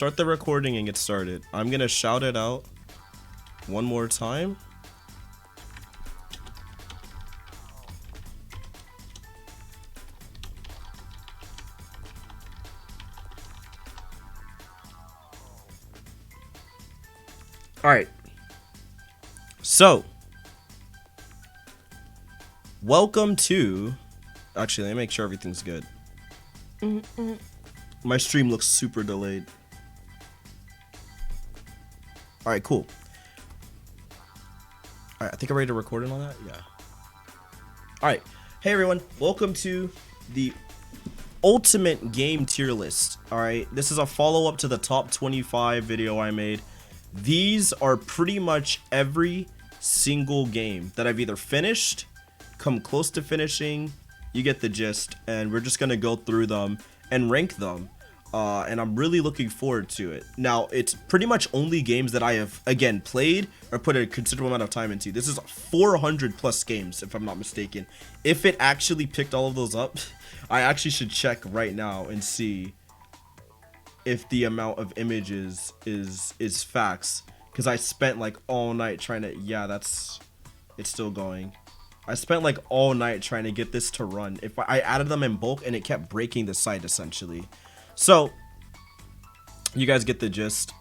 Start the recording and get started. I'm gonna shout it out one more time. All right. So, welcome to. Actually, let me make sure everything's good. My stream looks super delayed. All right, cool. All right, I think I'm ready to record it on that. Yeah. All right. Hey, everyone. Welcome to the ultimate game tier list. All right. This is a follow-up to the top 25 video I made. These are pretty much every single game that I've either finished, come close to finishing, you get the gist, and we're just going to go through them and rank them. And I'm really looking forward to it. Now, it's pretty much only games that I have, again, played or put a considerable amount of time into. This is 400 plus games, if I'm not mistaken. If it actually picked all of those up, I actually should check right now and see if the amount of images is facts. Because I spent like all night trying to, yeah, it's still going. I spent like all night trying to get this to run. If I added them in bulk and it kept breaking the site essentially. So, you guys get the gist.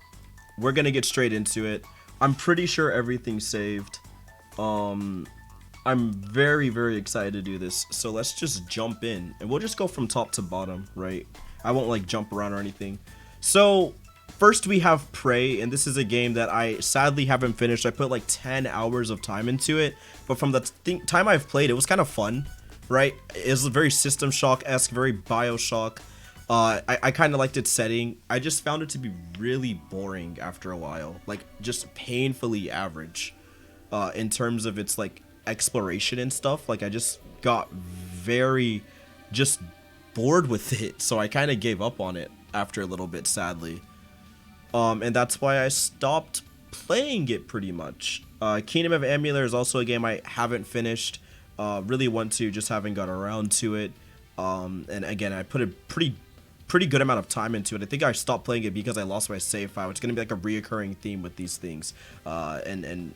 We're gonna get straight into it. I'm pretty sure everything's saved. I'm very, very excited to do this. So let's just jump in, and we'll just go from top to bottom, right? I won't like jump around or anything. So, first we have Prey, and this is a game that I sadly haven't finished. I put like 10 hours of time into it, but from the time I've played, it was kind of fun, right? It was very System Shock-esque, very Bioshock. I kind of liked its setting. I just found it to be really boring after a while, like just painfully average in terms of its like exploration and stuff. Like I just got very just bored with it, so I kind of gave up on it after a little bit, sadly. And that's why I stopped playing it pretty much. Kingdom of Amulet is also a game I haven't finished. Really want to, just haven't got around to it. And again, I put a pretty good amount of time into it. I think I stopped playing it because I lost my save file. It's gonna be like a reoccurring theme with these things, and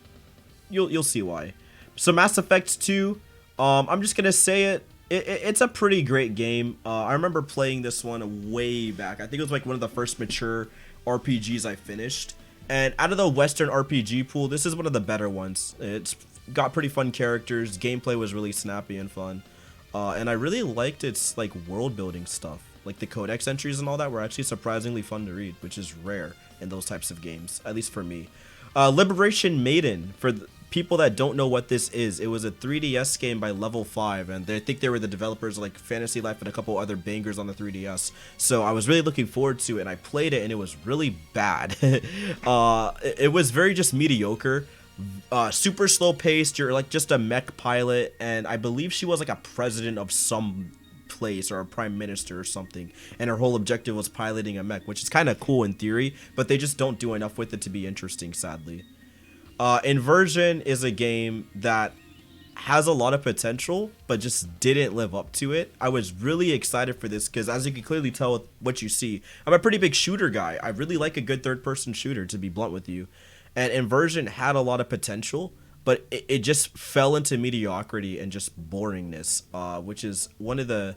you'll see why. So Mass Effect 2, I'm just gonna say it's a pretty great game. I remember playing this one way back. I think it was like one of the first mature RPGs I finished, and out of the Western RPG pool, this is one of the better ones. It's got pretty fun characters. Gameplay was really snappy and fun, and I really liked its like world building stuff. Like the codex entries and all that were actually surprisingly fun to read, which is rare in those types of games, at least for me. Liberation Maiden, for the people that don't know what this is, it was a 3DS game by Level 5, and I think they were the developers of like Fantasy Life and a couple other bangers on the 3DS. So I was really looking forward to it, and I played it, and it was really bad. It was very just mediocre. Super slow paced. You're like just a mech pilot, and I believe she was like a president of some place or a prime minister or something, and her whole objective was piloting a mech, which is kind of cool in theory, but they just don't do enough with it to be interesting, sadly. Inversion is a game that has a lot of potential but just didn't live up to it. I was really excited for this because, as you can clearly tell with what you see, I'm a pretty big shooter guy. I really like a good third-person shooter, to be blunt with you, and Inversion had a lot of potential, but it just fell into mediocrity and just boringness, which is one of the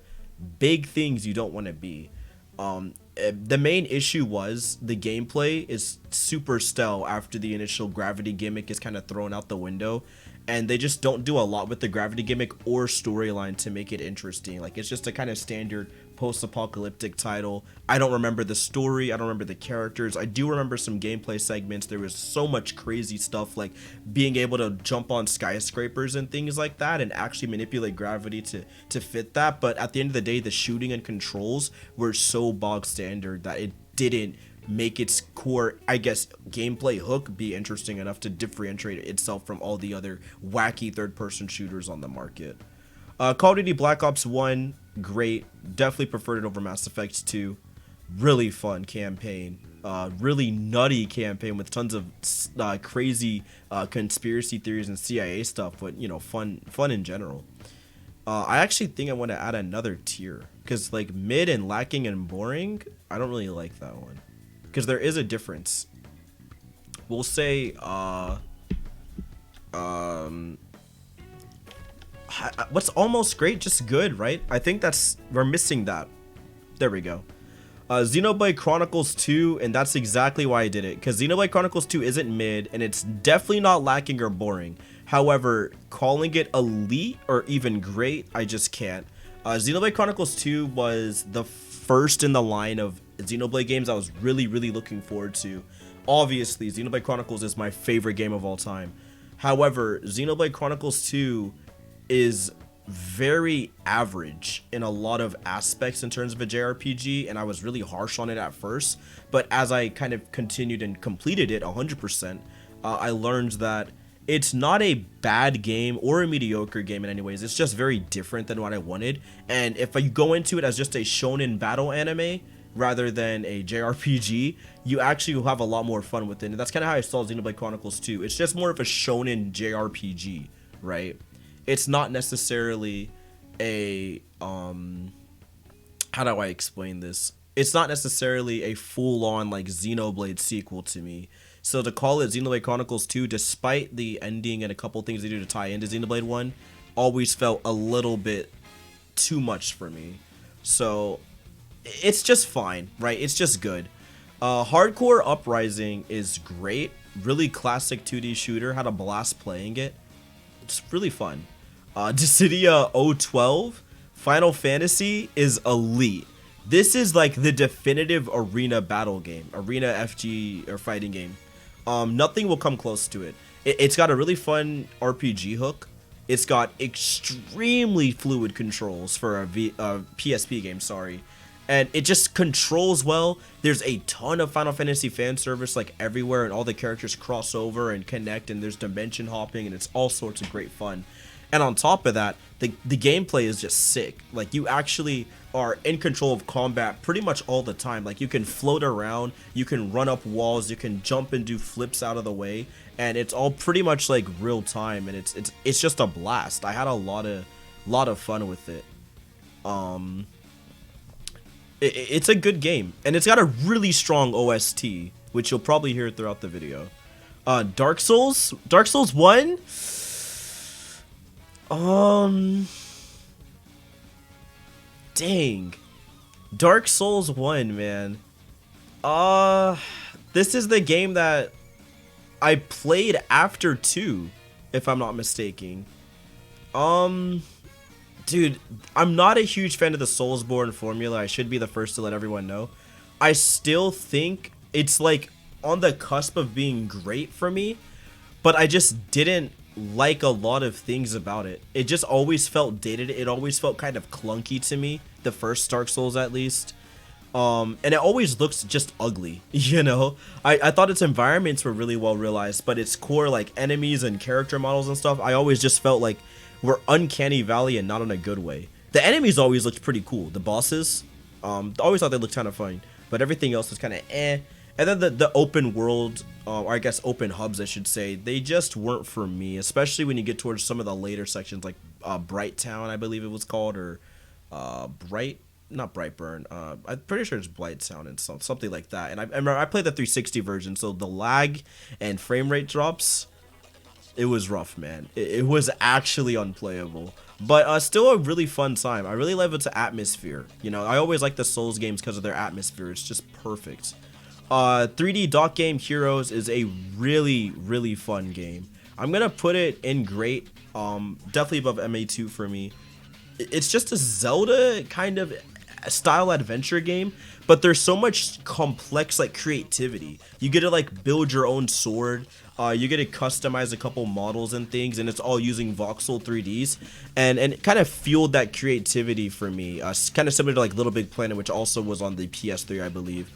big things you don't want to be. The main issue was the gameplay is super stale after the initial gravity gimmick is kind of thrown out the window, and they just don't do a lot with the gravity gimmick or storyline to make it interesting. Like, it's just a kind of standard post-apocalyptic title. I don't remember the story, I don't remember the characters. I do remember some gameplay segments. There was so much crazy stuff, like being able to jump on skyscrapers and things like that and actually manipulate gravity to fit that. But at the end of the day, the shooting and controls were so bog standard that it didn't make its core, I guess, gameplay hook be interesting enough to differentiate itself from all the other wacky third-person shooters on the market. Call of Duty Black Ops 1, great. Definitely preferred it over Mass Effect 2. Really fun campaign. Really nutty campaign with tons of crazy conspiracy theories and CIA stuff, but, you know, fun in general. I actually think I want to add another tier, because like mid and lacking and boring, I don't really like that one. because there is a difference. We'll say what's almost great, just good, right? I think we're missing that. There we go. Xenoblade Chronicles 2, and that's exactly why I did it, because Xenoblade Chronicles 2 isn't mid, and it's definitely not lacking or boring. However, calling it elite or even great, I just can't. Xenoblade Chronicles 2 was the first in the line of Xenoblade games I was really looking forward to. Obviously, Xenoblade Chronicles is my favorite game of all time. However, Xenoblade Chronicles 2 is very average in a lot of aspects in terms of a JRPG, and I was really harsh on it at first, but as I kind of continued and completed it 100%, I learned that it's not a bad game or a mediocre game in any ways. It's just very different than what I wanted, and if you go into it as just a shonen battle anime rather than a JRPG, you actually will have a lot more fun with it, and that's kind of how I saw Xenoblade Chronicles 2. It's just more of a shonen JRPG, right? It's not necessarily a how do I explain this? It's not necessarily a full-on like Xenoblade sequel to me. So to call it Xenoblade Chronicles 2, despite the ending and a couple things they do to tie into Xenoblade 1, always felt a little bit too much for me. So it's just fine, right? It's just good. Hardcore Uprising is great. Really classic 2D shooter. Had a blast playing it. It's really fun. Dissidia 012, Final Fantasy is elite. This is like the definitive arena battle game, arena FG or fighting game. Nothing will come close to it. It's got a really fun RPG hook. It's got extremely fluid controls for a PSP game, sorry. And it just controls well. There's a ton of Final Fantasy fan service like everywhere, and all the characters cross over and connect, and there's dimension hopping, and it's all sorts of great fun. And on top of that, the gameplay is just sick. Like, you actually are in control of combat pretty much all the time. Like, you can float around, you can run up walls, you can jump and do flips out of the way, and it's all pretty much like real time, and it's just a blast. I had a lot of fun with it. It's a good game, and it's got a really strong OST, which you'll probably hear throughout the video. Dark Souls 1. Dang. Dark Souls 1, man. This is the game that I played after 2, if I'm not mistaken. Dude, I'm not a huge fan of the Soulsborne formula. I should be the first to let everyone know. I still think it's like on the cusp of being great for me, but I just didn't like a lot of things about it. It just always felt dated. It always felt kind of clunky to me, the first Dark Souls at least. And it always looks just ugly, you know? I thought its environments were really well realized, but its core like enemies and character models and stuff, I always just felt like were uncanny valley and not in a good way. The enemies always looked pretty cool. The bosses, always thought they looked kind of fun, but everything else was kind of eh. And then the open world, or I guess open hubs, I should say, they just weren't for me, especially when you get towards some of the later sections, like Bright Town, I believe it was called, or not Brightburn. I'm pretty sure it's Blight Town and something like that. And I remember I played the 360 version, so the lag and frame rate drops, it was rough, man. It was actually unplayable, but still a really fun time. I really love its atmosphere. You know, I always like the Souls games because of their atmosphere. It's just perfect. 3D Dot Game Heroes is a really fun game. I'm gonna put it in great, definitely above MA2 for me. It's just a Zelda kind of style adventure game, but there's so much complex like creativity. You get to like build your own sword, you get to customize a couple models and things, and it's all using voxel 3Ds, and it kind of fueled that creativity for me. Kind of similar to like Little Big Planet, which also was on the PS3, I believe.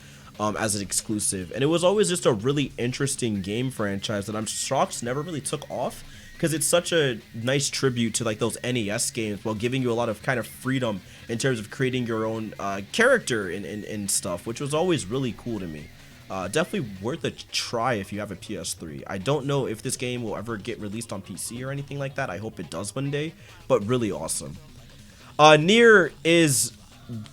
As an exclusive, and it was always just a really interesting game franchise that I'm shocked never really took off, because it's such a nice tribute to like those NES games while giving you a lot of kind of freedom in terms of creating your own character and stuff, which was always really cool to me. Definitely worth a try if you have a PS3. I don't know if this game will ever get released on PC or anything like that. I hope it does one day, but really awesome. Nier is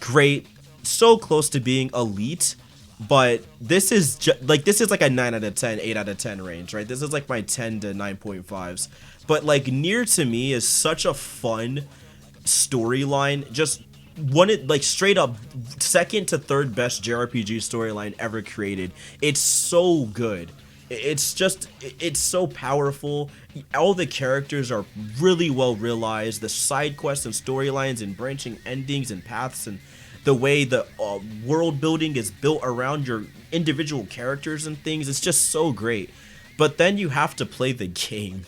great, so close to being elite. but this is like this is like a 9 out of 10, 8 out of 10 range, right? This is like my 10 to 9.5s. But like Nier to me is such a fun storyline. Just one, it like straight up second to third best JRPG storyline ever created. It's so good. It's just, it's so powerful. All the characters are really well realized. The side quests and storylines and branching endings and paths, and the way the world building is built around your individual characters and things, it's just so great. But then you have to play the game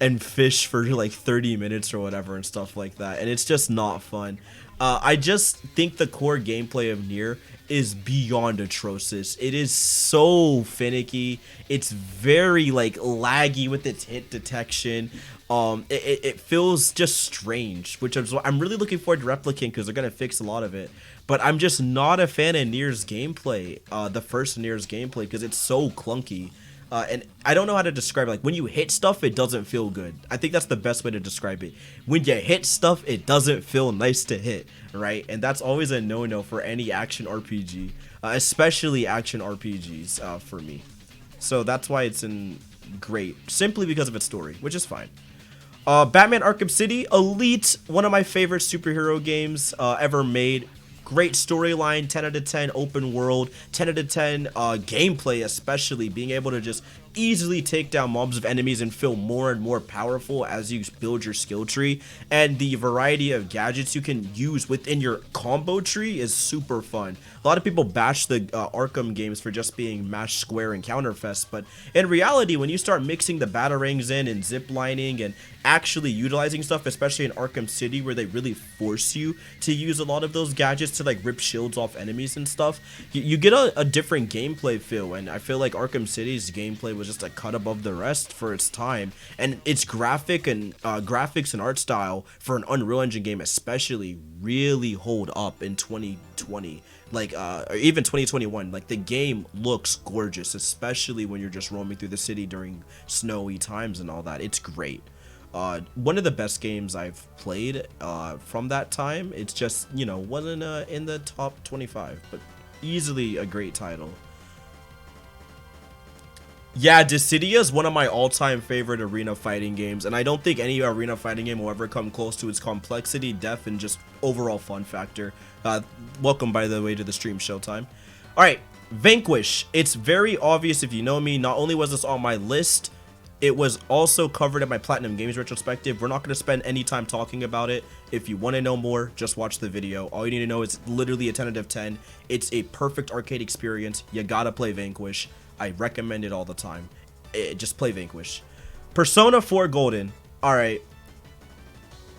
and fish for like 30 minutes or whatever and stuff like that, and it's just not fun. I just think the core gameplay of Nier is beyond atrocious. It is so finicky. It's very like laggy with its hit detection. It feels just strange, which I'm really looking forward to replicating because they're gonna fix a lot of it. But I'm just not a fan of Nier's gameplay, the first Nier's gameplay, because it's so clunky. And I don't know how to describe it. Like, when you hit stuff, it doesn't feel good. I think that's the best way to describe it. When you hit stuff, it doesn't feel nice to hit, right? And that's always a no-no for any action RPG, especially action RPGs for me. So that's why it's in great, simply because of its story, which is fine. Batman Arkham City, Elite, one of my favorite superhero games ever made. Great storyline, 10 out of 10 open world, 10 out of 10 gameplay, especially being able to just easily take down mobs of enemies and feel more and more powerful as you build your skill tree. And the variety of gadgets you can use within your combo tree is super fun. A lot of people bash the Arkham games for just being mash, square, and counterfest, but in reality, when you start mixing the batarangs in and zip lining and actually utilizing stuff, especially in Arkham City, where they really force you to use a lot of those gadgets to like rip shields off enemies and stuff, you get a different gameplay feel. And I feel like Arkham City's gameplay was just a cut above the rest for its time, and its graphics and art style for an Unreal Engine game especially really hold up in 2020, like or even 2021. Like, the game looks gorgeous, especially when you're just roaming through the city during snowy times and all that. It's great. One of the best games I've played from that time. It's just, you know, wasn't in the top 25, but easily a great title. Yeah, Dissidia is one of my all-time favorite arena fighting games, and I don't think any arena fighting game will ever come close to its complexity, depth, and just overall fun factor. Welcome, by the way, to the stream showtime. Alright, Vanquish. It's very obvious if you know me, not only was this on my list, it was also covered at my Platinum Games retrospective. We're not going to spend any time talking about it. If you want to know more, just watch the video. All you need to know is literally a 10 out of 10. It's a perfect arcade experience. You gotta play Vanquish. I recommend it all the time. Just play Vanquish. Persona 4 Golden. Alright.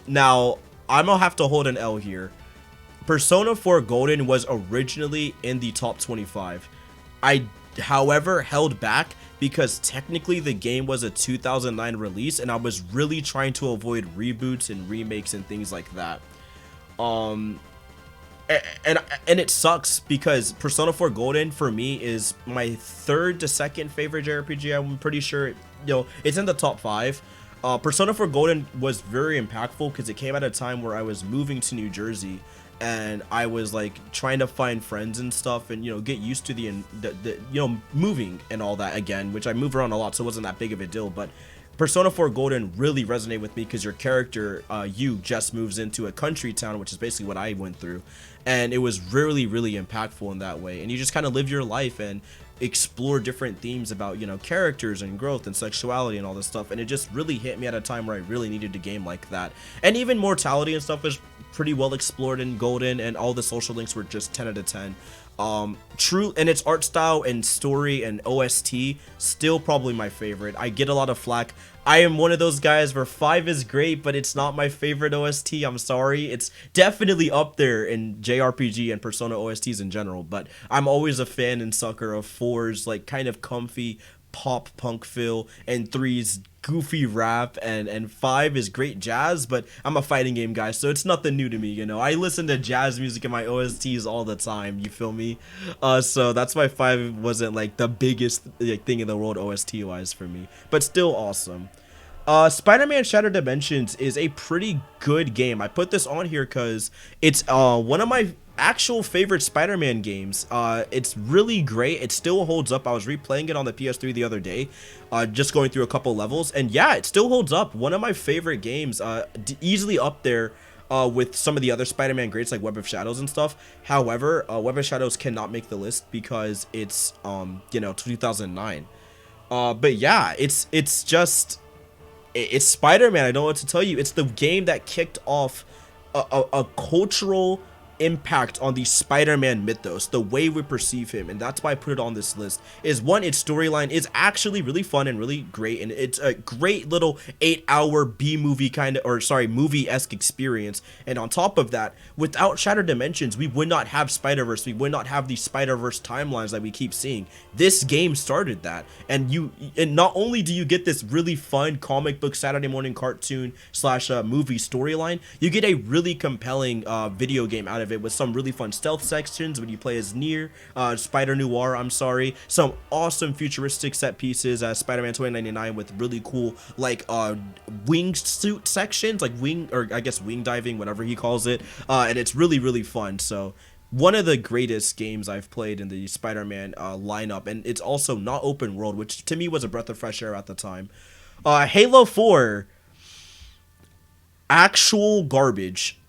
Now, I'm gonna have to hold an L here. Persona 4 Golden was originally in the top 25. I, however, held back because technically the game was a 2009 release, and I was really trying to avoid reboots and remakes and things like that. And it sucks because Persona 4 Golden for me is my third to second favorite JRPG. I'm pretty sure, you know, it's in the top 5. Persona 4 Golden was very impactful because it came at a time where I was moving to New Jersey, and I was like trying to find friends and stuff, and, you know, get used to the you know, moving and all that again, which I move around a lot, so it wasn't that big of a deal. But Persona 4 Golden really resonated with me because your character, you just moves into a country town, which is basically what I went through, and it was really, really impactful in that way. And you just kind of live your life and explore different themes about, you know, characters and growth and sexuality and all this stuff, and it just really hit me at a time where I really needed a game like that. And even mortality and stuff was pretty well explored in Golden, and all the social links were just 10 out of 10. True, and its art style and story and OST, still probably my favorite. I get a lot of flack. I am one of those guys where 5 is great, but it's not my favorite OST. I'm sorry. It's definitely up there in JRPG and Persona OSTs in general, but I'm always a fan and sucker of 4's like kind of comfy pop punk feel, and 3's goofy rap, and 5 is great jazz. But I'm a fighting game guy, so it's nothing new to me, you know. I listen to jazz music in my OSTs all the time, you feel me? So that's why 5 wasn't like the biggest like thing in the world OST wise for me, but still awesome. Spider-Man Shattered Dimensions is a pretty good game. I put this on here because it's one of my actual favorite Spider-Man games. It's really great. It still holds up. I was replaying it on the PS3 the other day, just going through a couple levels, and yeah, it still holds up. One of my favorite games, easily up there with some of the other Spider-Man greats like Web of Shadows and stuff. However, Web of Shadows cannot make the list because it's 2009. But yeah, it's just it's Spider-Man. I don't know what to tell you. It's the game that kicked off a cultural impact on the Spider-Man mythos, the way we perceive him, and that's why I put it on this list. Is one, its storyline is actually really fun and really great, and it's a great little 8-hour B-movie kind of, or sorry, movie-esque experience. And on top of that, without Shattered Dimensions, we would not have Spider-Verse, we would not have these Spider-Verse timelines that we keep seeing. This game started that, and not only do you get this really fun comic book Saturday morning cartoon slash movie storyline, you get a really compelling video game out of it, with some really fun stealth sections when you play as Spider Noir, some awesome futuristic set pieces as Spider-Man 2099 with really cool like wing suit sections, like wing diving, whatever he calls it, and it's really fun. So one of the greatest games I've played in the Spider-Man lineup, and it's also not open world, which to me was a breath of fresh air at the time. Halo 4, actual garbage.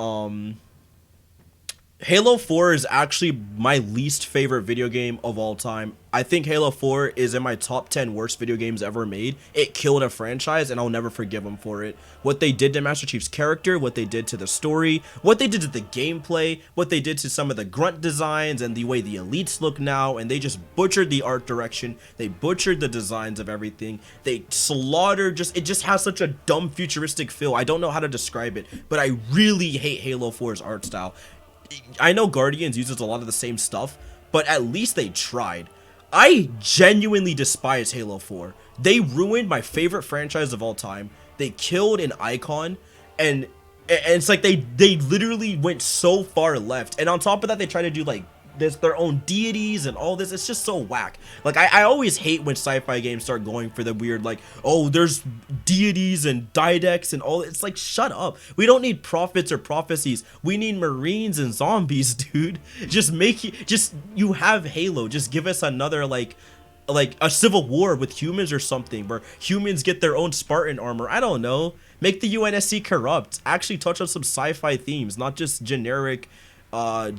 Halo 4 is actually my least favorite video game of all time. I think Halo 4 is in my top 10 worst video games ever made. It killed a franchise, and I'll never forgive them for it. What they did to Master Chief's character, what they did to the story, what they did to the gameplay, what they did to some of the grunt designs and the way the elites look now, and they just butchered the art direction. They butchered the designs of everything. They slaughtered, it just has such a dumb futuristic feel. I don't know how to describe it, but I really hate Halo 4's art style. I know Guardians uses a lot of the same stuff, but at least they tried. I genuinely despise Halo 4. They ruined my favorite franchise of all time. They killed an icon, and it's like they literally went so far left. And on top of that, they try to do like their own deities and all this. It's just so whack. Like I always hate when sci-fi games start going for the weird, like, oh, there's deities and diadecs and all. It's like, shut up. We don't need prophets or prophecies. We need marines and zombies, dude. You have Halo. Just give us another like a civil war with humans or something, where humans get their own Spartan armor. I don't know. Make the UNSC corrupt. Actually touch on some sci-fi themes, not just generic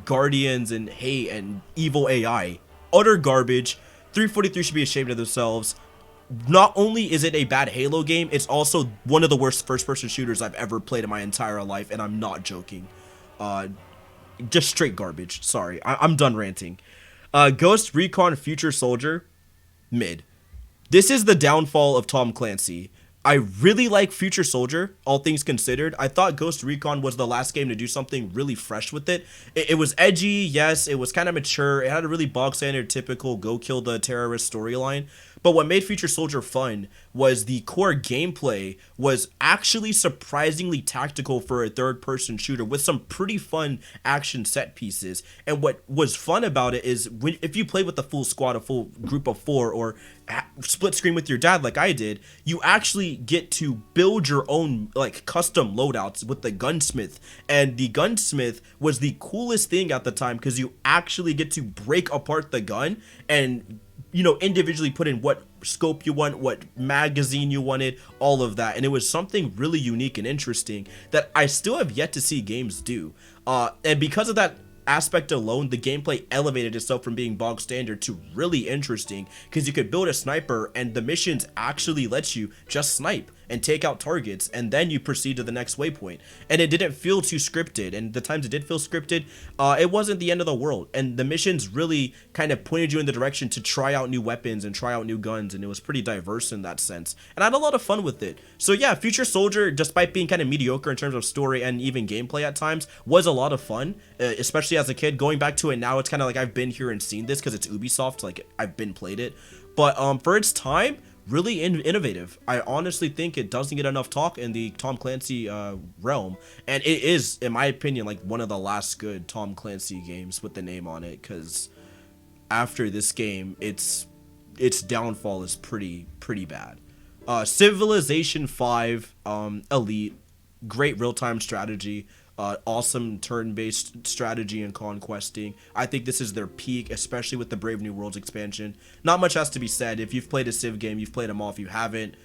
Guardians and hate and evil AI. Utter garbage. 343 should be ashamed of themselves. Not only is it a bad Halo game, it's also one of the worst first-person shooters I've ever played in my entire life, and I'm not joking. Just straight garbage. Sorry, I'm done ranting. Ghost Recon Future Soldier, mid. This is the downfall of Tom Clancy. I really like Future Soldier, all things considered. I thought Ghost Recon was the last game to do something really fresh with it. It was edgy, yes, it was kind of mature, it had a really bog standard, typical go kill the terrorist storyline. But what made Future Soldier fun was the core gameplay was actually surprisingly tactical for a third-person shooter, with some pretty fun action set pieces. And what was fun about it is if you play with a full squad, a full group of 4, or split screen with your dad like I did, you actually get to build your own like custom loadouts with the gunsmith. And the gunsmith was the coolest thing at the time, because you actually get to break apart the gun and individually put in what scope you want, what magazine you wanted, all of that. And it was something really unique and interesting that I still have yet to see games do. And because of that aspect alone, the gameplay elevated itself from being bog standard to really interesting, because you could build a sniper and the missions actually let you just snipe and take out targets, and then you proceed to the next waypoint. And it didn't feel too scripted, and the times it did feel scripted, it wasn't the end of the world, and the missions really kind of pointed you in the direction to try out new weapons and try out new guns, and it was pretty diverse in that sense, and I had a lot of fun with it. So yeah, Future Soldier, despite being kind of mediocre in terms of story and even gameplay at times, was a lot of fun, especially as a kid. Going back to it now, it's kind of like I've been here and seen this, because it's Ubisoft, like I've been played it. But for its time, really innovative. I honestly think it doesn't get enough talk in the Tom Clancy realm, and it is, in my opinion, like one of the last good Tom Clancy games with the name on it, because after this game, its downfall is pretty bad. Civilization 5, Elite, great real-time strategy. Awesome turn-based strategy and conquesting. I think this is their peak, especially with the Brave New Worlds expansion. Not much has to be said. If you've played a Civ game, you've played them all. If you haven't,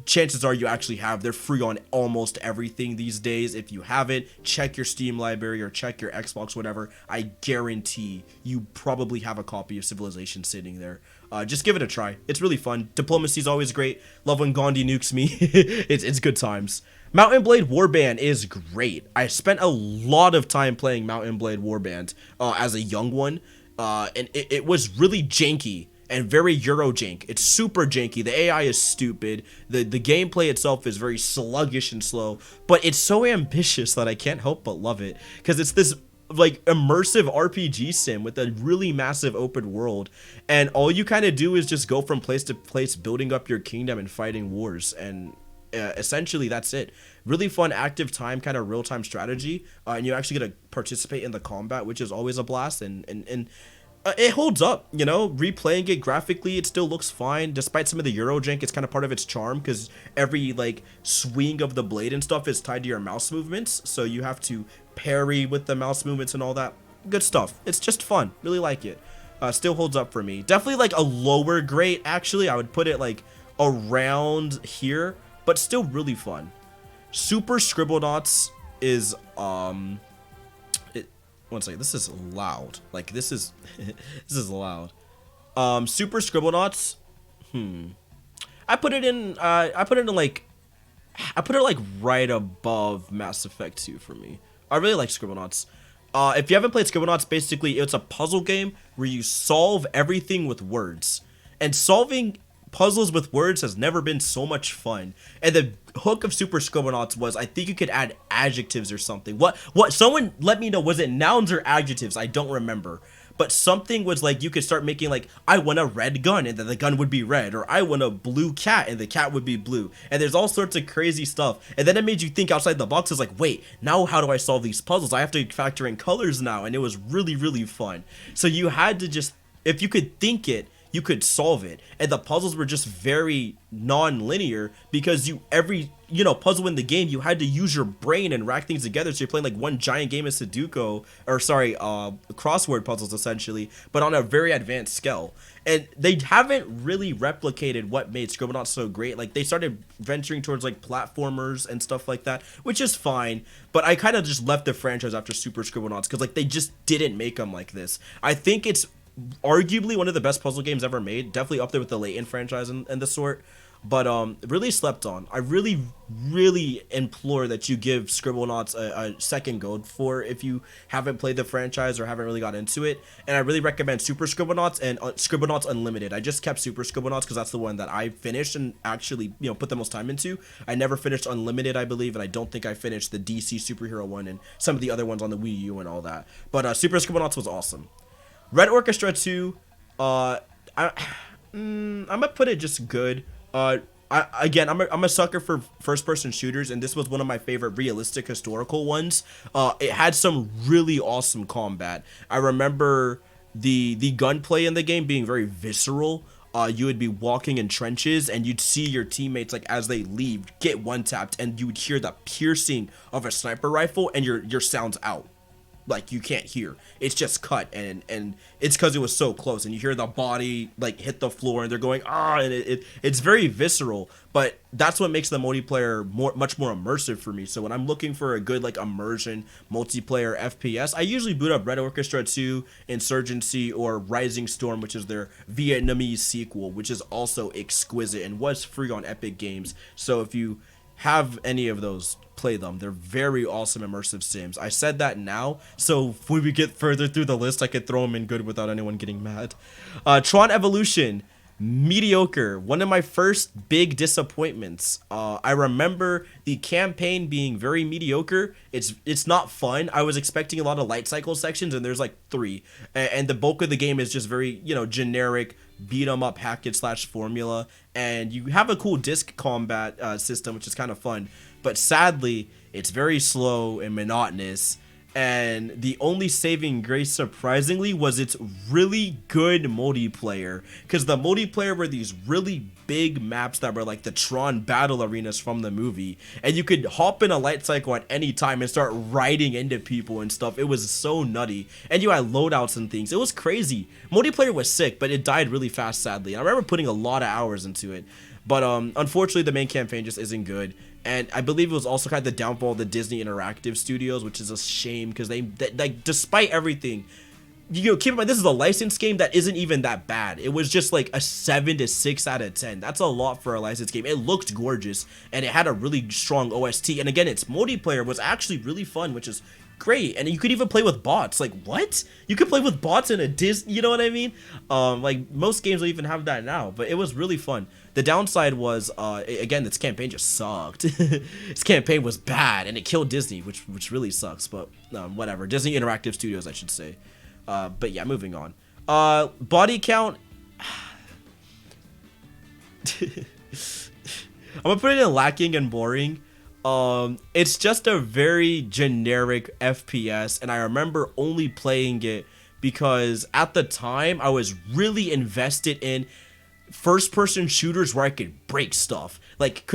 chances are you actually have. They're free on almost everything these days. If you haven't, check your Steam library or check your Xbox, whatever. I guarantee you probably have a copy of Civilization sitting there. Just give it a try. It's really fun. Diplomacy is always great. Love when Gandhi nukes me. it's good times. Mountain Blade Warband is great. I spent a lot of time playing Mountain Blade Warband as a young one, and it was really janky and very Euro jank. It's super janky. The AI is stupid. The gameplay itself is very sluggish and slow, but it's so ambitious that I can't help but love it, because it's this like immersive RPG sim with a really massive open world, and all you kind of do is just go from place to place, building up your kingdom and fighting wars, and essentially that's it. Really fun active time kind of real-time strategy, and you actually get to participate in the combat, which is always a blast, and it holds up, you know. Replaying it graphically, it still looks fine despite some of the Euro jank. It's kind of part of its charm, because every like swing of the blade and stuff is tied to your mouse movements, so you have to parry with the mouse movements and all that good stuff. It's just fun. Really like it. Still holds up for me. Definitely like a lower grade, actually. I would put it like around here, but still really fun. Super Scribblenauts is one second, this is loud. Like this is this is loud. Super Scribblenauts, I put it like right above Mass Effect 2 for me. I really like Scribblenauts. If you haven't played Scribblenauts, basically it's a puzzle game where you solve everything with words. And solving puzzles with words has never been so much fun. And the hook of Super Scribblenauts was, I think you could add adjectives or something. What someone let me know, was it nouns or adjectives? I don't remember. But something was like, you could start making like, I want a red gun, and then the gun would be red, or I want a blue cat and the cat would be blue. And there's all sorts of crazy stuff. And then it made you think outside the box. It's like, wait, now how do I solve these puzzles? I have to factor in colors now. And it was really, really fun. So you had to just, if you could think it, you could solve it. And the puzzles were just very non-linear, because every puzzle in the game, you had to use your brain and rack things together. So you're playing like one giant game of Sudoku, or sorry, crossword puzzles essentially, but on a very advanced scale. And they haven't really replicated what made Scribblenauts so great. Like they started venturing towards like platformers and stuff like that, which is fine. But I kind of just left the franchise after Super Scribblenauts, because like they just didn't make them like this. I think it's arguably one of the best puzzle games ever made, definitely up there with the Layton franchise and the sort, but really slept on. I really implore that you give Scribblenauts a second go for, if you haven't played the franchise or haven't really got into it. And I really recommend Super Scribblenauts and Scribblenauts Unlimited. I just kept Super Scribblenauts because that's the one that I finished and actually put the most time into. I never finished Unlimited, I believe, and I don't think I finished the DC superhero one and some of the other ones on the Wii U and all that. But Super Scribblenauts was awesome. Red Orchestra 2, I'm gonna put it just good. I'm a sucker for first-person shooters, and this was one of my favorite realistic historical ones. It had some really awesome combat. I remember the gunplay in the game being very visceral. You would be walking in trenches, and you'd see your teammates, like as they leave, get one-tapped, and you would hear the piercing of a sniper rifle, and your sound's out. Like you can't hear, it's just cut, and it's because it was so close, and you hear the body like hit the floor, and they're going and it's very visceral. But that's what makes the multiplayer much more immersive for me. So when I'm looking for a good like immersion multiplayer FPS, I usually boot up Red Orchestra 2, Insurgency, or Rising Storm, which is their Vietnamese sequel, which is also exquisite and was free on Epic Games. So if you have any of those, play them. They're very awesome immersive sims. I said that now, so when we get further through the list, I could throw them in good without anyone getting mad. Tron Evolution, mediocre. One of my first big disappointments. I remember the campaign being very mediocre. It's not fun. I was expecting a lot of light cycle sections, and there's like 3, and the bulk of the game is just very generic beat 'em up hack it / formula, and you have a cool disc combat system, which is kind of fun, but sadly it's very slow and monotonous, And the only saving grace, surprisingly, was its really good multiplayer. Because the multiplayer were these really big maps that were like the Tron battle arenas from the movie. And you could hop in a light cycle at any time and start riding into people and stuff. It was so nutty. And you had loadouts and things. It was crazy. Multiplayer was sick, but it died really fast, sadly. I remember putting a lot of hours into it. But unfortunately, the main campaign just isn't good. And I believe it was also kind of the downfall of the Disney Interactive Studios, which is a shame because they like, despite everything, you know, keep in mind this is a licensed game that isn't even that bad. It was just like a 7 to 6 out of 10. That's a lot for a licensed game. It looked gorgeous and it had a really strong OST. And again, its multiplayer was actually really fun, which is great. And you could even play with bots. Like, what? You could play with bots in a Disney, you know what I mean? Like most games don't even have that now, but it was really fun. The downside was, again, this campaign just sucked. This campaign was bad, and it killed Disney, which really sucks, but whatever. Disney Interactive Studios, I should say. But yeah, moving on. Body count. I'm gonna put it in lacking and boring. It's just a very generic FPS, and I remember only playing it because at the time I was really invested in first-person shooters where I could break stuff. Like,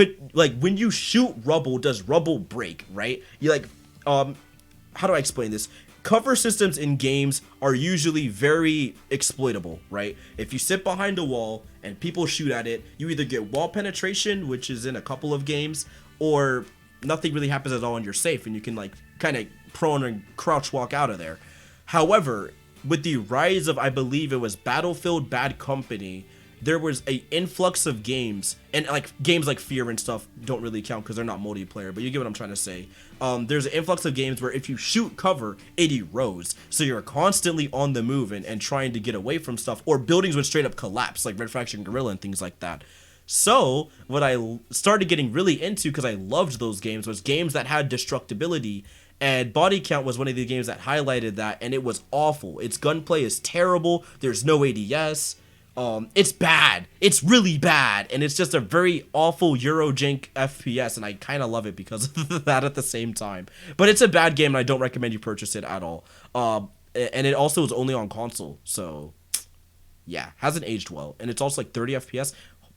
when you shoot rubble, does rubble break, right? You like, how do I explain this? Cover systems in games are usually very exploitable, right? If you sit behind a wall and people shoot at it, you either get wall penetration, which is in a couple of games, or nothing really happens at all and you're safe and you can like kind of prone and crouch walk out of there. However, with the rise of, I believe it was Battlefield Bad Company, there was a influx of games, and like games like Fear and stuff don't really count because they're not multiplayer, but you get what I'm trying to say. There's an influx of games where if you shoot cover, it erodes, so you're constantly on the move and trying to get away from stuff, or buildings would straight up collapse, like Red Faction Guerrilla and things like that. So what I started getting really into, because I loved those games, was games that had destructibility, and Body Count was one of the games that highlighted that, and it was awful. Its gunplay is terrible, there's no ADS, it's bad, it's really bad, and it's just a very awful Eurojank FPS, and I kind of love it because of that at the same time. But it's a bad game, and I don't recommend you purchase it at all. And it also is only on console, so yeah, hasn't aged well, and it's also like 30 FPS.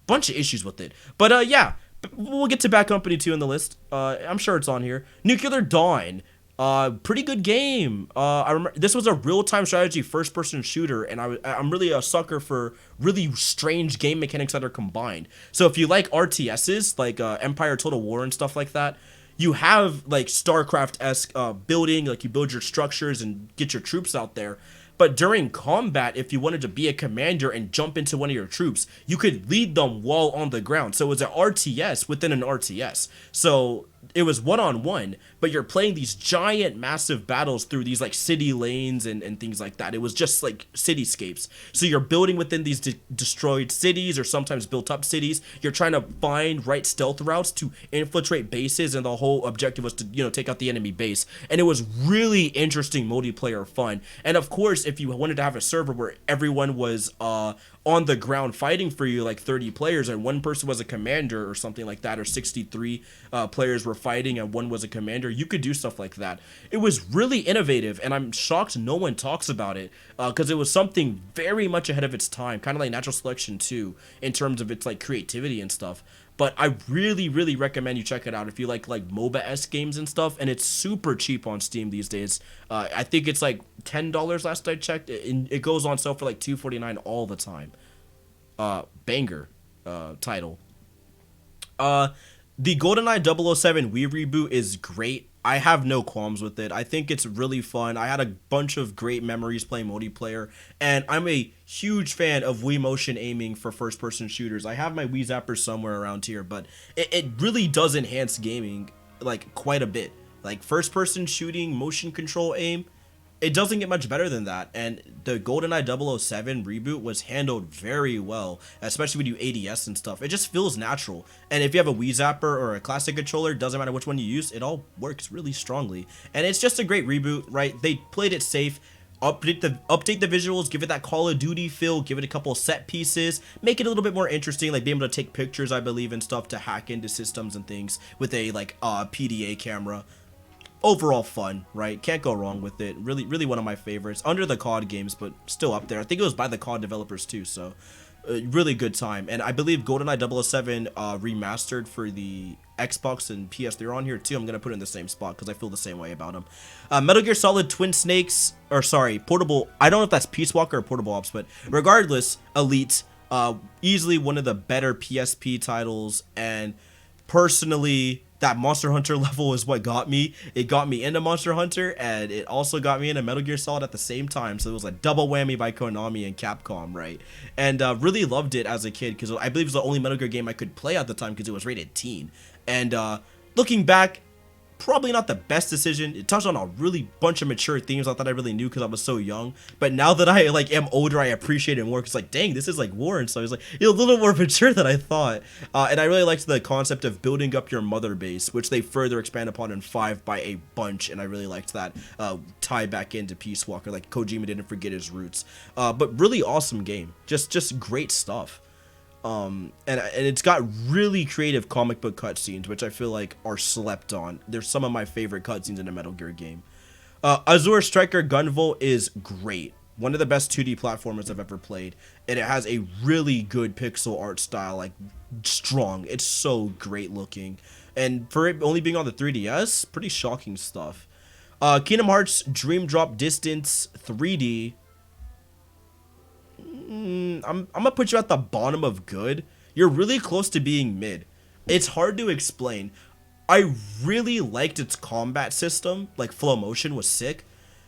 Bunch of issues with it, but yeah, we'll get to Bad Company 2 in the list. I'm sure it's on here. Nuclear Dawn, pretty good game. I remember this was a real-time strategy first-person shooter, and I'm really a sucker for really strange game mechanics that are combined. So if you like RTSs, like Empire Total War and stuff like that, you have like StarCraft-esque building, like you build your structures and get your troops out there. But during combat, if you wanted to be a commander and jump into one of your troops, you could lead them while on the ground. So it was an RTS within an RTS. So it was one-on-one, but you're playing these giant, massive battles through these like city lanes and things like that. It was just like cityscapes. So you're building within these destroyed cities or sometimes built up cities. You're trying to find right stealth routes to infiltrate bases, and the whole objective was to, you know, take out the enemy base. And it was really interesting multiplayer fun. And of course, if you wanted to have a server where everyone was on the ground fighting for you, like 30 players, and one person was a commander or something like that, or 63 players were fighting and one was a commander, you could do stuff like that. It was really innovative, and I'm shocked no one talks about it, because it was something very much ahead of its time, kind of like Natural Selection 2 in terms of its like creativity and stuff. But I really recommend you check it out if you like MOBA-esque games and stuff, and it's super cheap on Steam these days. I think it's like $10 last I checked, and it goes on sale for like $2.49 all the time. Banger title. The GoldenEye 007 Wii reboot is great. I have no qualms with it. I think it's really fun. I had a bunch of great memories playing multiplayer, and I'm a huge fan of Wii motion aiming for first-person shooters. I have my Wii Zapper somewhere around here, but it really does enhance gaming like quite a bit. Like first-person shooting, motion control aim, it doesn't get much better than that, and the GoldenEye 007 reboot was handled very well, especially when you ADS and stuff. It just feels natural, and if you have a Wii Zapper or a classic controller, doesn't matter which one you use, it all works really strongly, and it's just a great reboot, right? They played it safe, update the visuals, give it that Call of Duty feel, give it a couple set pieces, make it a little bit more interesting, like being able to take pictures, I believe, and stuff to hack into systems and things with a like PDA camera. overall fun, right? Can't go wrong with it. Really one of my favorites. Under the COD games, but still up there. I think it was by the COD developers too, so really good time. And I believe GoldenEye 007 remastered for the Xbox and PS. They're on here too. I'm gonna put it in the same spot because I feel the same way about them. Metal Gear Solid Twin Snakes, or sorry, Portable. I don't know if that's Peace Walker or Portable Ops, but regardless, Elite. Easily one of the better PSP titles, and personally, that Monster Hunter level is what got me. It got me into Monster Hunter, and it also got me into Metal Gear Solid at the same time. So it was a double whammy by Konami and Capcom, right? And really loved it as a kid because I believe it was the only Metal Gear game I could play at the time because it was rated teen. And looking back, probably not the best decision. It touched on a really bunch of mature themes I thought I really knew because I was so young. But now that I like am older, I appreciate it more because like, dang, this is like war and stuff. It's like a little more mature than I thought. And I really liked the concept of building up your mother base, which they further expand upon in 5 by a bunch. And I really liked that tie back into Peace Walker. Like Kojima didn't forget his roots. But really awesome game. Just great stuff. And it's got really creative comic book cutscenes, which I feel like are slept on. They're some of my favorite cutscenes in a Metal Gear game. Azure Striker Gunvolt is great. One of the best 2D platformers I've ever played. And it has a really good pixel art style, like strong. It's so great looking. And for it only being on the 3DS, pretty shocking stuff. Kingdom Hearts Dream Drop Distance 3D. I'm gonna put you at the bottom of good. You're really close to being mid. It's hard to explain. I really liked its combat system. Like flow motion was sick.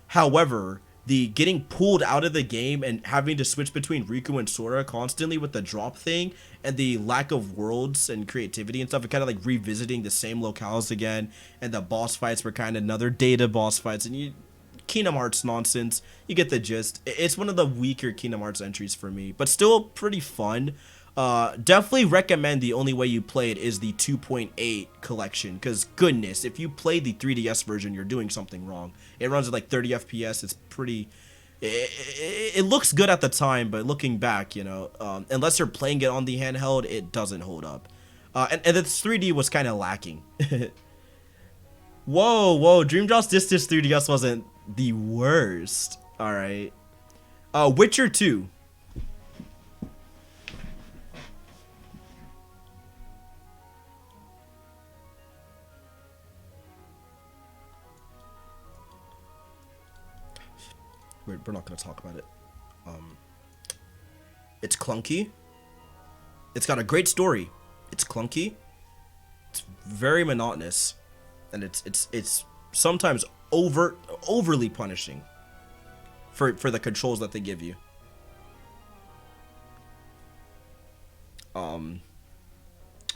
However, the getting pulled out of the game and having to switch between Riku and Sora constantly with the drop thing and the lack of worlds and creativity and stuff, and kind of like revisiting the same locales again, and the boss fights were kind of another data boss fights, and Kingdom Hearts nonsense. You get the gist. It's one of the weaker Kingdom Hearts entries for me, but still pretty fun. Definitely recommend The Only Way You Play It is the 2.8 collection, because goodness, if you play the 3DS version, you're doing something wrong. It runs at like 30 FPS. It's pretty... It looks good at the time, but looking back, you know, unless you're playing it on the handheld, it doesn't hold up. And its 3D was kind of lacking. Whoa, Dream Drop's Distance 3DS wasn't the worst. Alright. Witcher 2. We're not going to talk about it. It's clunky. It's got a great story. It's clunky. It's very monotonous. And it's sometimes overly punishing for the controls that they give you.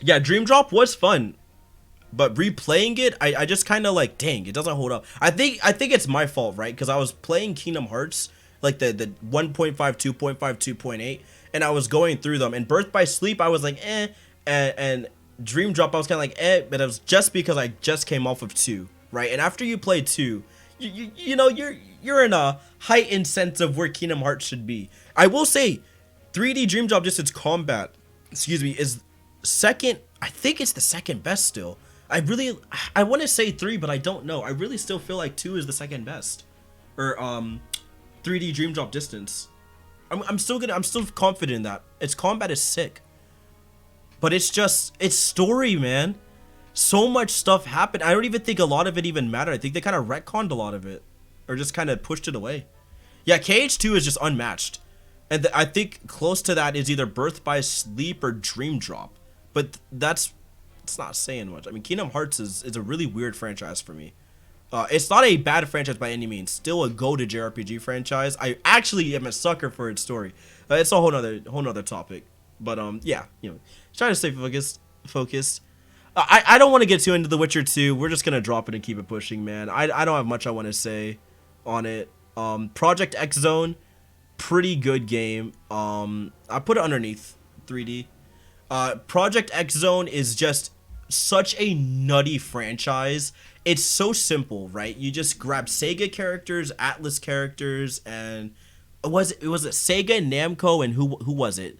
Yeah, Dream Drop was fun, but replaying it, I just kind of like, dang, it doesn't hold up. I think it's my fault, right? Because I was playing Kingdom Hearts, like the 1.5, 2.5, 2.8, and I was going through them. And Birth by Sleep, I was like, and Dream Drop, I was kind of like, but it was just because I just came off of 2, right? And after you play 2, you know, you're in a heightened sense of where Kingdom Hearts should be. I will say, 3D Dream Drop, just its combat, is second. I think it's the second best still. I want to say 3, but I don't know. I really still feel like 2 is the second best, or 3D Dream Drop Distance. I'm still confident in that. Its combat is sick, but it's story, man. So much stuff happened. I don't even think a lot of it even mattered. I think they kind of retconned a lot of it, or just kind of pushed it away. Yeah, KH2 is just unmatched, and I think close to that is either Birth by Sleep or Dream Drop, but it's not saying much. I mean, Kingdom Hearts is a really weird franchise for me. It's not a bad franchise by any means. Still a go-to JRPG franchise. I actually am a sucker for its story. It's a whole nother topic. But yeah, you know, trying to stay focused. I don't want to get too into The Witcher 2. We're just gonna drop it and keep it pushing, man. I don't have much I want to say on it. Project X Zone, pretty good game. I put it underneath 3D. Project X Zone is just such a nutty franchise. It's so simple, right? You just grab Sega characters, Atlas characters, and was it Sega, Namco, and who was it?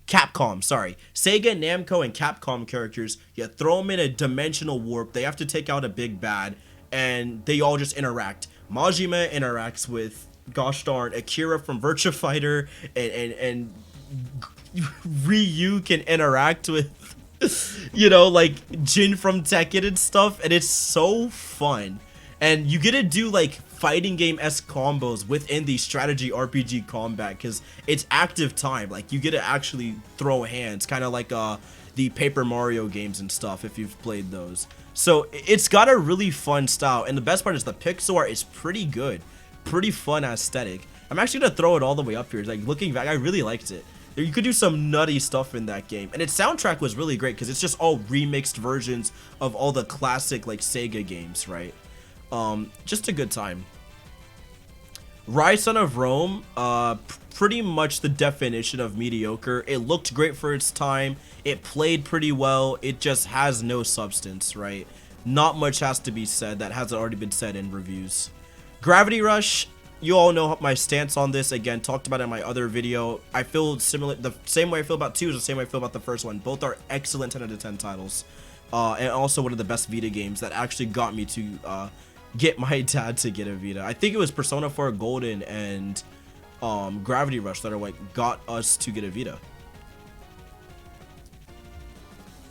Capcom, sorry. Sega, Namco, and Capcom characters. You throw them in a dimensional warp. They have to take out a big bad, and they all just interact. Majima interacts with, gosh darn, Akira from Virtua Fighter, and Ryu can interact with, you know, like Jin from Tekken and stuff, and it's so fun. And you get to do like fighting game-esque combos within the strategy RPG combat, because it's active time. Like, you get to actually throw hands, kind of like the Paper Mario games and stuff, if you've played those. So it's got a really fun style, and the best part is the pixel art is pretty good, pretty fun aesthetic. I'm actually gonna throw it all the way up here. Like, looking back, I really liked it. You could do some nutty stuff in that game, and its soundtrack was really great because it's just all remixed versions of all the classic like Sega games, right? Just a good time. Rise Son of Rome, pretty much the definition of mediocre. It looked great for its time. It played pretty well. It just has no substance, right? Not much has to be said that hasn't already been said in reviews. Gravity Rush, you all know my stance on this. Again, talked about it in my other video. I feel similar. The same way I feel about 2 is the same way I feel about the first one. Both are excellent 10 out of 10 titles. And also one of the best Vita games that actually got me to get my dad to get a Vita. I think it was Persona 4 Golden and Gravity Rush that are what got us to get a Vita.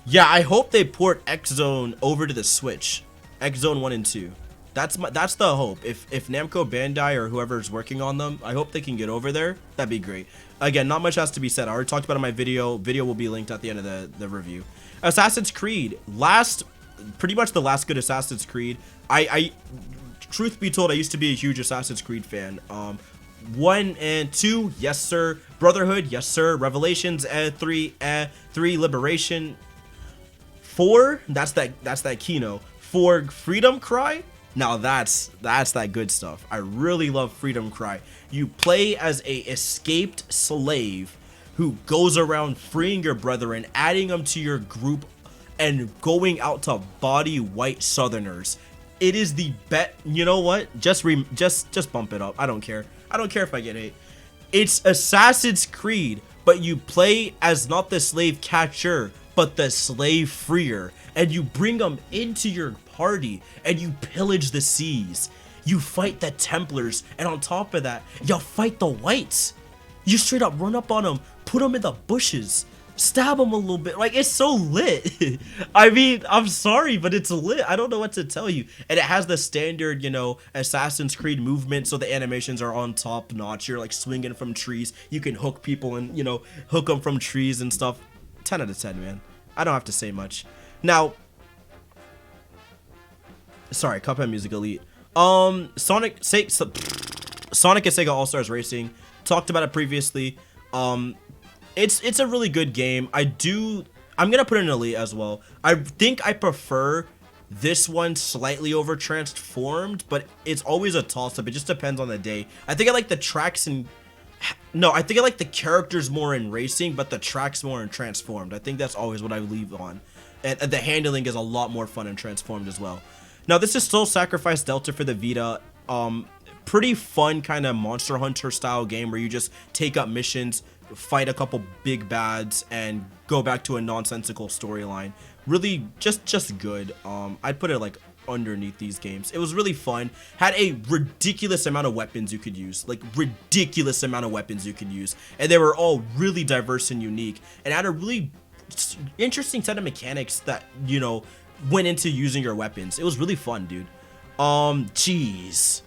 Yeah, I hope they port X-Zone over to the Switch. X-Zone 1 and 2. That's the hope. If Namco Bandai or whoever's working on them, I hope they can get over there. That'd be great. Again, not much has to be said. I already talked about it in my video. Video will be linked at the end of the review. Assassin's Creed. Pretty much the last good Assassin's Creed. I truth be told, I used to be a huge Assassin's Creed fan. 1 and 2, yes sir. Brotherhood, yes sir. Revelations, 3, 3 Liberation. 4, that's that Kino. 4 Freedom Cry. Now that's that good stuff. I really love Freedom Cry. You play as a escaped slave who goes around freeing your brethren, adding them to your group, and going out to body white Southerners. It is the you know what? Just bump it up. I don't care. I don't care if I get hate. It's Assassin's Creed, but you play as not the slave catcher, but the slave freer, and you bring them into your party and you pillage the seas. You fight the Templars, and on top of that, you fight the whites. You straight up run up on them, put them in the bushes, stab them a little bit. Like, it's so lit. I mean, I'm sorry, but it's lit. I don't know what to tell you. And it has the standard, you know, Assassin's Creed movement, so the animations are on top notch. You're like swinging from trees. You can hook people and, you know, hook them from trees and stuff. 10 out of 10, man. I don't have to say much. Now, sorry, Cuphead Music Elite. Sonic and Sega All-Stars Racing. Talked about it previously. It's a really good game. I'm gonna put it in Elite as well. I think I prefer this one slightly over Transformed, but it's always a toss-up. It just depends on the day. I think I like the tracks and I think I like the characters more in Racing, but the tracks more in Transformed. I think that's always what I leave on. And the handling is a lot more fun in Transformed as well. Now, this is still Sacrifice Delta for the Vita. Pretty fun kind of Monster Hunter style game where you just take up missions, fight a couple big bads, and go back to a nonsensical storyline. Really just good. I'd put it like underneath these games. It was really fun. Had a ridiculous amount of weapons you could use. Like, ridiculous amount of weapons you could use. And they were all really diverse and unique. And had a really interesting set of mechanics that, you know, went into using your weapons. It was really fun, dude. Jeez.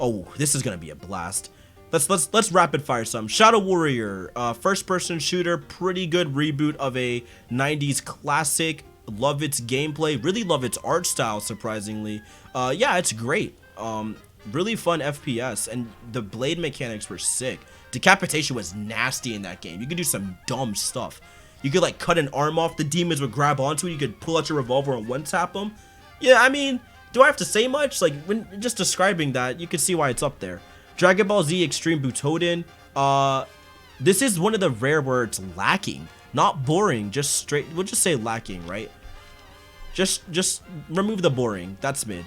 Oh, this is gonna be a blast. Let's rapid fire some. Shadow Warrior, first person shooter, pretty good reboot of a 90s classic. Love its gameplay, really love its art style, surprisingly. Yeah, it's great. Really fun FPS, and the blade mechanics were sick. Decapitation was nasty in that game. You could do some dumb stuff. You could like cut an arm off, the demons would grab onto it, you could pull out your revolver and one-tap them. Yeah, I mean, do I have to say much? Like, when just describing that, you can see why it's up there. Dragon Ball Z Extreme Butoden. This is one of the rare where it's lacking. Not boring, just straight, we'll just say lacking, right? Just remove the boring, that's mid.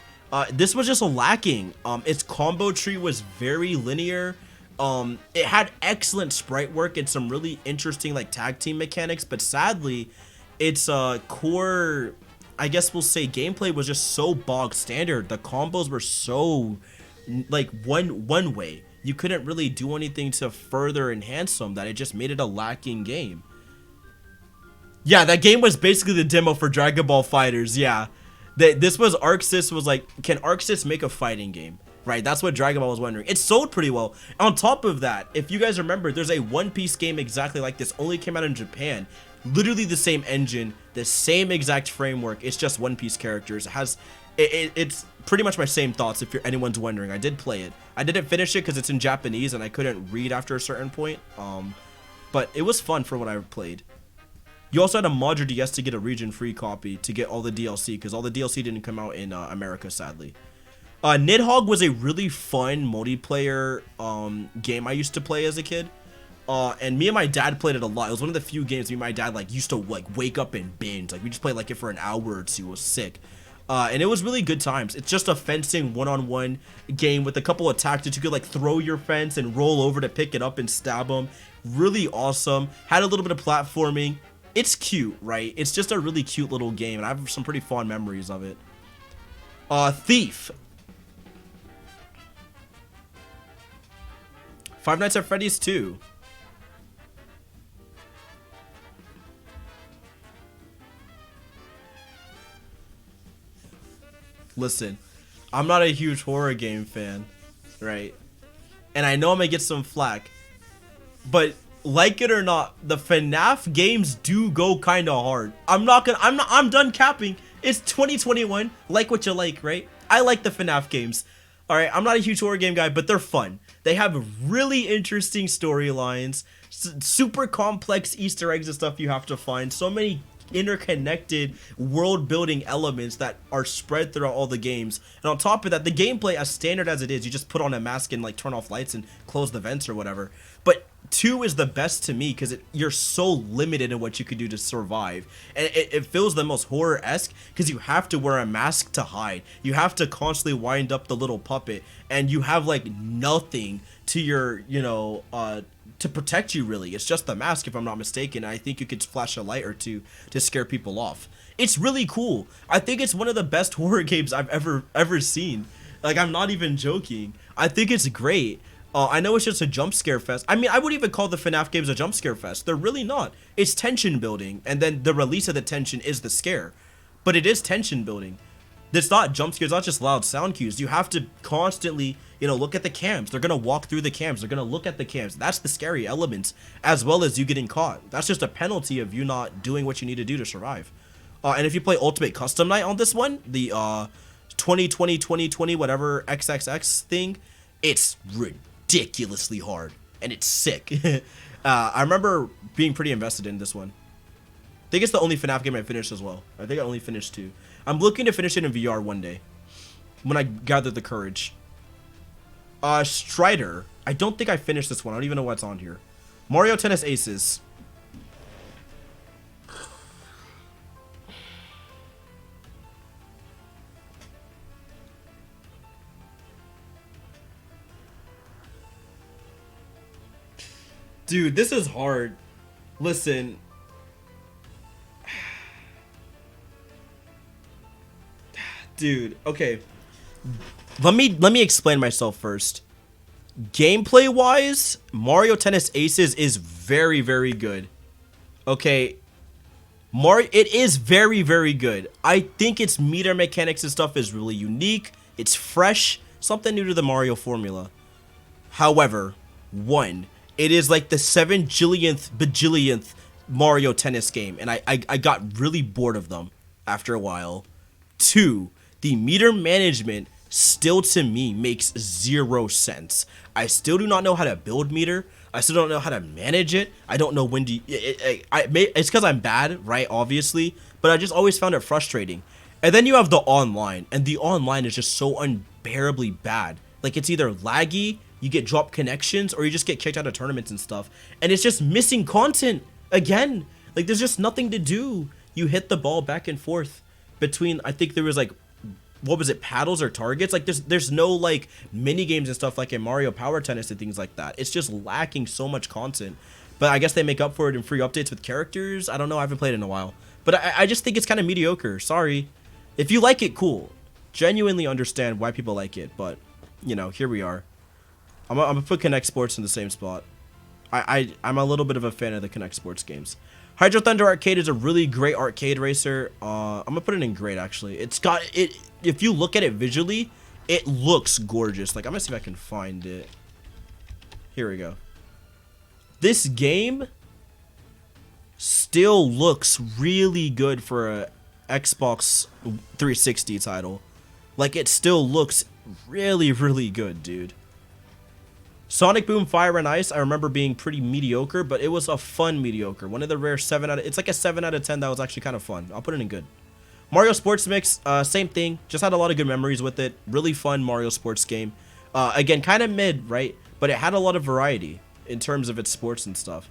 This was just lacking. Its combo tree was very linear. It had excellent sprite work and some really interesting like tag team mechanics, but sadly, its core I guess we'll say gameplay was just so bog standard. The combos were so like one way. You couldn't really do anything to further enhance them, that it just made it a lacking game. Yeah, that game was basically the demo for Dragon Ball FighterZ. Yeah, this was ArcSys was like, can ArcSys make a fighting game? Right, that's what Dragon Ball was wondering. It sold pretty well. On top of that, if you guys remember, there's a One Piece game exactly like this, only came out in Japan. Literally the same engine, the same exact framework. It's just One Piece characters. It's pretty much my same thoughts if anyone's wondering. I did play it. I didn't finish it because it's in Japanese and I couldn't read after a certain point. But it was fun for what I played. You also had a mod your DS to get a region-free copy to get all the DLC, because all the DLC didn't come out in America, sadly. Nidhogg was a really fun multiplayer game I used to play as a kid. And me and my dad played it a lot. It was one of the few games me and my dad like used to like wake up and binge. Like we just played like it for an hour or two. It was sick. And it was really good times. It's just a fencing one-on-one game with a couple of tactics. You could like throw your fence and roll over to pick it up and stab them. Really awesome. Had a little bit of platforming. It's cute, right? It's just a really cute little game, and I have some pretty fond memories of it. Thief. Five Nights at Freddy's 2. Listen, I'm not a huge horror game fan, right? And I know I'm gonna get some flack, but like it or not, the FNAF games do go kind of hard. I'm done capping. It's 2021. Like what you like, right? I like the FNAF games. All right, I'm not a huge horror game guy, but they're fun. They have really interesting storylines, super complex Easter eggs and stuff you have to find. So many interconnected world building elements that are spread throughout all the games. And on top of that, the gameplay, as standard as it is, you just put on a mask and like turn off lights and close the vents or whatever. But 2 is the best to me because you're so limited in what you could do to survive, and it feels the most horror-esque because you have to wear a mask to hide. You have to constantly wind up the little puppet, and you have like nothing to your, to protect you really. It's just the mask, if I'm not mistaken. I think you could flash a light or two to scare people off. It's really cool. I think it's one of the best horror games I've ever seen. Like, I'm not even joking. I think it's great. I know it's just a jump scare fest. I mean, I wouldn't even call the FNAF games a jump scare fest. They're really not. It's tension building, and then the release of the tension is the scare. But it is tension building. It's not jump scares, it's not just loud sound cues. You have to constantly, look at the cams. They're gonna walk through the cams. They're gonna look at the cams. That's the scary elements, as well as you getting caught. That's just a penalty of you not doing what you need to do to survive. And if you play Ultimate Custom Night on this one, the 2020 whatever XXX thing, it's ridiculously hard, and it's sick. I remember being pretty invested in this one. I think it's the only FNAF game I finished as well. I think I only finished 2. I'm looking to finish it in VR one day, when I gather the courage. Strider. I don't think I finished this one. I don't even know what's on here. Mario Tennis Aces. Dude, this is hard. Listen. Dude, okay. Let me explain myself first. Gameplay wise, Mario Tennis Aces is very, very good. Okay. It is very, very good. I think its meter mechanics and stuff is really unique. It's fresh. Something new to the Mario formula. However, 1, it is like the 7 bajillionth Mario Tennis game, and I got really bored of them after a while. 2, the meter management still to me makes 0 sense. I still do not know how to build meter. I still don't know how to manage it. I don't know when to... It's because I'm bad, right, obviously, but I just always found it frustrating. And then you have the online, and the online is just so unbearably bad. Like, it's either laggy, you get dropped connections, or you just get kicked out of tournaments and stuff. And it's just missing content again. Like, there's just nothing to do. You hit the ball back and forth between, I think there was like, what was it, paddles or targets? Like, there's no like mini games and stuff like in Mario Power Tennis and things like that. It's just lacking so much content. but I guess they make up for it in free updates with characters. I don't know. I haven't played it in a while, but I just think it's kind of mediocre. Sorry. If you like it, cool. Genuinely understand why people like it, but, you know, here we are. I'm gonna put Connect Sports in the same spot. I'm a little bit of a fan of the Connect Sports games. Hydro Thunder Arcade is a really great arcade racer. I'm gonna put it in great, actually. It's got it. If you look at it visually, it looks gorgeous. Like, I'm gonna see if I can find it. Here we go. This game still looks really good for a Xbox 360 title. Like, it still looks really, really good, dude. Sonic Boom Fire and Ice, I remember being pretty mediocre, but it was a fun mediocre. One of the rare it's like a 7 out of 10 that was actually kind of fun. I'll put it in good. Mario Sports Mix, same thing. Just had a lot of good memories with it. Really fun Mario Sports game. Again, kind of mid, right? But it had a lot of variety in terms of its sports and stuff.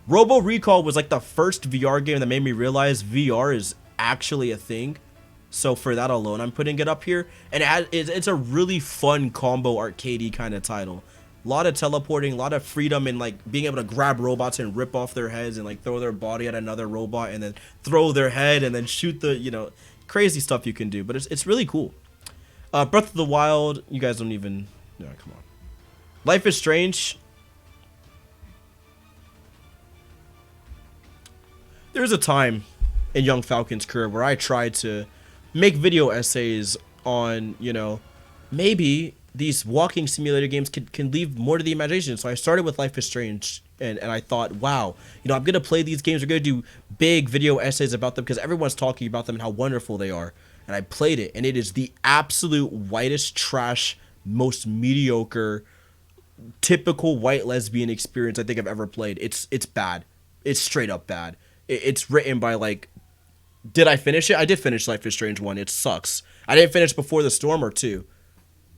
Robo Recall was like the first VR game that made me realize VR is actually a thing. So for that alone, I'm putting it up here. And it's a really fun combo arcadey kind of title. A lot of teleporting, a lot of freedom in like being able to grab robots and rip off their heads and like throw their body at another robot and then throw their head and then shoot the, you know, crazy stuff you can do. But it's really cool. Breath of the Wild, you guys don't even, no, come on. Life is Strange. There was a time in Young Falcon's career where I tried to make video essays on, you know, maybe these walking simulator games can leave more to the imagination. So I started with Life is Strange, and I thought, wow, you know, I'm going to play these games. We're going to do big video essays about them because everyone's talking about them and how wonderful they are. And I played it, and it is the absolute whitest trash, most mediocre, typical white lesbian experience I think I've ever played. It's bad. It's straight up bad. It's written by, like, did I finish it? I did finish Life is Strange 1. It sucks. I didn't finish Before the Storm or 2.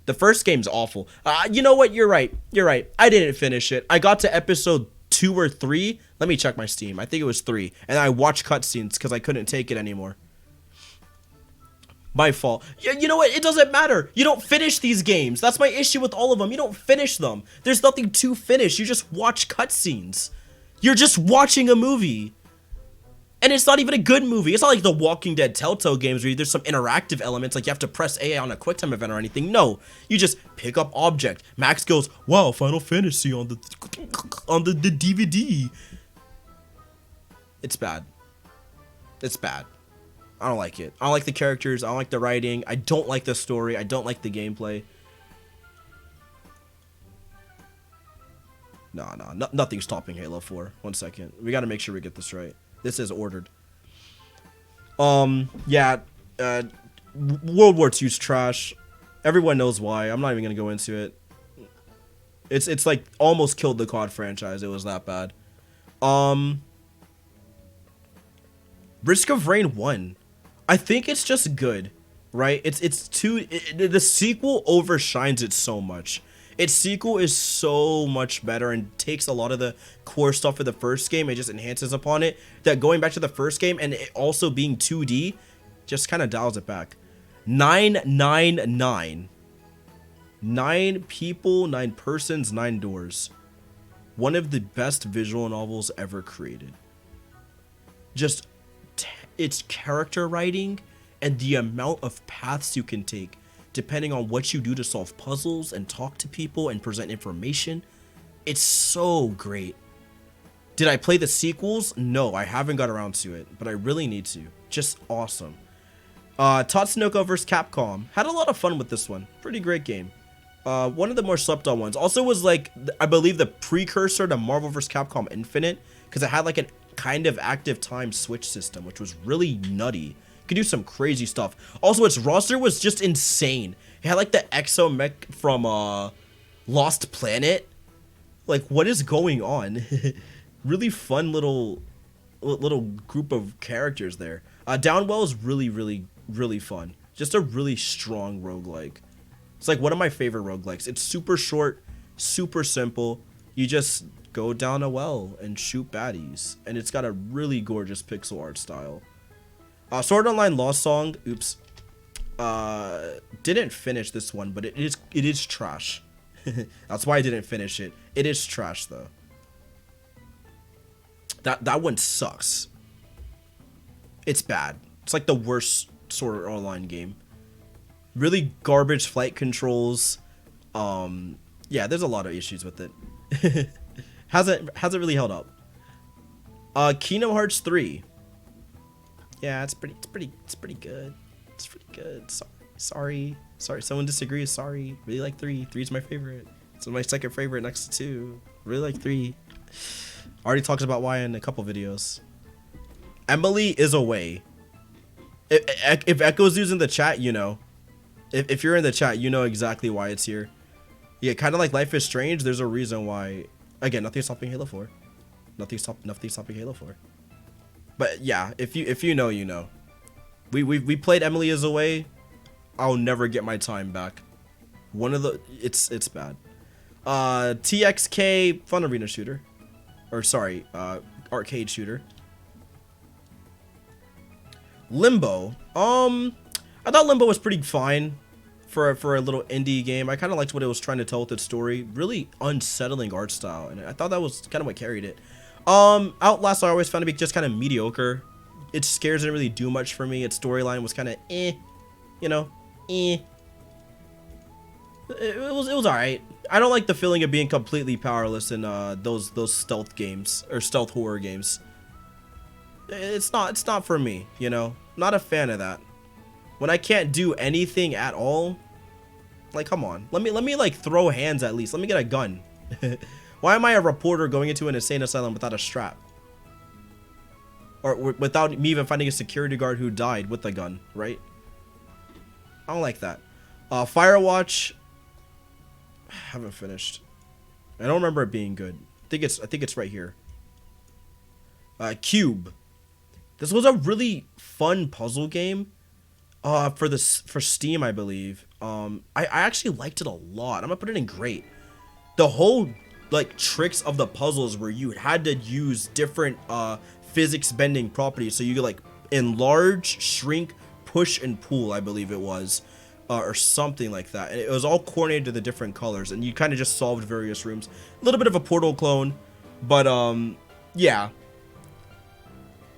The first game's awful. You know what? You're right. You're right. I didn't finish it. I got to episode 2 or 3. Let me check my Steam. I think it was 3. And I watched cutscenes because I couldn't take it anymore. My fault. You know what? It doesn't matter. You don't finish these games. That's my issue with all of them. You don't finish them. There's nothing to finish. You just watch cutscenes. You're just watching a movie. And it's not even a good movie. It's not like the Walking Dead Telltale games where there's some interactive elements, like you have to press A on a QuickTime event or anything. No, you just pick up object. Max goes, wow, Final Fantasy on the DVD. It's bad. It's bad. I don't like it. I don't like the characters. I don't like the writing. I don't like the story. I don't like the gameplay. No, nothing's topping Halo 4. 1 second. We got to make sure we get this right. This is ordered. Yeah, World War II's trash. Everyone knows why. I'm not even gonna go into it. It's like almost killed the COD franchise. It was that bad. Risk of Rain 1. I think it's just good, right? The sequel overshines it so much. Its sequel is so much better and takes a lot of the core stuff of the first game. It just enhances upon it. That going back to the first game and it also being 2D just kind of dials it back. 999. 9 people, 9 persons, 9 doors. One of the best visual novels ever created. Just its character writing and the amount of paths you can take depending on what you do to solve puzzles and talk to people and present information. It's so great. Did I play the sequels? No, I haven't got around to it, but I really need to. Just awesome. Tatsunoko vs. Capcom. Had a lot of fun with this one. Pretty great game. One of the more slept on ones. Also was like, I believe the precursor to Marvel vs. Capcom Infinite, because it had like a kind of active time switch system, which was really nutty. Could do some crazy stuff. Also, its roster was just insane. It had like the Exo Mech from Lost Planet. Like, what is going on? Really fun little group of characters there. Downwell is really fun. Just a really strong roguelike. It's like one of my favorite roguelikes. It's super short, super simple. You just go down a well and shoot baddies. And it's got a really gorgeous pixel art style. Sword Online Lost Song, oops. Didn't finish this one, but it is trash. That's why I didn't finish it. It is trash though. That one sucks. It's bad. It's like the worst Sword Art Online game. Really garbage flight controls. Yeah, there's a lot of issues with it. hasn't really held up. Kingdom Hearts 3. Yeah, it's pretty good. It's pretty good. Sorry. Someone disagrees. Sorry. Really like 3. 3 is my favorite. It's my second favorite next to 2. Really like 3. Already talked about why in a couple videos. Emily is away. If Echo's using the chat, you know. If you're in the chat, you know exactly why it's here. Yeah, kind of like Life is Strange. There's a reason why. Again, nothing's stopping Halo 4. Nothing's stopping Halo 4. But yeah, if you know, you know. We played Emily is away. I'll never get my time back. One of the it's bad. TXK fun arena shooter, or sorry, arcade shooter. Limbo. I thought Limbo was pretty fine for a little indie game. I kind of liked what it was trying to tell with its story. Really unsettling art style, and I thought that was kind of what carried it. Outlast I always found to be just kind of mediocre. Its scares didn't really do much for me. Its storyline was kind of you know, It was alright. I don't like the feeling of being completely powerless in those stealth games or stealth horror games. It's not for me, you know. Not a fan of that. When I can't do anything at all, like come on. Let me like throw hands at least. Let me get a gun. Why am I a reporter going into an insane asylum without a strap? Or without me even finding a security guard who died with a gun, right? I don't like that. Firewatch, haven't finished. I don't remember it being good. I think it's right here. Cube. This was a really fun puzzle game. For Steam, I believe. I actually liked it a lot. I'm gonna put it in great. The whole like tricks of the puzzles where you had to use different physics bending properties, so you could like enlarge, shrink, push, and pull, I believe it was, or something like that. And it was all coordinated to the different colors, and you kind of just solved various rooms. A little bit of a Portal clone, but yeah.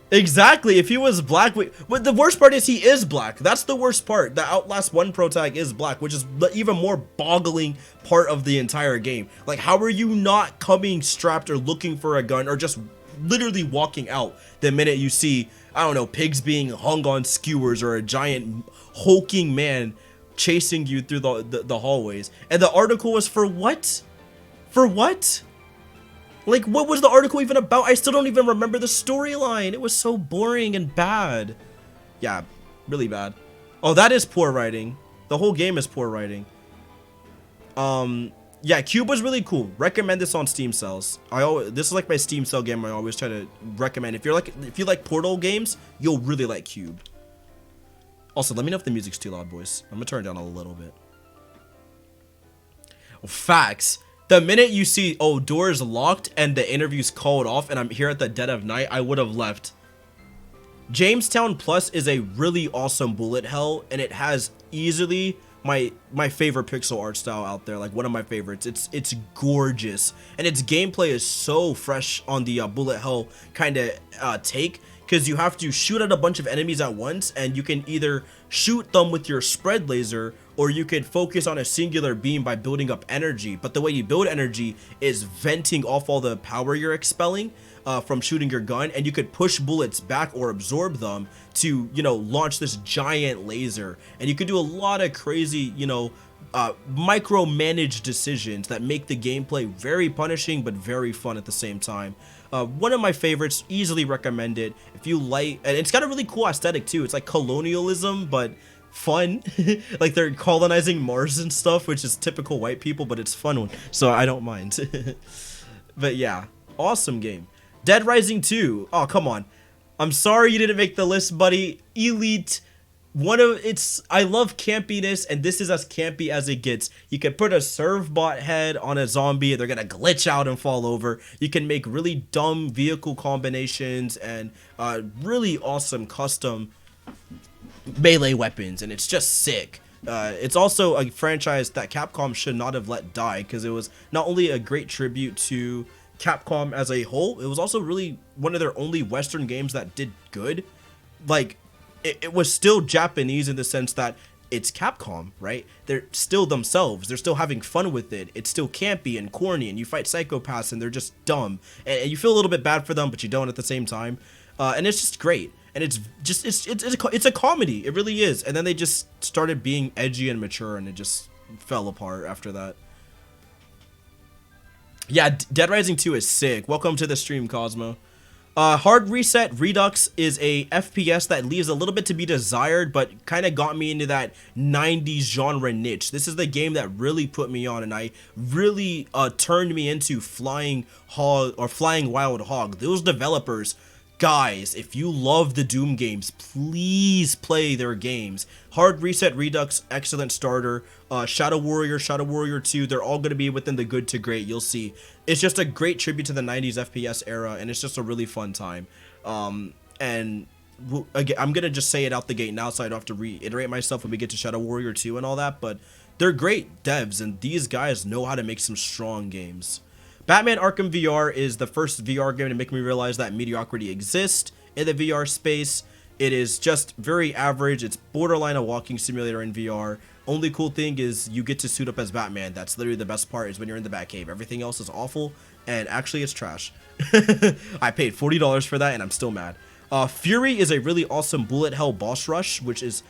Exactly, if he was black, but the worst part is he is black. That's the worst part. The Outlast 1 pro tag is black, which is the even more boggling part of the entire game. Like, how are you not coming strapped or looking for a gun or just literally walking out the minute you see, I don't know, pigs being hung on skewers or a giant hulking man chasing you through the hallways? And the article was for what? For what? Like, what was the article even about? I still don't even remember the storyline. It was so boring and bad. Yeah, really bad. Oh, that is poor writing. The whole game is poor writing. Yeah, Cube was really cool. Recommend this on Steam sales. This is like my Steam sale game I always try to recommend. If you like Portal games, you'll really like Cube. Also, let me know if the music's too loud, boys. I'm gonna turn it down a little bit. Oh, facts. The minute you see, oh, door is locked and the interview's called off and I'm here at the dead of night, I would have left. Jamestown Plus is a really awesome bullet hell, and it has easily my favorite pixel art style out there, like one of my favorites. It's gorgeous, and its gameplay is so fresh on the bullet hell kind of take, because you have to shoot at a bunch of enemies at once, and you can either shoot them with your spread laser, or you can focus on a singular beam by building up energy. But the way you build energy is venting off all the power you're expelling from shooting your gun, and you could push bullets back or absorb them to, you know, launch this giant laser. And you could do a lot of crazy, you know, micromanaged decisions that make the gameplay very punishing but very fun at the same time. One of my favorites, easily recommend it if you like, and it's got a really cool aesthetic too. It's like colonialism but fun. Like they're colonizing Mars and stuff, which is typical white people, but it's fun, so I don't mind. But yeah, awesome game. Dead Rising 2. Oh, come on. I'm sorry you didn't make the list, buddy. Elite. I love campiness, and this is as campy as it gets. You can put a serve-bot head on a zombie, they're gonna glitch out and fall over. You can make really dumb vehicle combinations and really awesome custom melee weapons, and it's just sick. It's also a franchise that Capcom should not have let die, because it was not only a great tribute to Capcom as a whole. It was also really one of their only Western games that did good. Like, it was still Japanese in the sense that it's Capcom, right? They're still themselves. They're still having fun with it. It's still campy and corny, and you fight psychopaths, and they're just dumb. And you feel a little bit bad for them, but you don't at the same time. And it's just great. And it's a comedy. It really is. And then they just started being edgy and mature, and it just fell apart after that. Yeah, Dead Rising 2 is sick. Welcome to the stream, Cosmo. Hard Reset Redux is a FPS that leaves a little bit to be desired, but kind of got me into that 90s genre niche. This is the game that really put me on, and I really turned me into Flying Wild Hog. Those developers, guys, if you love the Doom games, please play their games. Hard Reset Redux, excellent starter. Shadow Warrior 2, they're all going to be within the good to great, you'll see. It's just a great tribute to the 90s FPS era, and it's just a really fun time. And again, I'm going to just say it out the gate now so I don't have to reiterate myself when we get to Shadow Warrior 2 and all that, but they're great devs, and these guys know how to make some strong games. Batman Arkham VR is the first VR game to make me realize that mediocrity exists in the VR space. It is just very average. It's borderline a walking simulator in VR. Only cool thing is you get to suit up as Batman. That's literally the best part, is when you're in the Batcave. Everything else is awful, and actually it's trash. I paid $40 for that, and I'm still mad. Fury is a really awesome bullet hell boss rush, which is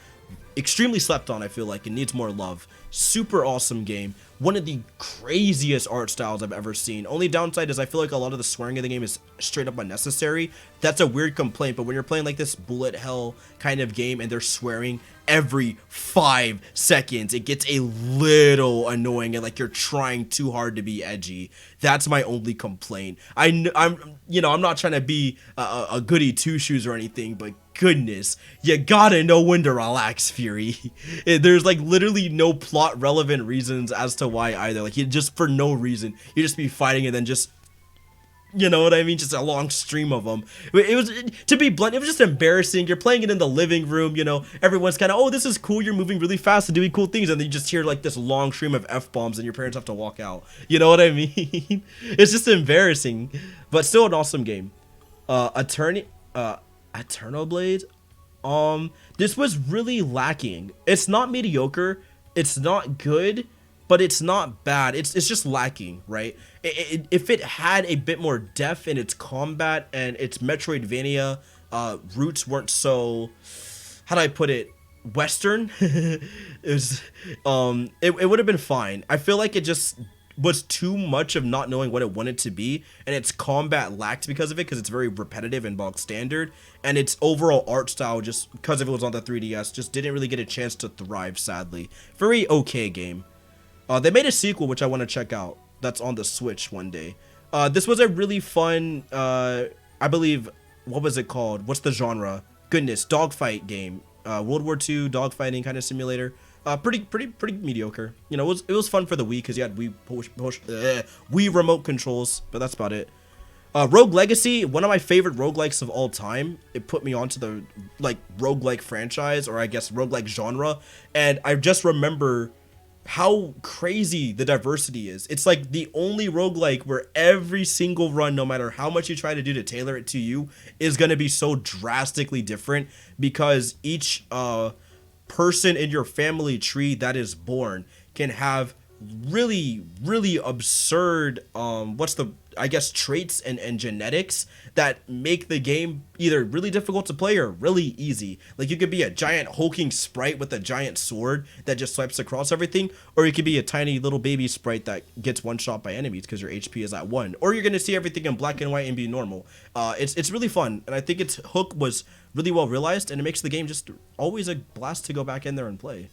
extremely slept on, I feel like. It needs more love. Super awesome game. One of the craziest art styles I've ever seen. Only downside is I feel like a lot of the swearing in the game is straight up unnecessary. That's a weird complaint, but when you're playing like this bullet hell kind of game and they're swearing every 5 seconds, it gets a little annoying and like you're trying too hard to be edgy. That's my only complaint. I'm not trying to be a goody two shoes or anything, but goodness, you gotta know when to relax, Fury. There's like literally no plot relevant reasons as to why either. Like, you just for no reason you just be fighting and then just, you know what I mean, just a long stream of them. It was, to be blunt, it was just embarrassing. You're playing it in the living room, you know, everyone's kind of, oh, this is cool, you're moving really fast and doing cool things, and then you just hear like this long stream of F-bombs and your parents have to walk out. You know what I mean? It's just embarrassing, but still an awesome game. Eternalblade, this was really lacking. It's not mediocre, it's not good, but it's not bad. It's just lacking, right? If it had a bit more depth in its combat and its Metroidvania roots weren't so, how do I put it, Western, it would have been fine. I feel like it just was too much of not knowing what it wanted to be, and its combat lacked because of it, because it's very repetitive and bog standard, and its overall art style, just because if it was on the 3DS, just didn't really get a chance to thrive, sadly. Very okay game. They made a sequel, which I want to check out, that's on the Switch one day. This was a really fun, I believe, what was it called? What's the genre? Goodness, dogfight game. World War II dogfighting kind of simulator. Pretty mediocre. You know, it was fun for the Wii because you had Wii remote controls, but that's about it. Rogue Legacy, one of my favorite roguelikes of all time. It put me onto the like roguelike franchise, or I guess roguelike genre, and I just remember how crazy the diversity is. It's like the only roguelike where every single run, no matter how much you try to do to tailor it to you, is going to be so drastically different, because each person in your family tree that is born can have really absurd traits and genetics that make the game either really difficult to play or really easy. Like, you could be a giant hulking sprite with a giant sword that just swipes across everything, or you could be a tiny little baby sprite that gets one shot by enemies because your HP is at 1, or you're gonna see everything in black and white and be normal. It's really fun, and I think its hook was really well realized, and it makes the game just always a blast to go back in there and play.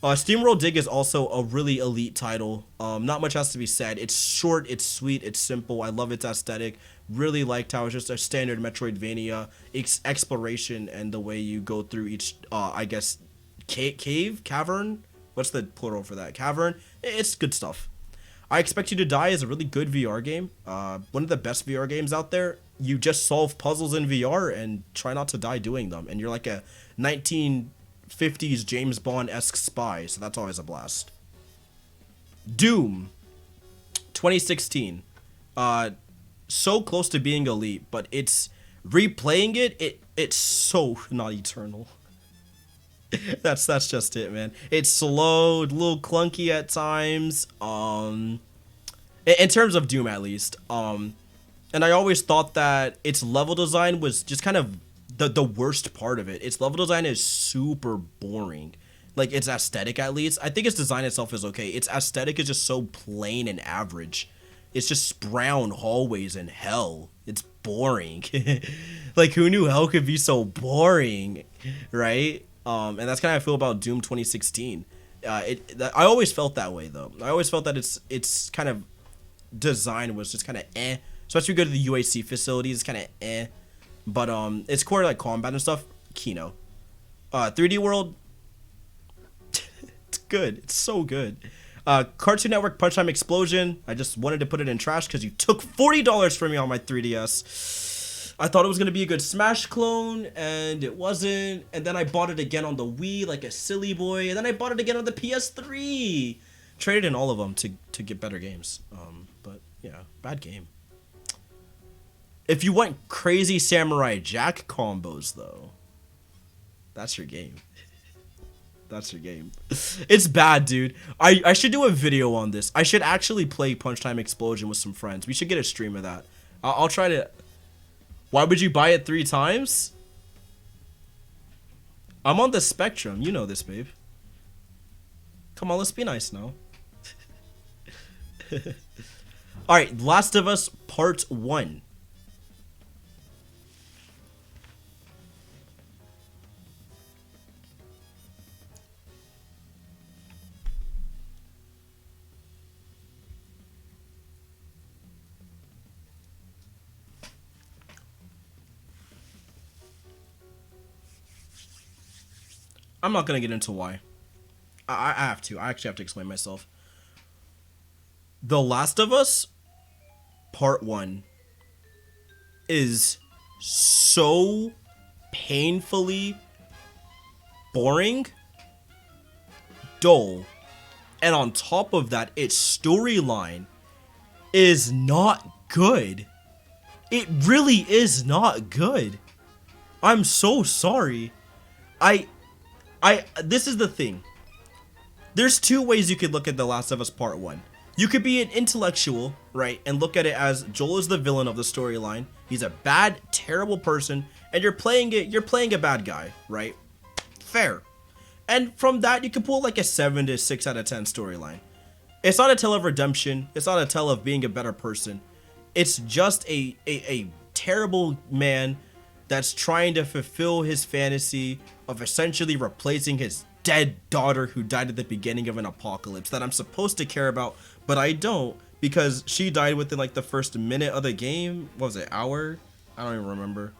Steamroll Dig is also a really elite title. Not much has to be said. It's short, it's sweet, it's simple. I love its aesthetic. Really liked how it's just a standard Metroidvania exploration, and the way you go through each, cavern? What's the plural for that? Cavern? It's good stuff. I Expect You to Die is a really good VR game. One of the best VR games out there. You just solve puzzles in VR and try not to die doing them. And you're like a 1950s James Bond-esque spy, so that's always a blast. Doom 2016. so close to being elite, but it's replaying it's so not eternal. That's just it, man. It's slow, a little clunky at times. In terms of Doom, at least. And I always thought that its level design was just kind of the worst part of it. Its level design is super boring. Like, its aesthetic, at least. I think its design itself is okay. Its aesthetic is just so plain and average. It's just brown hallways and hell. It's boring. Like, who knew hell could be so boring, right? And that's kind of how I feel about Doom 2016. I always felt that way, though. I always felt that its kind of design was just kind of eh. Especially if you go to the UAC facilities, it's kind of eh. But its core, like, combat and stuff, Kino. 3D World, it's good. It's so good. Cartoon Network Punch Time Explosion. I just wanted to put it in trash because you took $40 from me on my 3DS. I thought it was going to be a good Smash clone, and it wasn't. And then I bought it again on the Wii like a silly boy. And then I bought it again on the PS3. Traded in all of them to get better games. But, yeah, bad game. If you want crazy Samurai Jack combos, though, that's your game. That's your game. It's bad, dude. I should do a video on this. I should actually play Punch Time Explosion with some friends. We should get a stream of that. I'll try to... Why would you buy it 3 times? I'm on the spectrum. You know this, babe. Come on, let's be nice now. Alright, Last of Us Part 1. I'm not going to get into why. I have to. I actually have to explain myself. The Last of Us Part 1 is so painfully boring, dull, and on top of that, its storyline is not good. It really is not good. I'm so sorry. This is the thing. There's 2 ways you could look at The Last of Us Part 1. You could be an intellectual, right, and look at it as Joel is the villain of the storyline. He's a bad, terrible person, and you're playing a bad guy, right? Fair. And from that, you can pull like a 7 to 6 out of 10 storyline. It's not a tale of redemption. It's not a tale of being a better person. It's just a terrible man that's trying to fulfill his fantasy of essentially replacing his dead daughter who died at the beginning of an apocalypse that I'm supposed to care about, but I don't, because she died within like the first minute of the game. What was it, hour? I don't even remember.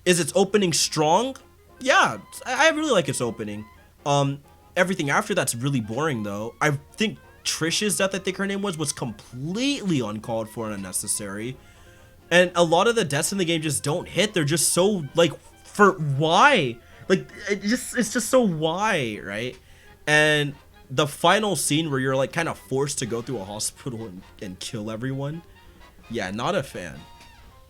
Is its opening strong? Yeah, I really like its opening. Everything after that's really boring though. I think Trish's death, I think her name was completely uncalled for and unnecessary. And a lot of the deaths in the game just don't hit. They're just so like, for why? Like, it's just so why, right? And the final scene where you're like kind of forced to go through a hospital and kill everyone. Yeah, not a fan.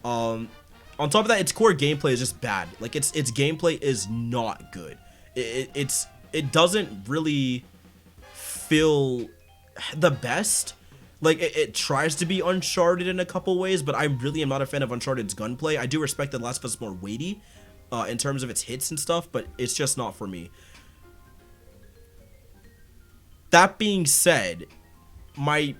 On top of that, its core gameplay is just bad. Like, its gameplay is not good. It doesn't really feel the best. Like, it tries to be Uncharted in a couple ways, but I really am not a fan of Uncharted's gunplay. I do respect that Last of Us is more weighty in terms of its hits and stuff, but it's just not for me. That being said, my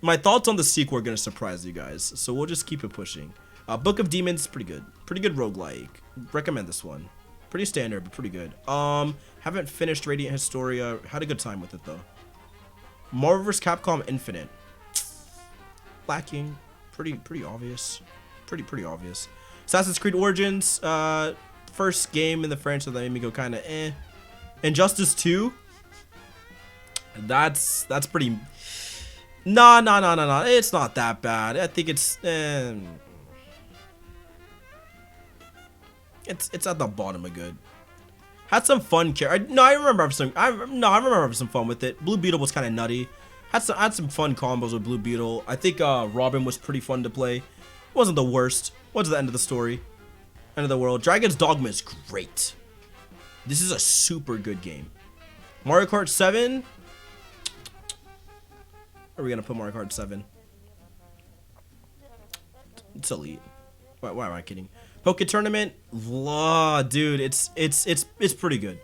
thoughts on the sequel are going to surprise you guys, so we'll just keep it pushing. Book of Demons, pretty good. Pretty good roguelike. Recommend this one. Pretty standard, but pretty good. Haven't finished Radiant Historia. Had a good time with it, though. Marvel vs. Capcom Infinite. Lacking. Pretty obvious. Pretty obvious. Assassin's Creed Origins. First game in the franchise that made me go kind of eh. Injustice 2. That's pretty... Nah. It's not that bad. I think it's... It's at the bottom of good. Had some fun. I remember some fun with it. Blue Beetle was kind of nutty. Had some fun combos with Blue Beetle. I think Robin was pretty fun to play. Wasn't the worst. Wasn't the end of the story. End of the world. Dragon's Dogma is great. This is a super good game. Mario Kart 7. Where are we gonna put Mario Kart 7? It's elite. Why am I kidding? Poké Tournament. Dude, it's pretty good.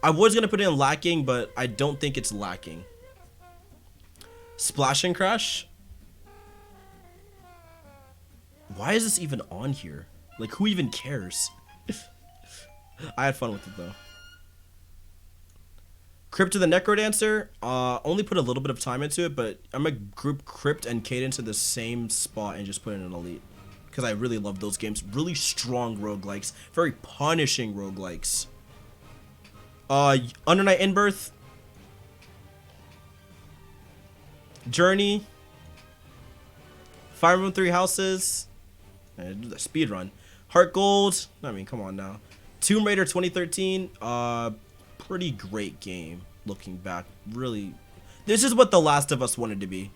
I was gonna put it in lacking, but I don't think it's lacking. Splash and Crash. Why is this even on here? Like, who even cares? I had fun with it though. Crypt of the Necrodancer. Only put a little bit of time into it, but I'm gonna group Crypt and Cadence in the same spot and just put in an elite. Because I really love those games. Really strong roguelikes. Very punishing roguelikes. Under Night In-Birth. Journey. Fire Emblem Three Houses. Do the speed run. Heart Gold. I mean, come on now. Tomb Raider 2013. Pretty great game. Looking back, really, this is what The Last of Us wanted to be.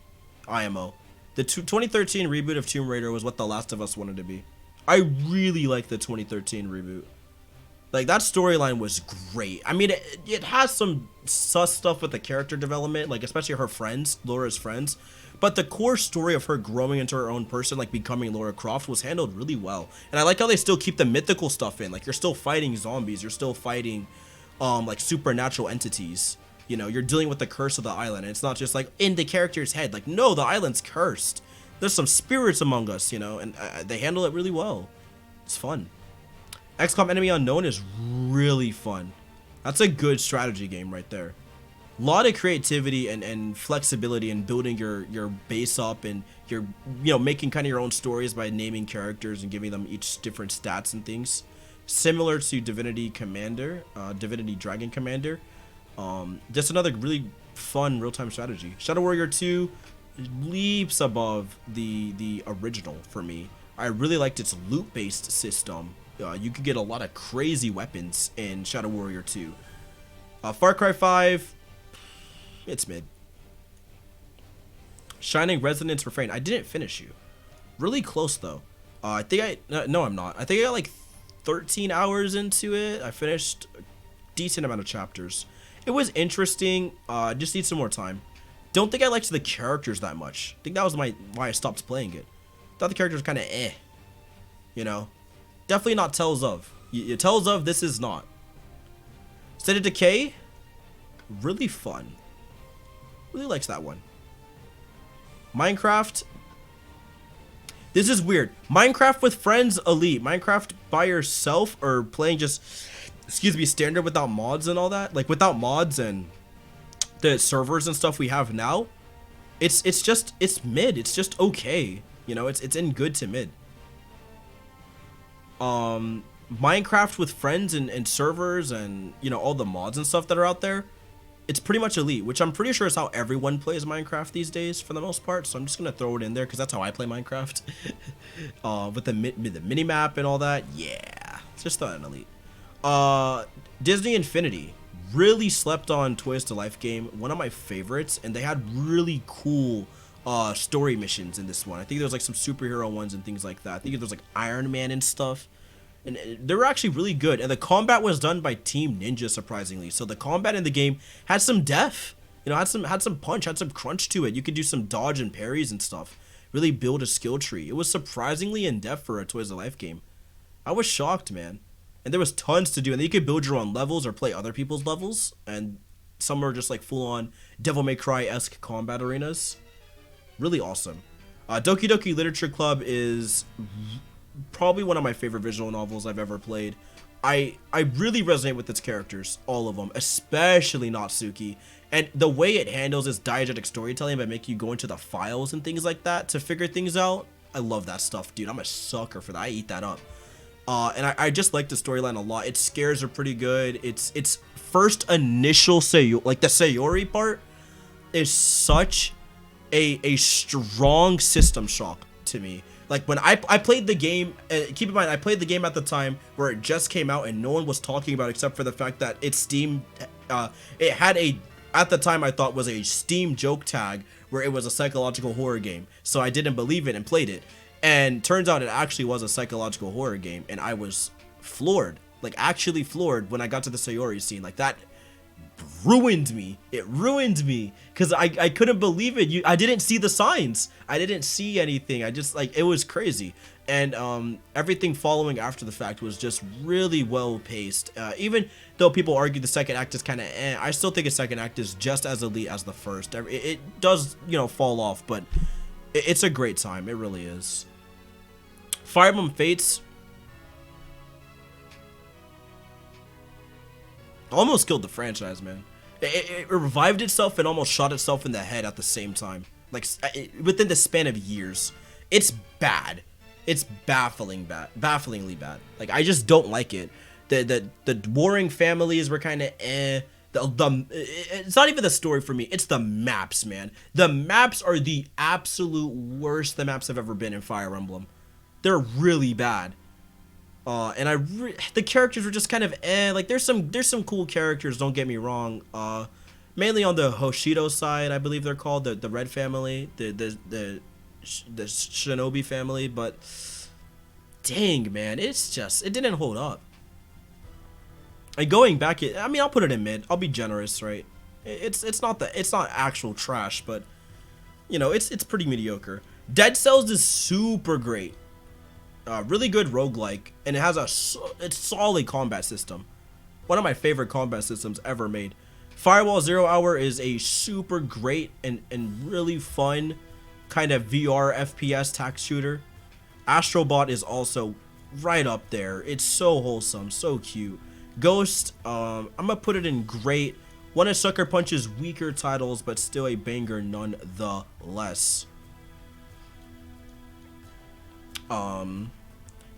IMO. The 2013 reboot of Tomb Raider was what The Last of Us wanted to be. I really like the 2013 reboot. Like, that storyline was great. I mean, it has some sus stuff with the character development, like especially her friends, Laura's friends. But the core story of her growing into her own person, like becoming Lara Croft, was handled really well. And I like how they still keep the mythical stuff in. Like, you're still fighting zombies. You're still fighting, like, supernatural entities. You know, you're dealing with the curse of the island. And it's not just, like, in the character's head. Like, no, the island's cursed. There's some spirits among us, you know. And they handle it really well. It's fun. XCOM Enemy Unknown is really fun. That's a good strategy game right there. A lot of creativity and flexibility in building your base up, and you're, you know, making kind of your own stories by naming characters and giving them each different stats and things. Similar to Divinity Commander, Divinity Dragon Commander. Just another really fun real-time strategy. Shadow Warrior 2 leaps above the original for me. I really liked its loot-based system. You could get a lot of crazy weapons in Shadow Warrior 2. Far Cry 5, it's mid. Shining Resonance Refrain. I didn't finish you. Really close though. I think no, I'm not. I think I got like 13 hours into it. I finished a decent amount of chapters. It was interesting. Just need some more time. Don't think I liked the characters that much. I think that was why I stopped playing it. Thought the characters kind of you know. Definitely not Tales of. Tales of, this is not. State of Decay, really fun. Really likes that one. Minecraft. This is weird. Minecraft with friends, elite. Minecraft by yourself or playing just, excuse me, standard without mods and all that. Like without mods and the servers and stuff we have now. It's mid. It's just okay. You know, it's in good to mid. Minecraft with friends and servers and, you know, all the mods and stuff that are out there, it's pretty much elite, which I'm pretty sure is how everyone plays Minecraft these days for the most part. So I'm just gonna throw it in there because that's how I play Minecraft. With the mini map and all that. Yeah, it's just an elite. Disney Infinity, really slept on Toys to Life game, one of my favorites, and they had really cool story missions in this one. I think there was like some superhero ones and things like that. I think there was like Iron Man and stuff, and they were actually really good. And the combat was done by Team Ninja, surprisingly. So the combat in the game had some depth, you know, had some punch, had some crunch to it. You could do some dodge and parries and stuff. Really build a skill tree. It was surprisingly in depth for a Toys to Life game. I was shocked, man. And there was tons to do, and then you could build your own levels or play other people's levels. And some were just like full on Devil May Cry-esque combat arenas. Really awesome. Doki Doki Literature Club is probably one of my favorite visual novels I've ever played. I really resonate with its characters, all of them, especially Natsuki. And the way it handles its diegetic storytelling by making you go into the files and things like that to figure things out. I love that stuff, dude. I'm a sucker for that. I eat that up. And I just like the storyline a lot. Its scares are pretty good. Its first initial like the Sayori part is such a strong system shock to me. Like when I played the game, keep in mind I played the game at the time where it just came out and no one was talking about it except for the fact that its Steam, it had a at the time I thought was a Steam joke tag where it was a psychological horror game. So I didn't believe it and played it. And turns out it actually was a psychological horror game, and I was floored. Like, actually floored when I got to the Sayori scene. Like, that ruined me. It ruined me. Because I couldn't believe it. I didn't see the signs. I didn't see anything. I just, like, it was crazy. And everything following after the fact was just really well paced. Even though people argue the second act is kind of I still think the second act is just as elite as the first. It does, you know, fall off, but it's a great time. It really is. Fire Emblem Fates almost killed the franchise, man. It revived itself and almost shot itself in the head at the same time. Like, within the span of years. It's bad. It's bafflingly bad. Like, I just don't like it. The warring families were kind of it's not even the story for me. It's the maps, man. The maps are the absolute worst the maps have ever been in Fire Emblem. They're really bad. And the characters were just kind of like there's some cool characters, don't get me wrong. Mainly on the Hoshido side, I believe they're called, the Red family, the Shinobi family, but dang, man, it didn't hold up. And going back, I mean, I'll put it in mid. I'll be generous, right? It's not actual trash, but you know, it's pretty mediocre. Dead Cells is super great. Really good roguelike, and it has it's solid combat system. One of my favorite combat systems ever made. Firewall Zero Hour is a super great and really fun kind of VR FPS tax shooter. Astrobot is also right up there. It's so wholesome, so cute. Ghost, I'm gonna put it in great. One of Sucker Punch's weaker titles, but still a banger nonetheless.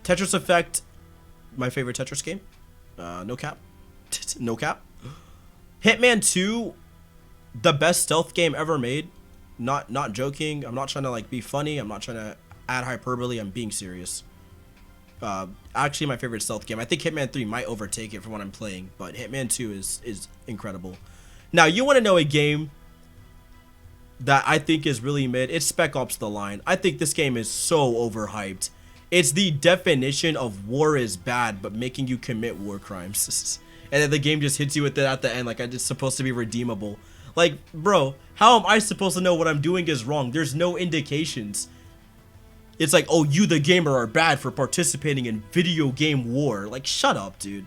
Tetris Effect, my favorite Tetris game. No cap. No cap. Hitman 2, the best stealth game ever made. Not joking. I'm not trying to like be funny. I'm not trying to add hyperbole. I'm being serious. Actually my favorite stealth game. I think Hitman 3 might overtake it from what I'm playing, but Hitman 2 is incredible. Now, you want to know a game that I think is really mid? It's Spec Ops: The Line. I think this game is so overhyped. It's the definition of war is bad, but making you commit war crimes. And then the game just hits you with it at the end, like it's supposed to be redeemable. Like, bro, how am I supposed to know what I'm doing is wrong? There's no indications. It's like, oh, you the gamer are bad for participating in video game war. Like, shut up, dude.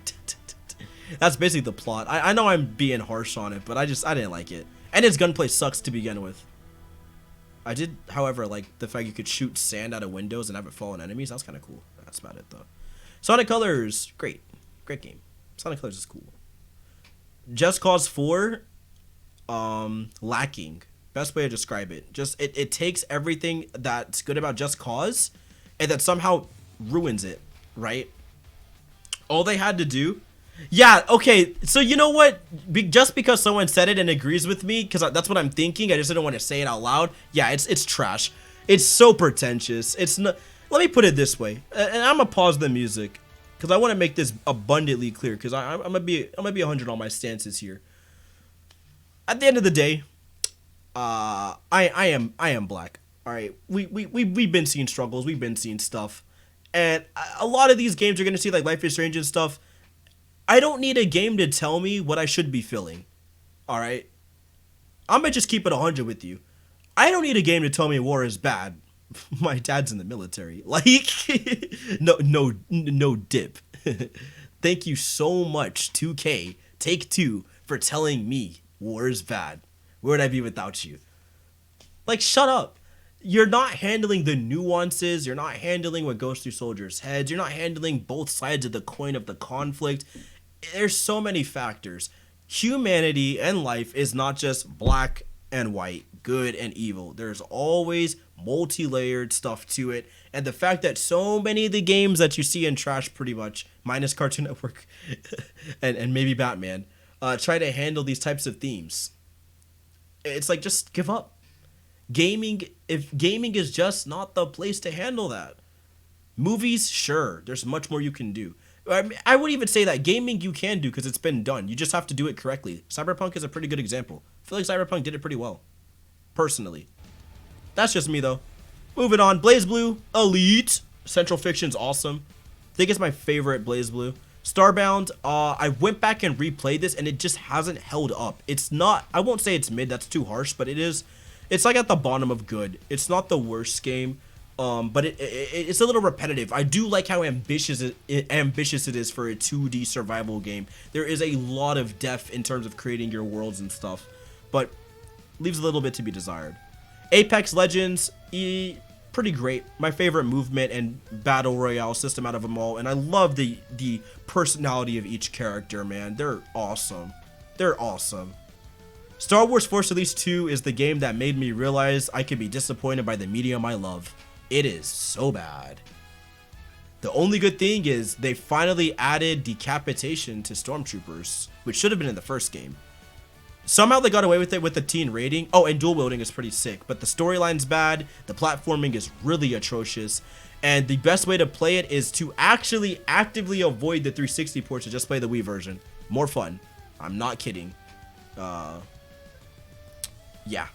That's basically the plot. I know I'm being harsh on it, but I didn't like it. And its gunplay sucks to begin with. I did, however, like the fact you could shoot sand out of windows and have it fall on enemies. That's kind of cool. That's about it, though. Sonic Colors, great. Great game. Sonic Colors is cool. Just Cause 4, lacking. Best way to describe it. Just, it takes everything that's good about Just Cause and then somehow ruins it, right? All they had to do... Yeah, okay, so you know what? Just because someone said it and agrees with me, because that's what I'm thinking, I just didn't want to say it out loud. Yeah, it's trash. It's so pretentious. It's not... Let me put it this way, and I'm gonna pause the music, because I want to make this abundantly clear, because I'm gonna be 100 on my stances here. At the end of the day, I am black. All right, we've been seeing struggles, we've been seeing stuff, and a lot of these games you're gonna see like Life is Strange and stuff. I don't need a game to tell me what I should be feeling. All right, I'm gonna just keep it 100 with you. I don't need a game to tell me war is bad. My dad's in the military. Like, no dip. Thank you so much, 2K, Take Two, for telling me war is bad. Where would I be without you? Like, shut up. You're not handling the nuances. You're not handling what goes through soldiers' heads. You're not handling both sides of the coin of the conflict. There's so many factors. Humanity and life is not just black and white, good and evil. There's always multi-layered stuff to it. And the fact that so many of the games that you see in trash, pretty much, minus Cartoon Network and maybe Batman, try to handle these types of themes. It's like, just give up. If gaming is just not the place to handle that. Movies, sure, there's much more you can do. I would even say that gaming you can do because it's been done. You just have to do it correctly. Cyberpunk is a pretty good example. I feel like Cyberpunk did it pretty well, personally. That's just me though. Moving on, BlazBlue, Elite. Central Fiction's awesome. I think it's my favorite BlazBlue. Starbound, I went back and replayed this and it just hasn't held up. It's not, I won't say it's mid, that's too harsh, but it is, it's like at the bottom of good. It's not the worst game, but it's a little repetitive. I do like how ambitious it is for a 2D survival game. There is a lot of depth in terms of creating your worlds and stuff, but leaves a little bit to be desired. Apex Legends, pretty great. My favorite movement and battle royale system out of them all, and I love the personality of each character, man. They're awesome. They're awesome. Star Wars Force Unleashed 2 is the game that made me realize I could be disappointed by the medium I love. It is so bad. The only good thing is they finally added decapitation to stormtroopers, which should have been in the first game. Somehow they got away with it with the teen rating. Oh, and dual wielding is pretty sick, but the storyline's bad, the platforming is really atrocious, and the best way to play it is to actually actively avoid the 360 ports and just play the Wii version. More fun. I'm not kidding. Yeah.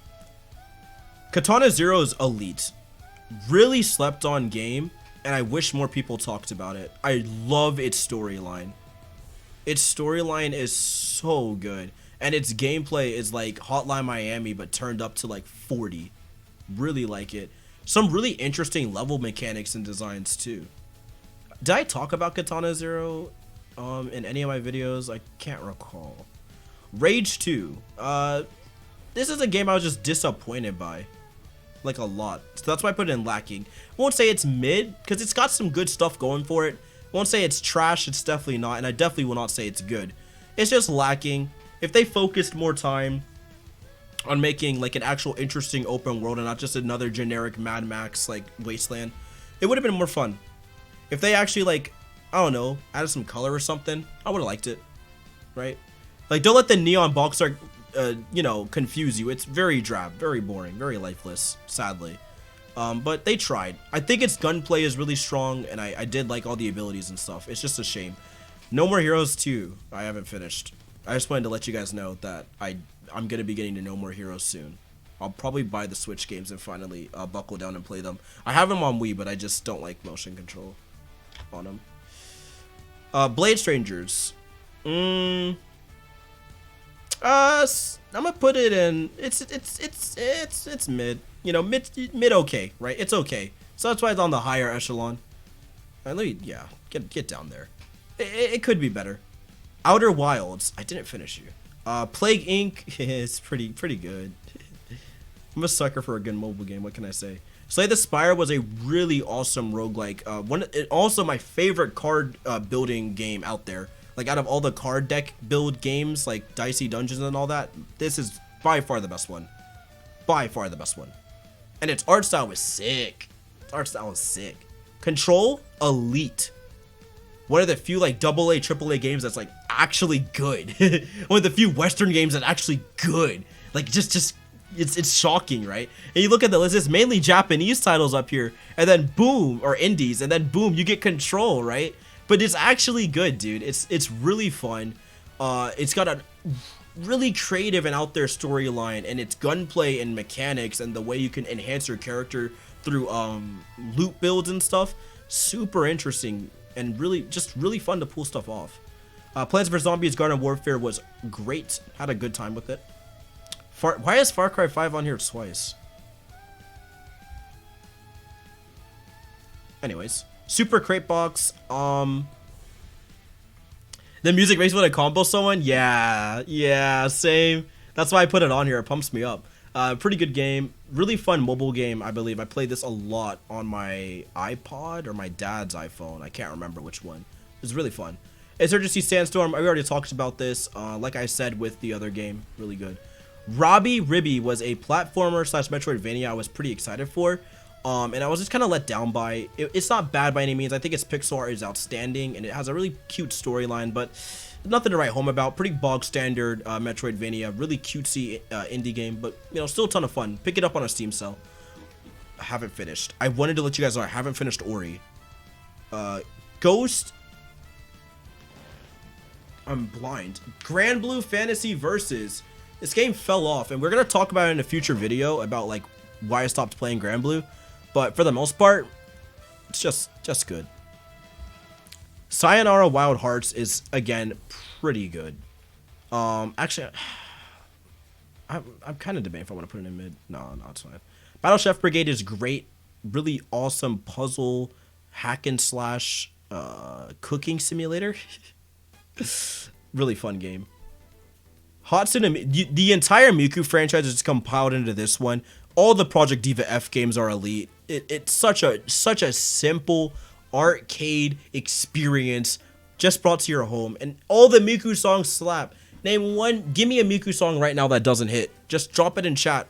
Katana Zero's Elite. Really slept on game, and I wish more people talked about it. I love its storyline. Its storyline is so good. And its gameplay is like Hotline Miami, but turned up to like 40. Really like it. Some really interesting level mechanics and designs too. Did I talk about Katana Zero in any of my videos? I can't recall. Rage 2. This is a game I was just disappointed by. Like a lot. So that's why I put it in lacking. I won't say it's mid, because it's got some good stuff going for it. I won't say it's trash, it's definitely not. And I definitely will not say it's good. It's just lacking. If they focused more time on making like an actual interesting open world and not just another generic Mad Max like wasteland, it would have been more fun. If they actually like, I don't know, added some color or something, I would have liked it, right? Like, don't let the neon box art, you know, confuse you. It's very drab, very boring, very lifeless, sadly. But they tried. I think its gunplay is really strong, and I did like all the abilities and stuff. It's just a shame. No More Heroes 2, I haven't finished. I just wanted to let you guys know that I'm going to be getting to No More Heroes soon. I'll probably buy the Switch games and finally buckle down and play them. I have them on Wii, but I just don't like motion control on them. Blade Strangers. I'm gonna put it in. It's mid. You know, mid okay, right? It's okay. So that's why it's on the higher echelon. Let me, yeah, get down there. It could be better. Outer Wilds. I didn't finish you. Plague Inc. is pretty good. I'm a sucker for a good mobile game. What can I say? Slay the Spire was a really awesome roguelike. Also my favorite card building game out there. Like, out of all the card deck build games, like Dicey Dungeons and all that, this is by far the best one. By far the best one. And its art style was sick. Its art style was sick. Control, Elite. One of the few like AA, AAA games that's like actually good. One of the few Western games that's actually good. Like just it's shocking, right? And you look at the list, it's mainly Japanese titles up here, and then boom, or indies, and then boom, you get Control, right? But it's actually good, dude. It's really fun. It's got a really creative and out there storyline, and its gunplay and mechanics and the way you can enhance your character through loot builds and stuff. Super interesting. And really fun to pull stuff off. Plants vs. Zombies Garden Warfare was great. Had a good time with it. Why is Far Cry 5 on here twice? Anyways. Super Crate Box. The music makes me want to combo someone? Yeah, same. That's why I put it on here. It pumps me up. Pretty good game. Really fun mobile game, I believe. I played this a lot on my iPod or my dad's iPhone. I can't remember which one. It was really fun. Insurgency Sandstorm. I already talked about this. Like I said with the other game. Really good. Robbie Ribby was a platformer / Metroidvania I was pretty excited for. And I was just kind of let down by it. It's not bad by any means. I think its pixel art is outstanding. And it has a really cute storyline. But nothing to write home about. Pretty bog standard Metroidvania. Really cutesy indie game, but you know, still a ton of fun. Pick it up on a Steam sale. I haven't finished. I wanted to let you guys know I haven't finished Ori. Ghost I'm blind. Grand Blue Fantasy Versus. This game fell off, and we're gonna talk about it in a future video about like why I stopped playing Grand Blue. But for the most part, it's just good. Sayonara Wild Hearts is again pretty good. Actually, I'm kind of debating if I want to put it in mid. No, it's fine. Battle Chef Brigade is great. Really awesome puzzle, hack and slash, cooking simulator. Really fun game. Hatsune, the entire Miku franchise is compiled into this one. All the Project Diva F games are elite. It's such a simple arcade experience just brought to your home, and all the Miku songs slap. Name one. Give me a Miku song right now that doesn't hit. Just drop it in chat.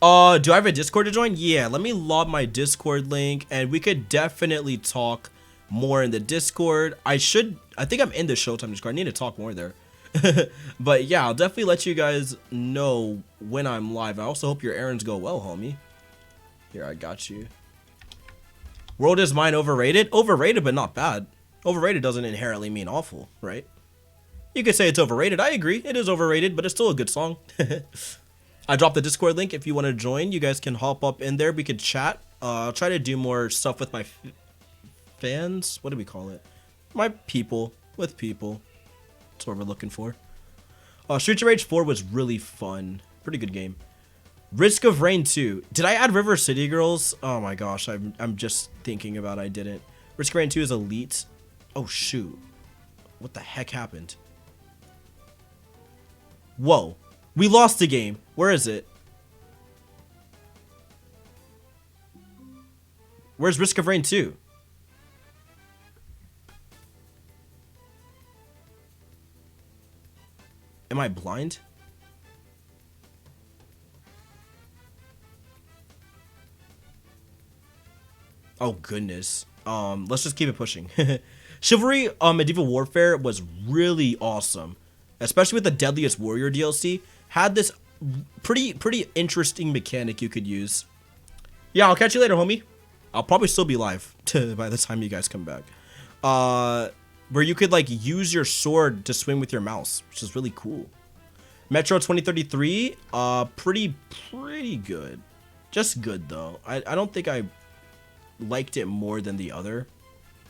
Do I have a Discord to join? Yeah, let me lob my Discord link, and we could definitely talk more in the Discord. I think I'm in the Showtime Discord. I need to talk more there. But yeah, I'll definitely let you guys know when I'm live. I also hope your errands go well, homie. Here, I got you. World is Mine overrated? Overrated, but not bad. Overrated doesn't inherently mean awful, right? You could say it's overrated. I agree. It is overrated, but it's still a good song. I dropped the Discord link. If you want to join, you guys can hop up in there. We could chat. I'll try to do more stuff with my fans. What do we call it? My people. With people. That's what we're looking for. Streets of Rage 4 was really fun. Pretty good game. Risk of Rain 2. Did I add River City Girls? Oh my gosh, I'm just thinking about I didn't. Risk of Rain 2 is elite. Oh shoot. What the heck happened? Whoa. We lost the game. Where is it? Where's Risk of Rain 2? Am I blind? Oh goodness. Let's just keep it pushing. Chivalry Medieval Warfare was really awesome, especially with the Deadliest Warrior DLC. Had this pretty interesting mechanic you could use. Yeah, I'll catch you later, homie. I'll probably still be live by the time you guys come back. Where you could like use your sword to swing with your mouse, which is really cool. Metro 2033, pretty good. Just good though. I don't think I liked it more than the other,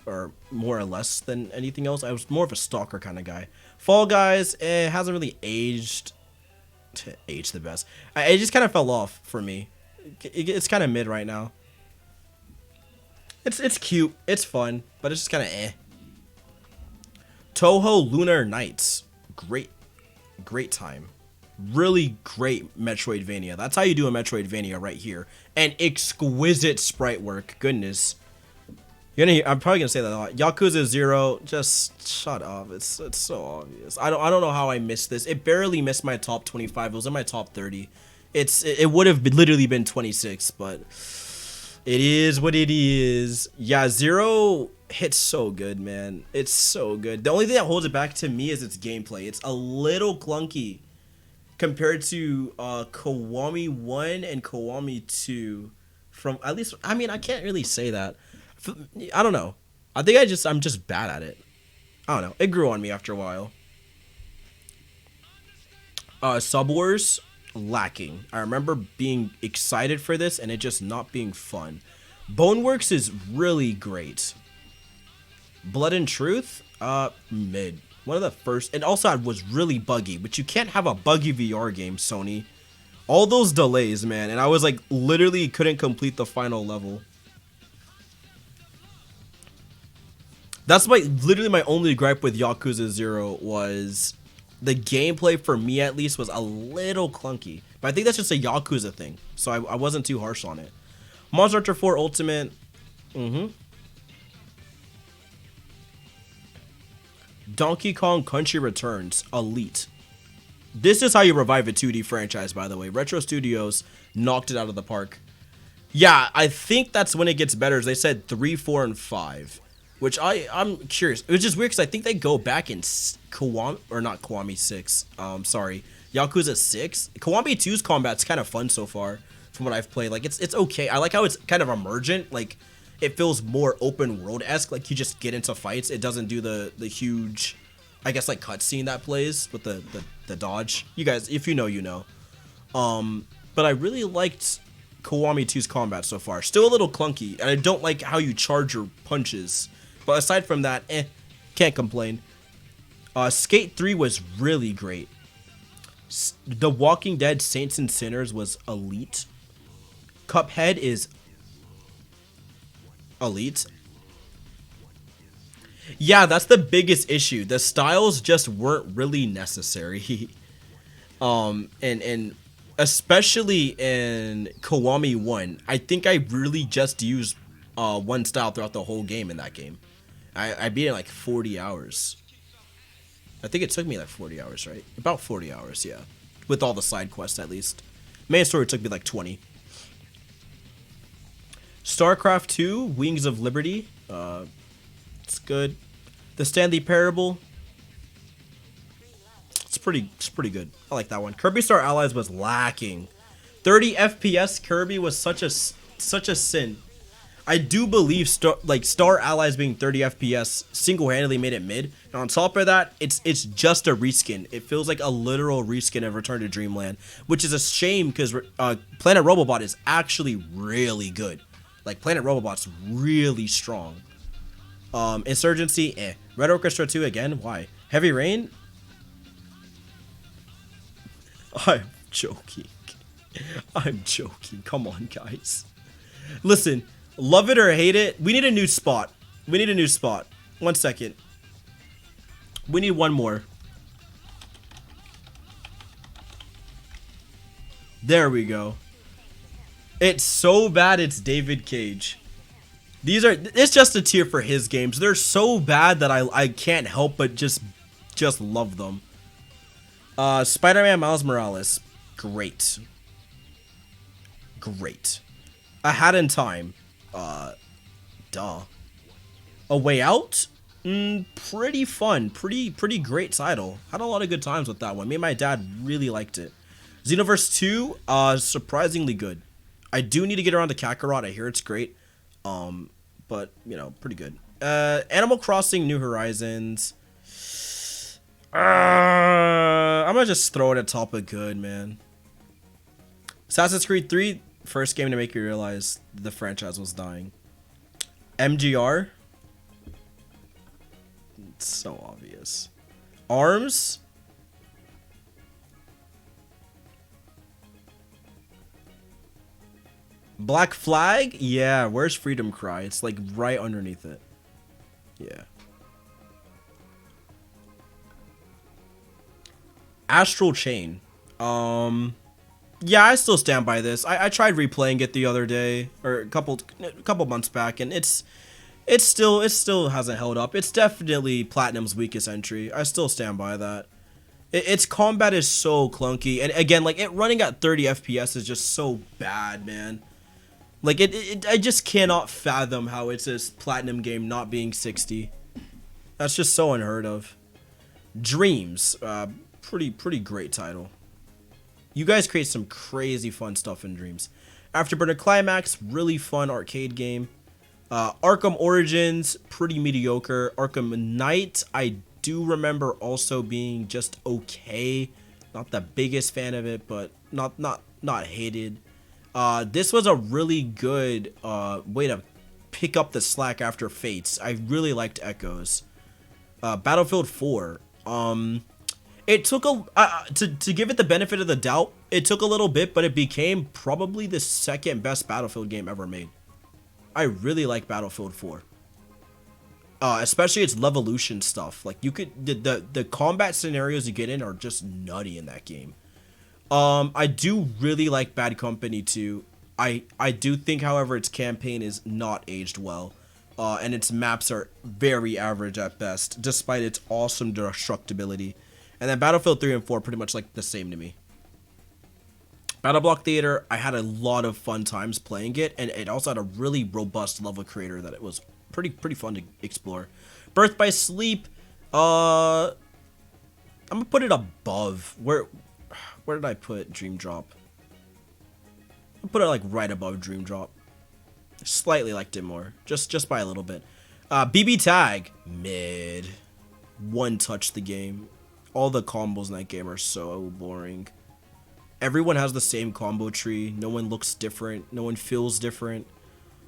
or more or less than anything else. I was more of a stalker kind of guy. Fall Guys, it hasn't really aged the best. It just kind of fell off for me. It's kind of mid right now. It's cute, it's fun, but it's just kind of eh. Touhou Lunar Nights, great time. Really great Metroidvania. That's how you do a Metroidvania right here. And exquisite sprite work. Goodness. I'm probably gonna say that a lot. Yakuza Zero, just shut up. It's so obvious. I don't know how I missed this. It barely missed my top 25. It was in my top 30. It would have literally been 26, but it is what it is. Yeah, Zero hits so good, man. It's so good. The only thing that holds it back to me is its gameplay. It's a little clunky compared to Kiwami 1 and Kiwami 2. From at least, I mean, I can't really say that. I don't know. I think I'm just bad at it. I don't know. It grew on me after a while. Sub Wars, lacking. I remember being excited for this and it just not being fun. Boneworks is really great. Blood and Truth, mid. One of the first, and also it was really buggy, but you can't have a buggy VR game, Sony. All those delays, man, and I was like literally couldn't complete the final level. That's literally my only gripe with Yakuza 0 was the gameplay, for me at least, was a little clunky. But I think that's just a Yakuza thing, so I wasn't too harsh on it. Monster Hunter 4 Ultimate, Donkey Kong Country Returns, elite. This is how you revive a 2D franchise, by the way. Retro Studios knocked it out of the park. Yeah, I think that's when it gets better. They said 3, 4, and 5. Which I'm curious. It was just weird because I think they go back in Kiwami, or not Kiwami 6. Sorry, Yakuza 6. Kiwami 2's combat's kind of fun so far, from what I've played. Like it's okay. I like how it's kind of emergent. Like it feels more open world-esque. Like you just get into fights. It doesn't do the huge, I guess, like cutscene that plays with the dodge. You guys, if you know, you know. But I really liked Kiwami 2's combat so far. Still a little clunky, and I don't like how you charge your punches. But aside from that, can't complain. Skate 3 was really great. The Walking Dead Saints and Sinners was elite. Cuphead is elite. Yeah, that's the biggest issue. The styles just weren't really necessary. And especially in Kiwami 1, I think I really just used one style throughout the whole game in that game. I beat it in like 40 hours. I think it took me like 40 hours, right? About 40 hours, yeah. With all the side quests, at least. Main story took me like 20. StarCraft 2, Wings of Liberty. It's good. The Stanley Parable. It's pretty good. I like that one. Kirby Star Allies was lacking. 30 FPS Kirby was such a sin. I do believe Star Allies being 30 FPS single-handedly made it mid. And on top of that, it's just a reskin. It feels like a literal reskin of Return to Dreamland, which is a shame because Planet Robobot is actually really good. Like Planet Robobot's really strong. Insurgency, Red Orchestra 2 again. Why? Heavy Rain. I'm joking. I'm joking. Come on, guys. Listen. Love it or hate it, we need a new spot. We need a new spot. 1 second. We need one more. There we go. It's so bad it's David Cage. It's just a tier for his games. They're so bad that I can't help but just love them. Spider-Man Miles Morales. Great. Great. A Hat in Time. A Way Out? Pretty fun. Pretty great title. Had a lot of good times with that one. Me and my dad really liked it. Xenoverse 2, surprisingly good. I do need to get around to Kakarot. I hear it's great. But, you know, pretty good. Animal Crossing New Horizons. I'm gonna just throw it at top of good, man. Assassin's Creed 3, first game to make you realize the franchise was dying. MGR. It's so obvious. ARMS. Black Flag? Yeah, where's Freedom Cry? It's like right underneath it. Yeah. Astral Chain. Yeah, I still stand by this. I tried replaying it the other day, or a couple months back, and it still hasn't held up. It's definitely Platinum's weakest entry. I still stand by that. Its combat is so clunky, and again, like it running at 30 FPS is just so bad, man. Like I just cannot fathom how it's this Platinum game not being 60. That's just so unheard of. Dreams, pretty great title. You guys create some crazy fun stuff in Dreams. Afterburner Climax, really fun arcade game. Arkham Origins, pretty mediocre. Arkham Knight, I do remember also being just okay. Not the biggest fan of it, but not hated. This was a really good way to pick up the slack after Fates. I really liked Echoes. Battlefield 4. It took to give it the benefit of the doubt, it took a little bit, but it became probably the second best Battlefield game ever made. I really like Battlefield 4. Especially its Levolution stuff. Like you could the combat scenarios you get in are just nutty in that game. I do really like Bad Company 2. I do think, however, its campaign is not aged well. And its maps are very average at best, despite its awesome destructibility. And then Battlefield 3 and 4 pretty much like the same to me. BattleBlock Theater, I had a lot of fun times playing it, and it also had a really robust level creator that it was pretty fun to explore. Birth by Sleep, I'm gonna put it above. Where did I put Dream Drop? I'll put it like right above Dream Drop. Slightly liked it more, just by a little bit. BB Tag, mid. One touch the game. All the combos in that game are so boring. Everyone has the same combo tree. No one looks different. No one feels different.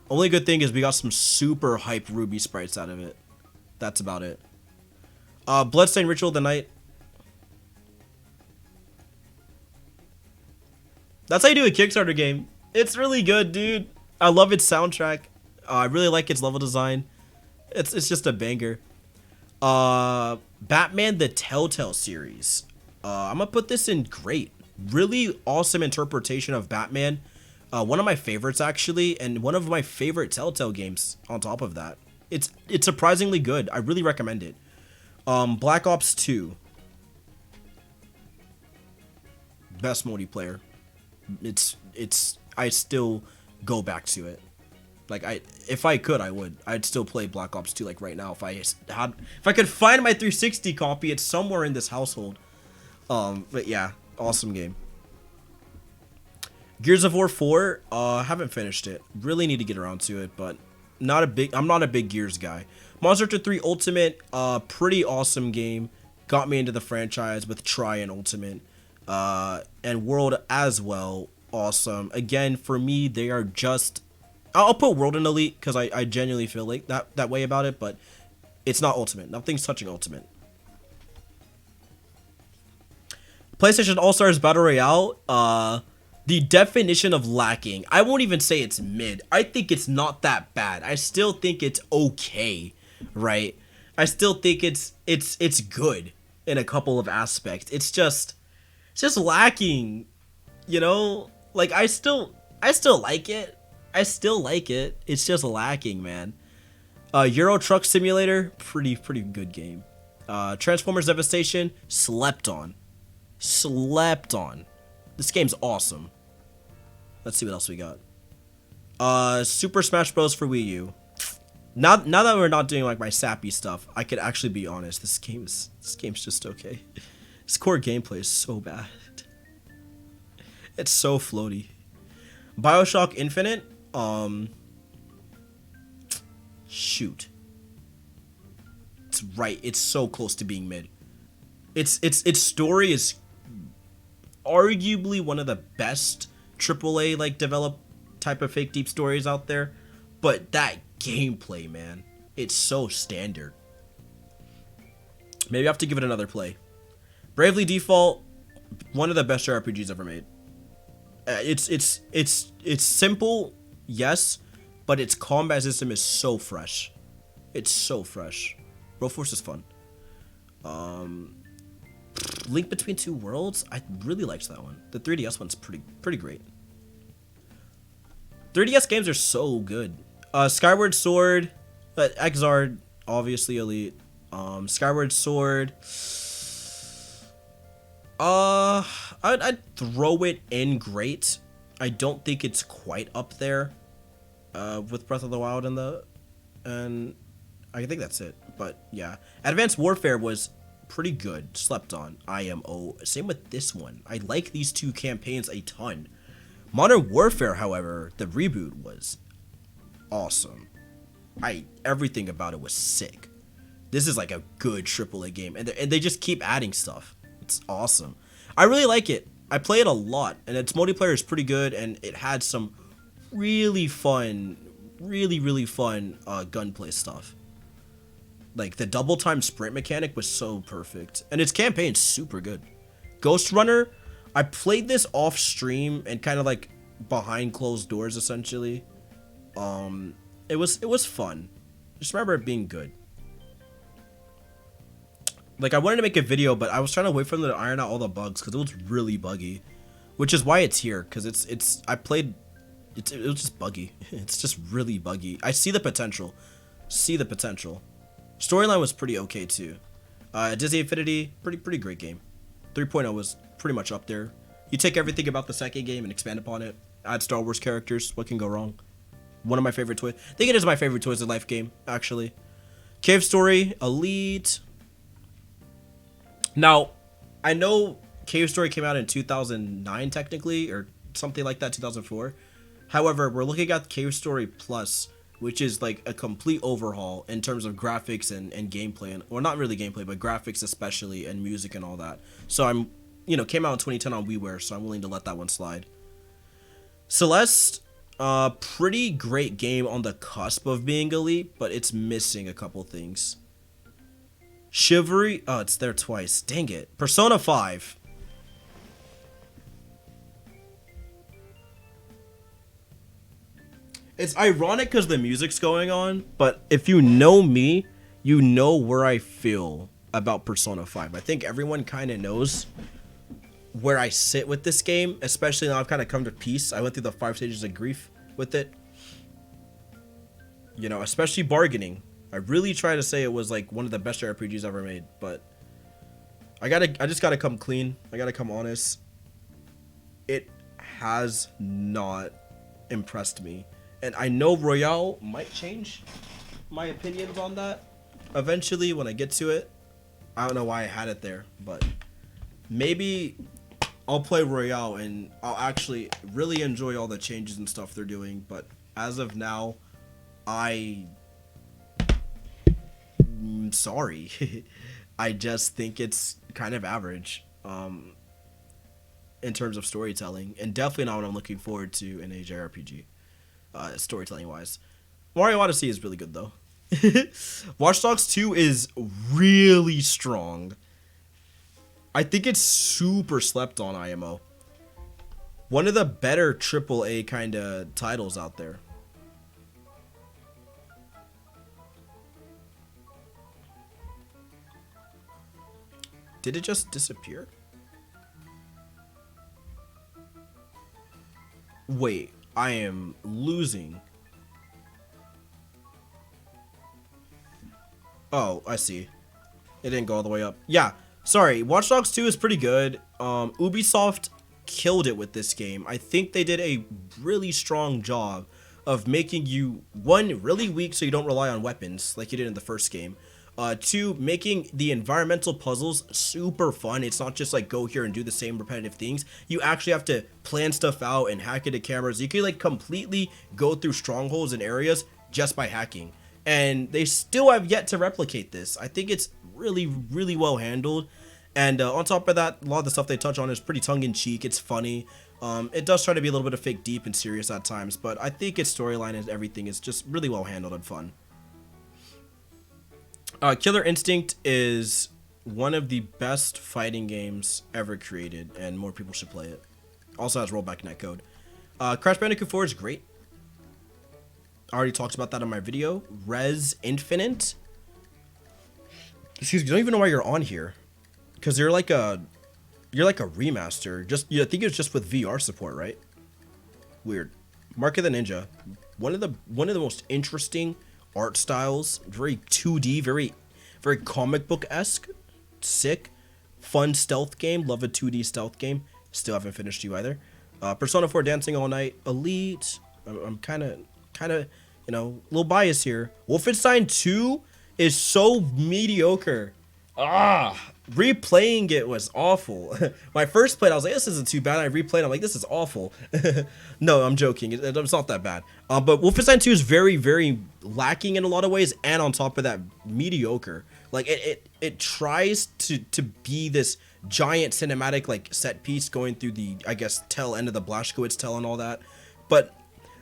Only good thing is we got some super hype Ruby sprites out of it. That's about it. Bloodstained Ritual of the Night. That's how you do a Kickstarter game. It's really good, dude. I love its soundtrack. I really like its level design. It's just a banger. Batman the Telltale series. I'm gonna put this in great. Really awesome interpretation of Batman. One of my favorites actually, and one of my favorite Telltale games on top of that. It's surprisingly good. I really recommend it. Black Ops 2. Best multiplayer. I still go back to it. Like if I could, I'd still play Black Ops 2 like right now if I could find my 360 copy. It's somewhere in this household. But yeah, awesome game. Gears of War 4, haven't finished it. Really need to get around to it, but I'm not a big Gears guy. Monster Hunter 3 Ultimate, pretty awesome game. Got me into the franchise with Tri and Ultimate. And World as well, awesome. Again, for me, they are just... I'll put World in Elite because I genuinely feel like that way about it, but it's not Ultimate. Nothing's touching Ultimate. PlayStation All-Stars Battle Royale, the definition of lacking. I won't even say it's mid. I think it's not that bad. I still think it's okay, right? I still think it's good in a couple of aspects. It's just lacking, you know? Like I still like it. I still like it. It's just lacking, man. Euro Truck Simulator, pretty good game. Transformers Devastation, slept on. This game's awesome. Let's see what else we got. Super Smash Bros. For Wii U. Now that we're not doing like my sappy stuff, I could actually be honest. This game's just okay. This core gameplay is so bad. It's so floaty. Bioshock Infinite. Shoot. It's right. It's so close to being mid. Its story is arguably one of the best AAA like developed type of fake deep stories out there, but that gameplay, man, it's so standard. Maybe I have to give it another play. Bravely Default, one of the best RPGs ever made. It's simple, yes, but its combat system is so fresh. It's so fresh. Broforce is fun. Link Between Two Worlds, I really liked that one. The 3DS one's pretty great. 3DS games are so good. Skyward Sword, Exard, obviously elite. Skyward Sword. I'd throw it in great. I don't think it's quite up there with Breath of the Wild and I think that's it. But yeah, Advanced Warfare was pretty good. Slept on. IMO. Same with this one. I like these two campaigns a ton. Modern Warfare, however, the reboot was awesome. Everything about it was sick. This is like a good AAA game, and they just keep adding stuff. It's awesome. I really like it. I play it a lot, and its multiplayer is pretty good, and it had some really fun gunplay stuff. Like the double time sprint mechanic was so perfect, and its campaign's super good. Ghost Runner, I played this off stream and kind of like behind closed doors essentially. It was fun. Just remember it being good. Like I wanted to make a video, but I was trying to wait for them to iron out all the bugs because it was really buggy, which is why it's here. Because it was just buggy. It's just really buggy. I see the potential. Storyline was pretty okay too. Disney Infinity, pretty great game. 3.0 was pretty much up there. You take everything about the second game and expand upon it. Add Star Wars characters. What can go wrong? One of my favorite toys. I think it is my favorite Toys of Life game, actually. Cave Story, Elite. Now, I know Cave Story came out in 2009 technically, or something like that, 2004. However, we're looking at Cave Story Plus, which is like a complete overhaul in terms of graphics and gameplay, and or not really gameplay, but graphics especially, and music and all that. So I'm, came out in 2010 on WiiWare, so I'm willing to let that one slide. Celeste, pretty great game on the cusp of being elite, but it's missing a couple things. Chivalry, oh, it's there twice. Dang it. Persona 5. It's ironic because the music's going on, but if you know me, you know where I feel about Persona 5. I think everyone kind of knows where I sit with this game, especially now I've kind of come to peace. I went through the 5 stages of grief with it. Especially bargaining. I really try to say it was like one of the best RPGs ever made, but I just gotta come clean. I gotta come honest. It has not impressed me. And I know Royale might change my opinions on that eventually when I get to it. I don't know why I had it there, but maybe I'll play Royale and I'll actually really enjoy all the changes and stuff they're doing. But as of now, I'm sorry. I just think it's kind of average in terms of storytelling, and definitely not what I'm looking forward to in a JRPG. Storytelling wise, Mario Odyssey is really good though. Watchdogs 2 is really strong. I think it's super slept on. IMO, one of the better AAA kind of titles out there. Did it just disappear? Wait, I am losing. Oh, I see. It didn't go all the way up. Yeah, sorry. Watch Dogs 2 is pretty good. Ubisoft killed it with this game. I think they did a really strong job of making you, one, really weak so you don't rely on weapons like you did in the first game. Two, making the environmental puzzles super fun. It's not just like go here and do the same repetitive things. You actually have to plan stuff out and hack into cameras. You can like completely go through strongholds and areas just by hacking. And they still have yet to replicate this. I think it's really, really well handled. And on top of that, a lot of the stuff they touch on is pretty tongue-in-cheek. It's funny. It does try to be a little bit of fake deep and serious at times, but I think its storyline and everything is just really well handled and fun. Killer Instinct is one of the best fighting games ever created, and more people should play it. Also has rollback netcode. Crash Bandicoot 4 is great. I already talked about that in my video. Res Infinite. Excuse me, I don't even know why you're on here. Because you're like a remaster. I think it's just with VR support, right? Weird. Mark of the Ninja. One of the most interesting art styles. Very 2D, very comic book-esque. Sick. Fun stealth game. Love a 2D stealth game. Still haven't finished you either. Persona 4 Dancing All Night. Elite. I'm kind of, a little biased here. Wolfenstein 2 is so mediocre. Replaying it was awful. My first play, I was like, this isn't too bad. I replayed, I'm like, this is awful. No, I'm joking. It's not that bad. But Wolfenstein 2 is very, very lacking in a lot of ways, and on top of that, mediocre. Like it tries to be this giant cinematic like set piece going through the, I guess, tail end of the Blazkowicz tale and all that. But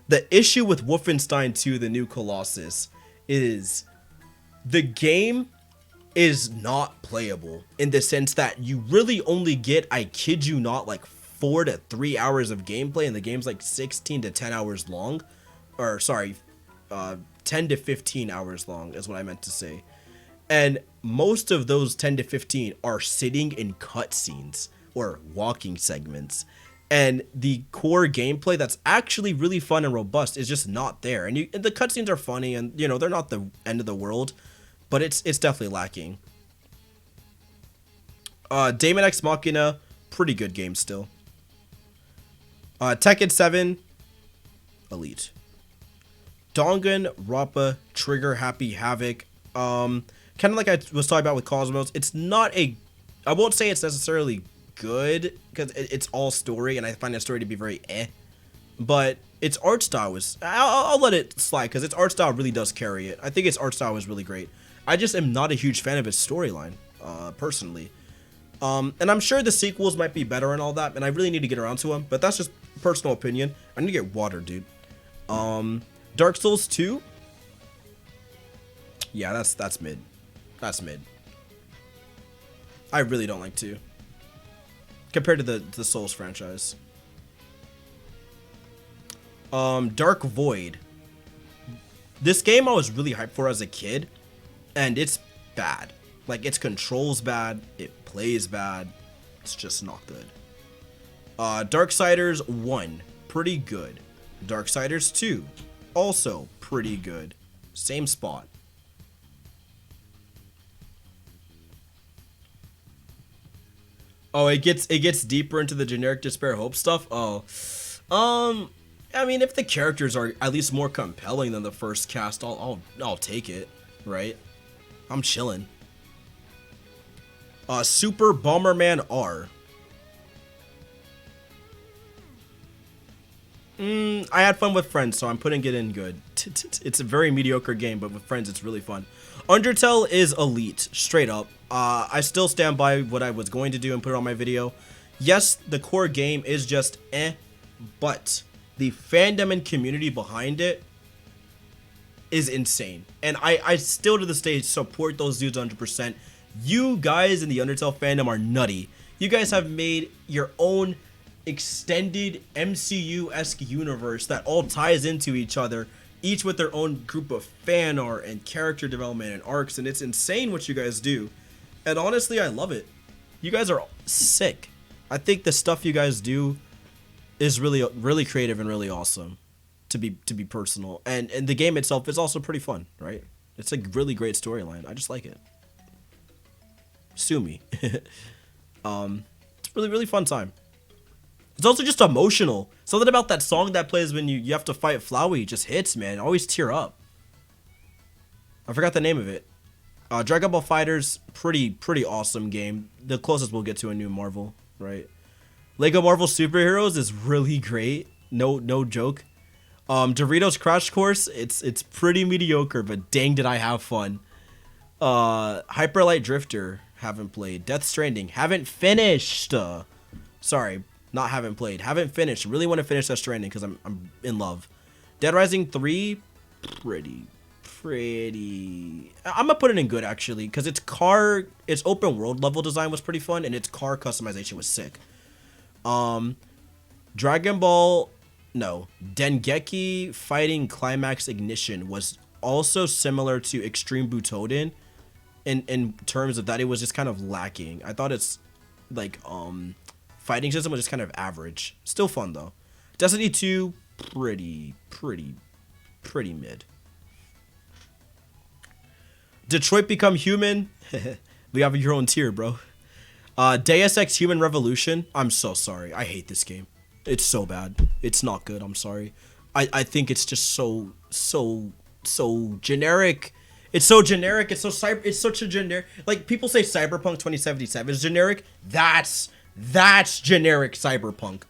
the issue with Wolfenstein 2, the new Colossus, is the game is not playable in the sense that you really only get, I kid you not, like 4 to 3 hours of gameplay, and the game's like 16 to 10 hours long. Or sorry, 10 to 15 hours long is what I meant to say. And most of those 10 to 15 are sitting in cutscenes or walking segments. And the core gameplay that's actually really fun and robust is just not there. And the cutscenes are funny, and they're not the end of the world, but it's definitely lacking. Daemon X Machina, pretty good game still. Tekken 7, Elite. Dangan, Rappa, Trigger Happy Havoc. Kind of like I was talking about with Cosmos, it's not I won't say it's necessarily good, because it's all story, and I find that story to be very but its art style is, I'll let it slide because its art style really does carry it. I think its art style is really great. I just am not a huge fan of its storyline, personally. And I'm sure the sequels might be better and all that, and I really need to get around to them, but that's just personal opinion. I need to get water, dude. Dark Souls 2? Yeah, that's mid. That's mid. I really don't like 2. Compared to the Souls franchise. Dark Void. This game I was really hyped for as a kid, and it's bad. Like, its controls bad, it plays bad, it's just not good. Darksiders 1, pretty good. Darksiders 2, also pretty good. Same spot. Oh, it gets deeper into the generic Despair Hope stuff. Oh, I mean, if the characters are at least more compelling than the first cast, I'll take it, right? I'm chilling. Super Bomberman R. I had fun with friends, so I'm putting it in good. It's a very mediocre game, but with friends, it's really fun. Undertale is elite, straight up. I still stand by what I was going to do and put it on my video. Yes, the core game is just but the fandom and community behind it is insane. And I still to this day support those dudes 100%. You guys in the Undertale fandom are nutty. You guys have made your own extended MCU-esque universe that all ties into each other, each with their own group of fan art and character development and arcs, and it's insane what you guys do. And honestly, I love it. You guys are sick. I think the stuff you guys do is really creative and really awesome, to be personal. And the game itself is also pretty fun, right? It's a really great storyline. I just like it. Sue me. It's a really fun time. It's also just emotional. Something about that song that plays when you have to fight Flowey just hits, man. I always tear up. I forgot the name of it. Dragon Ball FighterZ, pretty awesome game. The closest we'll get to a new Marvel, right? Lego Marvel Superheroes is really great. No joke. Doritos Crash Course, it's pretty mediocre, but dang did I have fun. Hyper Light Drifter, haven't played. Death Stranding, haven't finished. Sorry, not haven't played. Haven't finished. Really want to finish Death Stranding because I'm in love. Dead Rising 3, pretty. I'm gonna put it in good actually, because its open world level design was pretty fun, and its car customization was sick. Dragon Ball, no, Dengeki Fighting Climax Ignition was also similar to Extreme Butoden in terms of that it was just kind of lacking. I thought its like fighting system was just kind of average. Still fun though. Destiny 2, pretty mid. Detroit Become Human. We have your own tier, bro. Deus Ex Human Revolution. I'm so sorry. I hate this game. It's so bad. It's not good. I'm sorry. I think it's just so generic. It's so generic. It's such a generic. Like people say Cyberpunk 2077 is generic. That's generic Cyberpunk.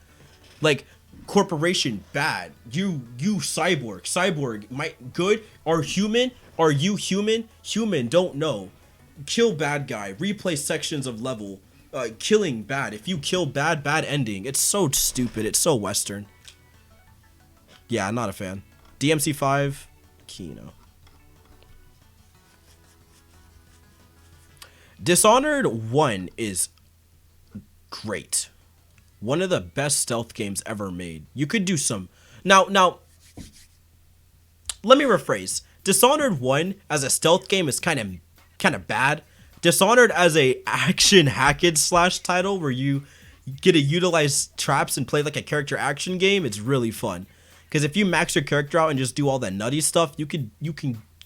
Like corporation bad. You cyborg might good. Are human? Are you human? Human, don't know. Kill bad guy. Replay sections of level. Killing bad. If you kill bad ending. It's so stupid. It's so Western. Yeah, not a fan. DMC5, Kino. Dishonored 1 is great. One of the best stealth games ever made. You could do some... Now, let me rephrase. Dishonored 1 as a stealth game is kind of bad. Dishonored as a action hack and slash title where you get to utilize traps and play like a character action game, it's really fun. Because if you max your character out and just do all that nutty stuff, you can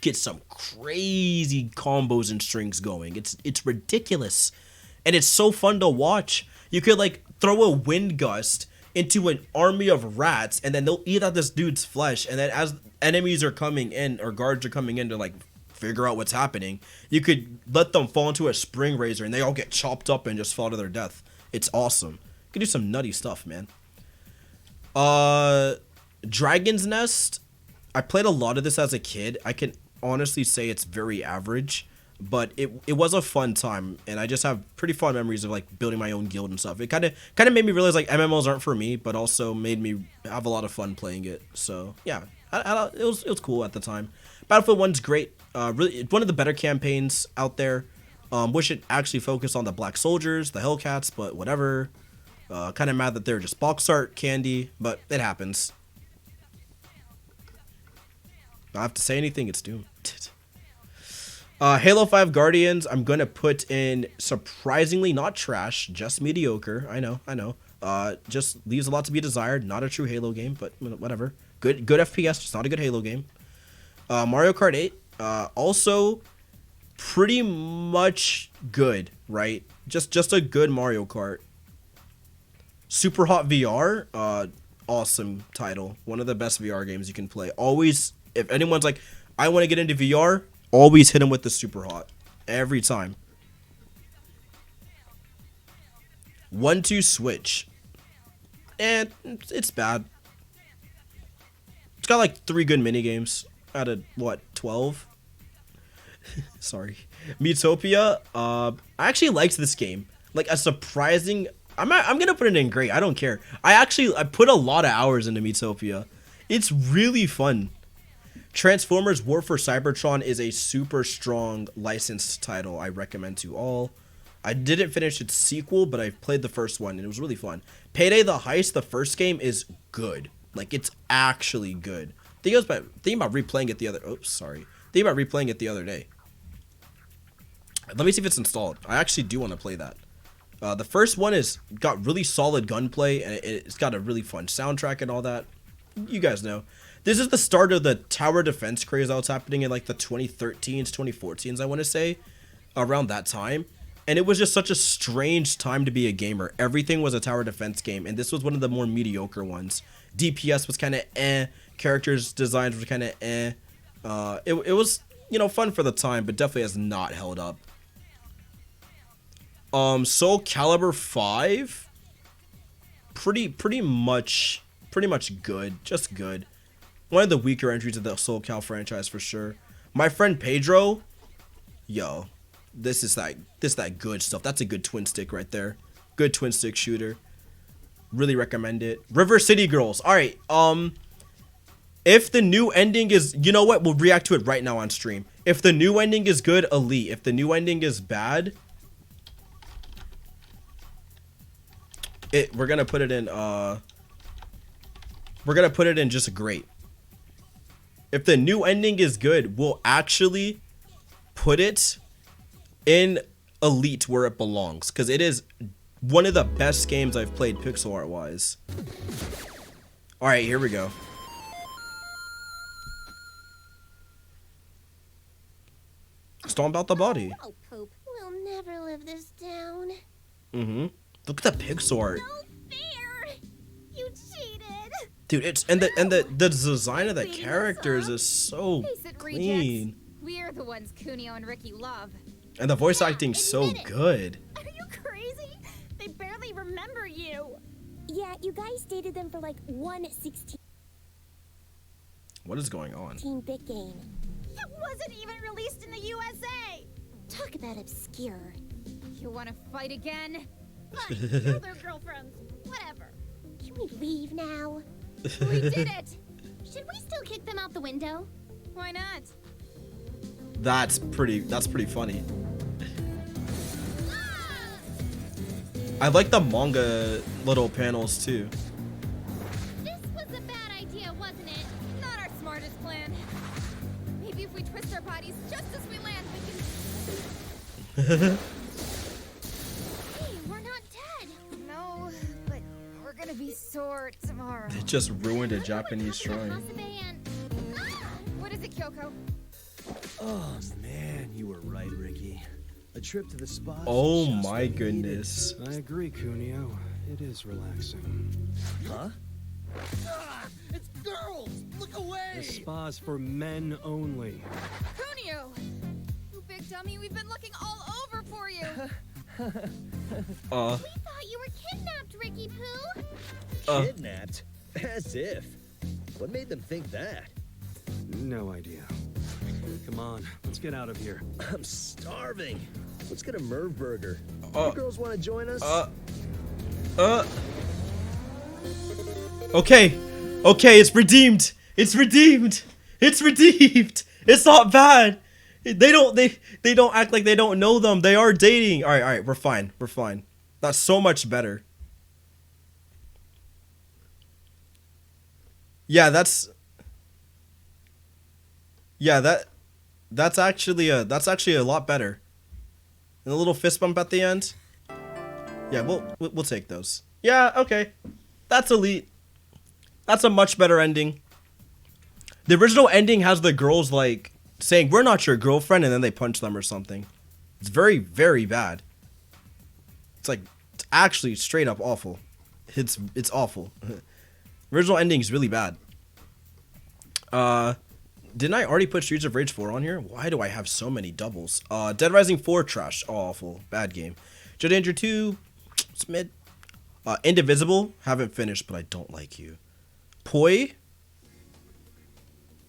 get some crazy combos and strings going. It's ridiculous. And it's so fun to watch. You could like throw a wind gust into an army of rats, and then they'll eat out this dude's flesh, and then as enemies are coming in or guards are coming in to like figure out what's happening, you could let them fall into a spring razor and they all get chopped up and just fall to their death. It's awesome. You can do some nutty stuff, man. Dragon's Nest, I played a lot of this as a kid. I can honestly say it's very average, but it was a fun time, and I just have pretty fond memories of like building my own guild and stuff. It kind of made me realize like MMOs aren't for me, but also made me have a lot of fun playing it. So yeah, it was cool at the time. Battlefield 1's great. Really one of the better campaigns out there. Wish it actually focused on the black soldiers, the Hellcats, but whatever. Kind of mad that they're just box art candy, but it happens. Not have to say anything, it's doomed. Halo 5 Guardians, I'm gonna put in surprisingly not trash, just mediocre. I know. Just leaves a lot to be desired. Not a true Halo game, but whatever. Good FPS, just not a good Halo game. Mario Kart 8, also pretty much good, right? Just a good Mario Kart. Super Hot VR, awesome title. One of the best VR games you can play. Always, if anyone's like, I want to get into VR, always hit them with the Super Hot. Every time. 1-2 Switch. And it's bad. It's got like 3 good minigames out of, what, 12? Sorry. Miitopia, I actually liked this game. Like a surprising... I'm gonna put it in great. I don't care. I put a lot of hours into Miitopia. It's really fun. Transformers War for Cybertron is a super strong licensed title I recommend to all. I didn't finish its sequel, but I played the first one and it was really fun. Payday the Heist, the first game, is good. Like, it's actually good. Thinking about replaying it the other day. Let me see if it's installed. I actually do want to play that. The first one got really solid gunplay, and it's got a really fun soundtrack and all that. You guys know. This is the start of the tower defense craze that was happening in like the 2013s, 2014s, I want to say. Around that time. And it was just such a strange time to be a gamer. Everything was a tower defense game, and this was one of the more mediocre ones. DPS was kind of eh. Characters' designs were kind of eh. It was, fun for the time, but definitely has not held up. Soul Calibur 5, pretty much good, just good. One of the weaker entries of the Soul Cal franchise for sure. My friend Pedro, yo, this is that good stuff. That's a good twin stick right there. Good twin stick shooter. Really recommend it. River City Girls. All right. If the new ending is, you know what? We'll react to it right now on stream. If the new ending is good, elite. If the new ending is bad, we're gonna put it in just great. If the new ending is good, we'll actually put it in elite where it belongs, because it is one of the best games I've played pixel art wise. All right, here we go. Stomp out the body. Oh, poop. We'll never live this down. Mm-hmm. Look at the pixel art. No fair. You cheated. Dude, it's the design of the characters is so clean. We're the ones Kunio and Ricky love. And the voice acting's so good. Are you crazy? They barely remember you. Yeah, you guys dated them for like 1/16. What is going on? 16-bit game. It wasn't even released in the USA. Talk about obscure. You want to fight again? Fine, kill their girlfriends. Whatever. Can we leave now? We did it. Should we still kick them out the window? Why not? That's pretty funny. I like the manga little panels too. This was a bad idea, wasn't it? Not our smartest plan. Maybe if we twist our bodies just as we land, we can... Hey, we're not dead. No, but we're gonna be sore tomorrow. It just ruined a Japanese shrine. What is it, Kyoko? Oh man, you were right, Ricky. A trip to the spa. Oh my goodness. I agree, Kunio. It is relaxing. Huh? Ah, it's girls! Look away! The spa's for men only. Kunio! You big dummy, we've been looking all over for you. We thought you were kidnapped, Ricky Poo. Kidnapped? As if. What made them think that? No idea. Come on, let's get out of here. I'm starving. Let's get a Merv burger. Uh, You girls want to join us? Okay. Okay, it's redeemed. It's redeemed. It's redeemed. It's not bad. They don't act like they don't know them. They are dating. All right, we're fine. We're fine. That's so much better. Yeah, that's actually a lot better. And a little fist bump at the end. Yeah, we'll take those. Yeah, okay. That's elite. That's a much better ending. The original ending has the girls like saying, "We're not your girlfriend," and then they punch them or something. It's very, very bad. It's like, it's actually straight up awful. It's awful. Original ending is really bad. Didn't I already put Streets of Rage 4 on here? Why do I have so many doubles? Dead Rising 4, trash. Awful. Bad game. Joe Danger 2, it's mid. Indivisible, haven't finished, but I don't like you. Poi,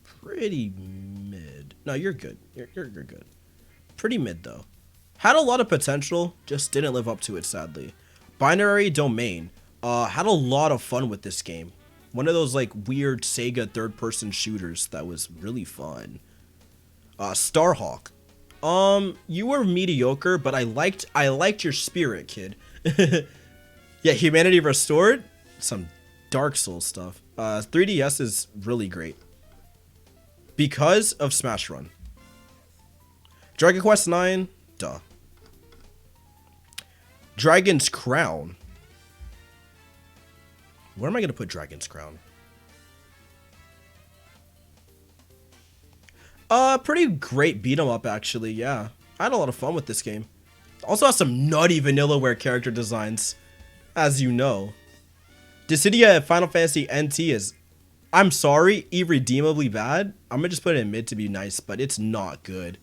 pretty mid. No, you're good. You're good. Pretty mid, though. Had a lot of potential, just didn't live up to it, sadly. Binary Domain, had a lot of fun with this game. One of those like weird Sega third-person shooters that was really fun. Starhawk. You were mediocre, but I liked your spirit, kid. Yeah, Humanity Restored. Some Dark Souls stuff. 3DS is really great. Because of Smash Run. Dragon Quest IX. Duh. Dragon's Crown. Where am I going to put Dragon's Crown? Pretty great beat 'em up, actually, yeah. I had a lot of fun with this game. Also has some nutty Vanillaware character designs, as you know. Dissidia Final Fantasy NT is, I'm sorry, irredeemably bad. I'm going to just put it in mid to be nice, but it's not good.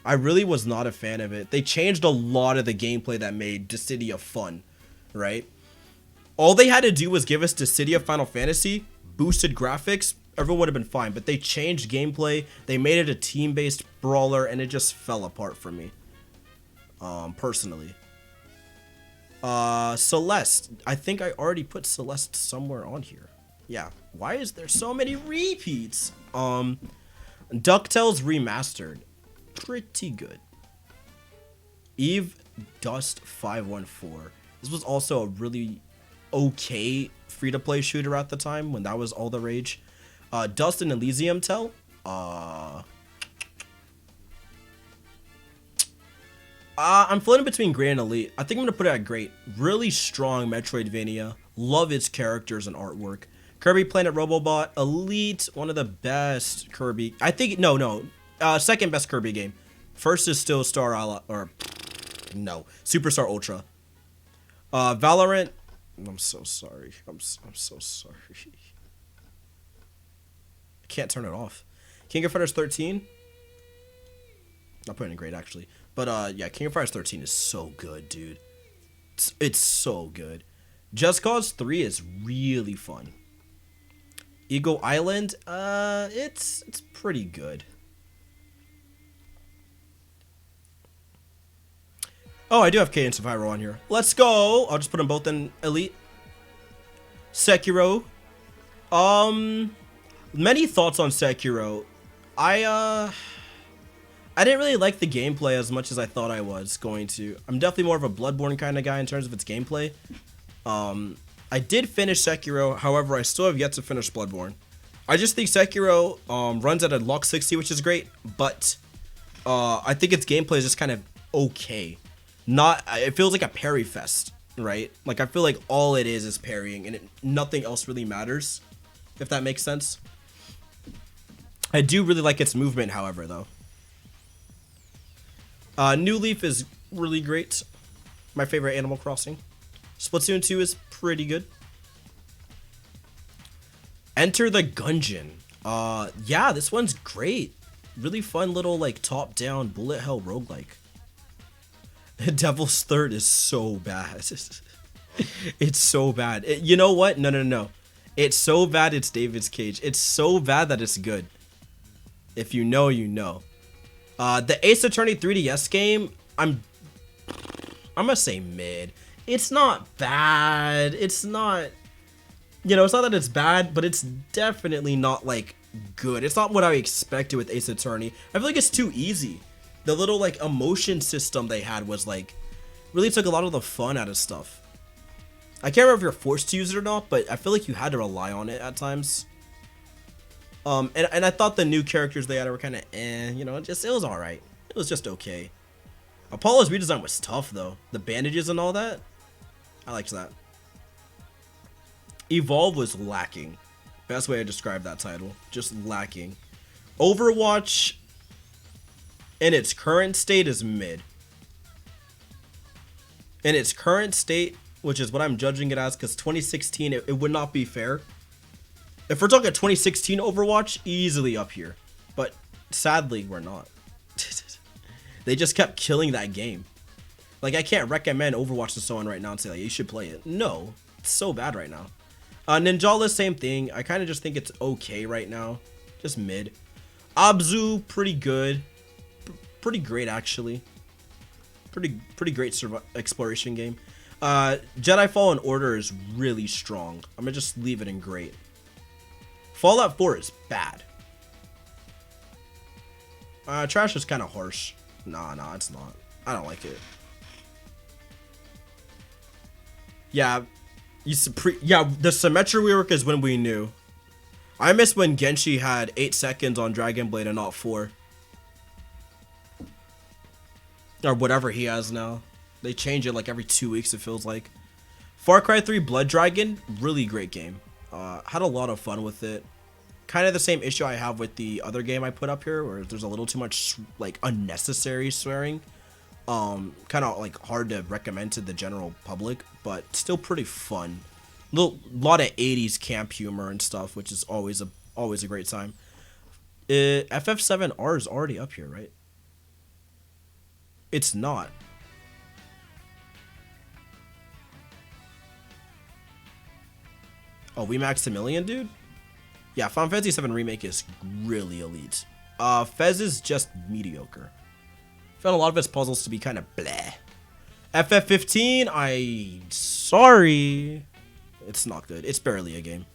I really was not a fan of it. They changed a lot of the gameplay that made Dissidia fun, right? All they had to do was give us Dissidia Final Fantasy, boosted graphics, everyone would have been fine. But they changed gameplay, they made it a team-based brawler, and it just fell apart for me. Personally. Celeste. I think I already put Celeste somewhere on here. Yeah. Why is there so many repeats? DuckTales Remastered. Pretty good. Eve Dust 514. This was also a really okay free-to-play shooter at the time when that was all the rage. Dust and Elysium Tell. I'm floating between great and elite. I think I'm gonna put it at great. Really strong Metroidvania. Love its characters and artwork. Kirby Planet Robobot. Elite. One of the best Kirby. I think second best Kirby game. First is still Superstar Ultra. Valorant. I'm so sorry. I'm so sorry. I can't turn it off. King of Fighters 13. Not putting it in great actually, but yeah, King of Fighters 13 is so good, dude. It's so good. Just Cause 3 is really fun. Eagle Island. It's pretty good. Oh, I do have Cadence of Hyrule on here. Let's go. I'll just put them both in elite. Sekiro. Many thoughts on Sekiro. I didn't really like the gameplay as much as I thought I was going to. I'm definitely more of a Bloodborne kind of guy in terms of its gameplay. I did finish Sekiro, however, I still have yet to finish Bloodborne. I just think Sekiro runs at a lock 60, which is great, but I think its gameplay is just kind of okay. It feels like a parry fest, right? Like, I feel like all it is parrying, and nothing else really matters, if that makes sense. I do really like its movement, however, though. New Leaf is really great. My favorite Animal Crossing. Splatoon 2 is pretty good. Enter the Gungeon. Yeah, this one's great. Really fun little, like, top-down bullet hell roguelike. Devil's Third is so bad. It's so bad. You know what? No. It's so bad it's David's Cage. It's so bad that it's good. If you know, you know. The Ace Attorney 3DS game, I'm gonna say mid. It's not bad. It's not, you know, it's not that it's bad, but it's definitely not like good. It's not what I expected with Ace Attorney. I feel like it's too easy. The little like emotion system they had was like really took a lot of the fun out of stuff. I can't remember if you're forced to use it or not, but I feel like you had to rely on it at times. And I thought the new characters they had were kind of you know, it was all right. It was just okay. Apollo's redesign was tough though. The bandages and all that, I liked that. Evolve was lacking. Best way to describe that title, just lacking. Overwatch in its current state is mid. In its current state, which is what I'm judging it as, because 2016, it would not be fair. If we're talking 2016 Overwatch, easily up here. But sadly, we're not. They just kept killing that game. Like, I can't recommend Overwatch to someone right now and say, like, you should play it. No, it's so bad right now. Ninjala, same thing. I kind of just think it's okay right now. Just mid. Abzu, pretty good. Pretty great, actually. Pretty great exploration game. Jedi Fallen Order is really strong. I'm gonna just leave it in great. Fallout 4 is bad. Trash is kind of harsh. Nah, it's not. I don't like it. Yeah, the Symmetry rework is when we knew. I miss when Genshi had 8 seconds on Dragon Blade and not 4. Or whatever he has now. They change it like every 2 weeks, it feels like. Far Cry 3 Blood Dragon, really great game. Had a lot of fun with it. Kind of the same issue I have with the other game I put up here, where there's a little too much like unnecessary swearing. Kind of like hard to recommend to the general public, but still pretty fun. Lot of 80s camp humor and stuff, which is always a great time. FF7R is already up here, right? It's not. Oh, we maxed a million, dude? Yeah, Final Fantasy VII Remake is really elite. Fez is just mediocre. Found a lot of its puzzles to be kind of bleh. FF15, sorry. It's not good. It's barely a game.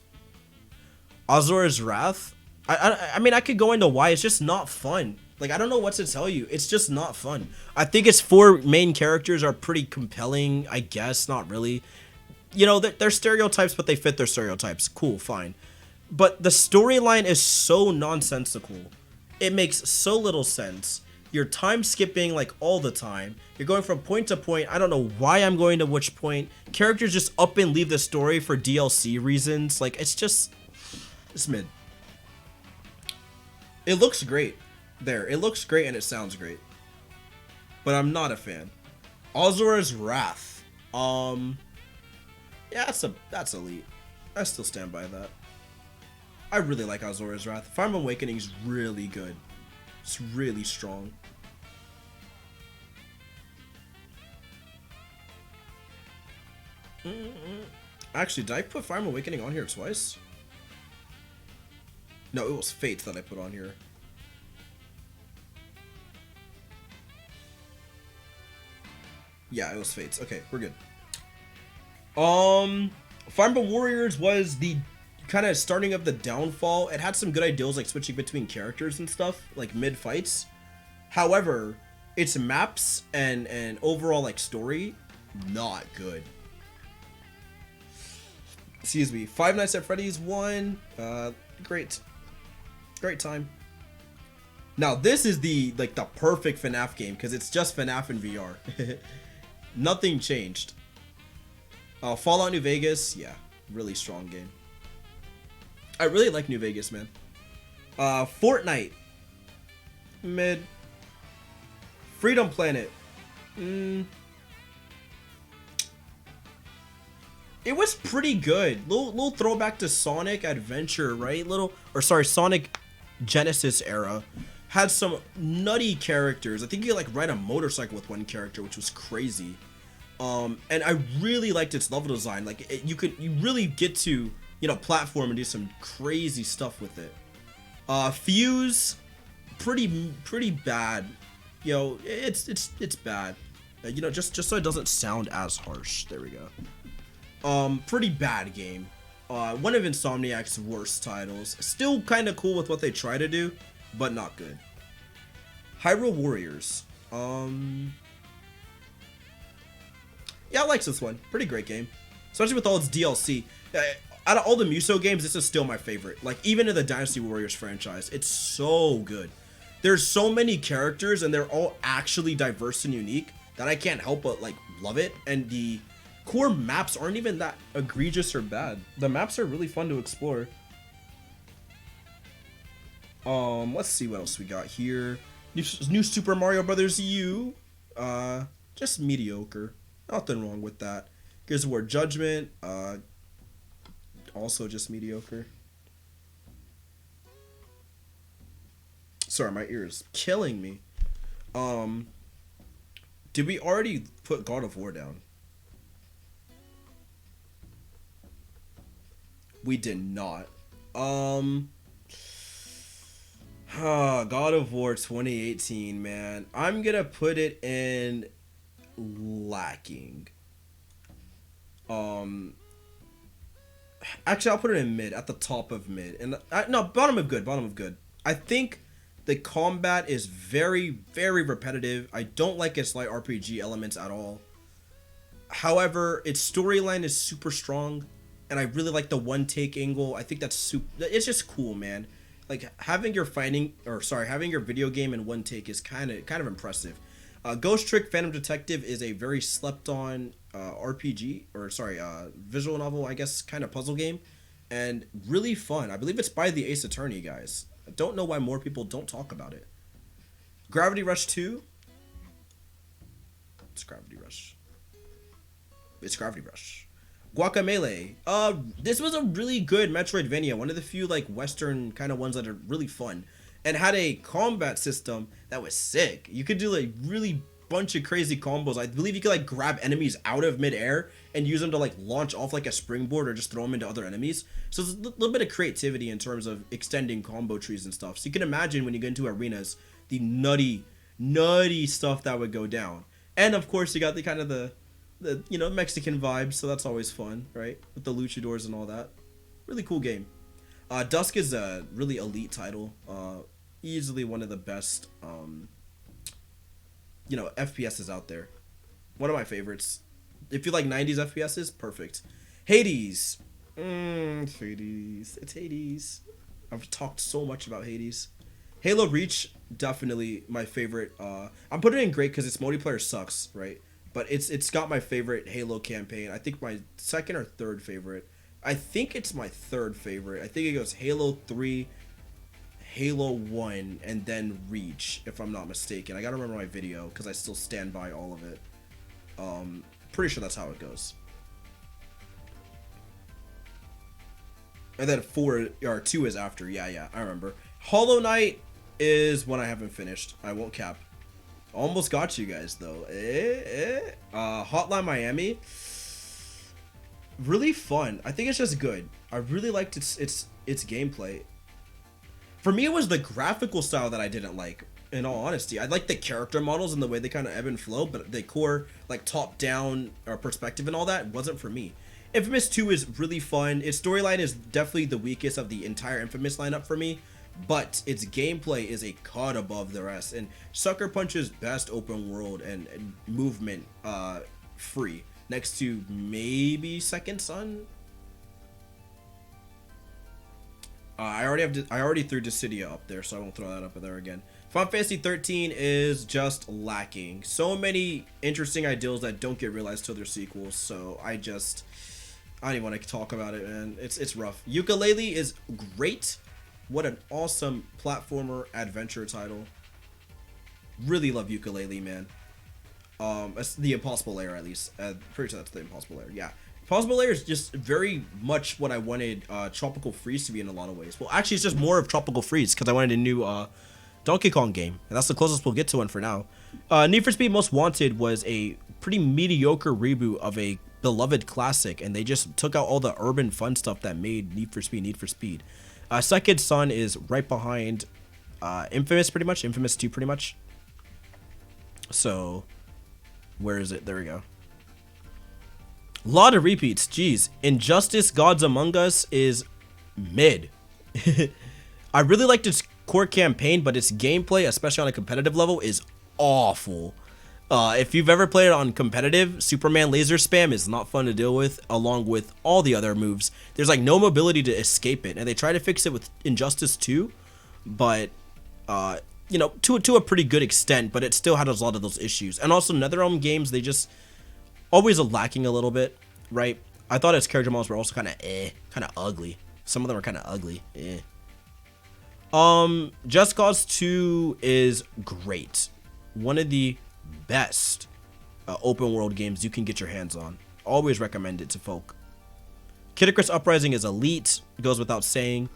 Azura's Wrath. I mean, I could go into why. It's just not fun. Like, I don't know what to tell you. It's just not fun. I think its 4 main characters are pretty compelling, I guess. Not really. You know, they're stereotypes, but they fit their stereotypes. Cool, fine. But the storyline is so nonsensical. It makes so little sense. You're time skipping like all the time. You're going from point to point. I don't know why I'm going to which point. Characters just up and leave the story for DLC reasons. Like, it's mid. It looks great. It looks great and it sounds great. But I'm not a fan. Azura's Wrath. Yeah, that's elite. I still stand by that. I really like Azura's Wrath. Fire Emblem Awakening is really good. It's really strong. Actually, did I put Fire Emblem Awakening on here twice? No, it was Fates that I put on here. Yeah, it was Fates. Okay, we're good. Fire Emblem Warriors was the kind of starting of the downfall. It had some good ideas like switching between characters and stuff, like mid fights. However, its maps and overall like story, not good. Excuse me. Five Nights at Freddy's 1, great time. Now this is the perfect FNAF game because it's just FNAF in VR. Nothing changed. Fallout New Vegas, yeah, really strong game. I really like New Vegas, man. Fortnite, mid. Freedom Planet, it was pretty good. Little throwback to Sonic Adventure, right? Sonic Genesis era. Had some nutty characters. I think you could like ride a motorcycle with one character, which was crazy. And I really liked its level design. Like you really get to you know, platform and do some crazy stuff with it. Fuse, pretty bad. You know, it's bad. You know, just so it doesn't sound as harsh. There we go. Pretty bad game. One of Insomniac's worst titles. Still kind of cool with what they try to do, but not good. Hyrule Warriors. Yeah, I like this one. Pretty great game, especially with all its DLC. Out of all the Muso games, this is still my favorite. Like, even in the Dynasty Warriors franchise, it's so good. There's so many characters, and they're all actually diverse and unique that I can't help but, like, love it. And the core maps aren't even that egregious or bad. The maps are really fun to explore. Let's see what else we got here. New Super Mario Brothers U. Just mediocre. Nothing wrong with that. Gears of War Judgment. Also just mediocre. Sorry, my ear is killing me. Did we already put God of War down? We did not. God of War 2018, man. I'm gonna put it in lacking. Actually, I'll put it in mid, at the top of mid. And no, bottom of good. I think the combat is very, very repetitive. I don't like its light RPG elements at all. However, its storyline is super strong, and I really like the one take angle. I think that's it's just cool, man. Like, having your video game in one take is kind of impressive. Ghost Trick Phantom Detective is a very slept on visual novel, I guess, kind of puzzle game, and really fun. I believe it's by the Ace Attorney guys. I don't know why more people don't talk about it. Gravity Rush 2. It's Gravity Rush. Guacamelee. This was a really good Metroidvania, one of the few like Western kind of ones that are really fun, and had a combat system that was sick. You could do like really bunch of crazy combos. I believe you could like grab enemies out of midair and use them to like launch off like a springboard or just throw them into other enemies. So there's a little bit of creativity in terms of extending combo trees and stuff. So you can imagine when you get into arenas, the nutty stuff that would go down. And of course you got the kind of the you know, Mexican vibes, so that's always fun, right? With the luchadors and all that. Really cool game. Dusk is a really elite title. Easily one of the best you know, FPSs out there. One of my favorites. If you like 90s FPSs, perfect. Hades. It's Hades. I've talked so much about Hades. Halo Reach, definitely my favorite. I'm putting it in great because its multiplayer sucks, right? But it's got my favorite Halo campaign. I think my second or third favorite. I think it's my third favorite. I think it goes Halo 3, Halo 1, and then Reach, if I'm not mistaken. I gotta remember my video because I still stand by all of it. Pretty sure that's how it goes. And then 4 or 2 is after. Yeah, I remember. Hollow Knight is one I haven't finished. I won't cap. Almost got you guys though. Hotline Miami. Really fun. I think it's just good. I really liked its gameplay. For me, it was the graphical style that I didn't like, in all honesty. I like the character models and the way they kind of ebb and flow, but the core, like, top-down perspective and all that wasn't for me. Infamous 2 is really fun. Its storyline is definitely the weakest of the entire Infamous lineup for me, but its gameplay is a cut above the rest. And Sucker Punch's best open world and movement free, next to maybe Second Son. I already threw Dissidia up there, so I won't throw that up there again. Final Fantasy 13 is just lacking. So many interesting ideals that don't get realized till their sequels, so I don't even want to talk about it, man. It's rough. Yooka-Laylee is great. What an awesome platformer adventure title. Really love Yooka-Laylee, man. It's the Impossible Lair, at least. Pretty sure that's the Impossible Lair, yeah. Impossible Lair is just very much what I wanted Tropical Freeze to be in a lot of ways. Well, actually, it's just more of Tropical Freeze because I wanted a new Donkey Kong game, and that's the closest we'll get to one for now. Need for Speed Most Wanted was a pretty mediocre reboot of a beloved classic, and they just took out all the urban fun stuff that made Need for Speed. Second Son is right behind Infamous, pretty much. Infamous 2, pretty much. So, where is it? There we go. A lot of repeats. Jeez. Injustice Gods Among Us is mid. I really liked its core campaign, but its gameplay, especially on a competitive level, is awful. If you've ever played it on competitive, Superman laser spam is not fun to deal with, along with all the other moves. There's like no mobility to escape it, and they try to fix it with Injustice 2, but you know, to a pretty good extent, but it still had a lot of those issues. And also NetherRealm games, they just always are lacking a little bit, right? I thought its character models were also kind of ugly. Some of them are kind of ugly. Just Cause 2 is great. One of the best open world games you can get your hands on. Always recommend it to folk. Kid Icarus Uprising is elite, goes without saying.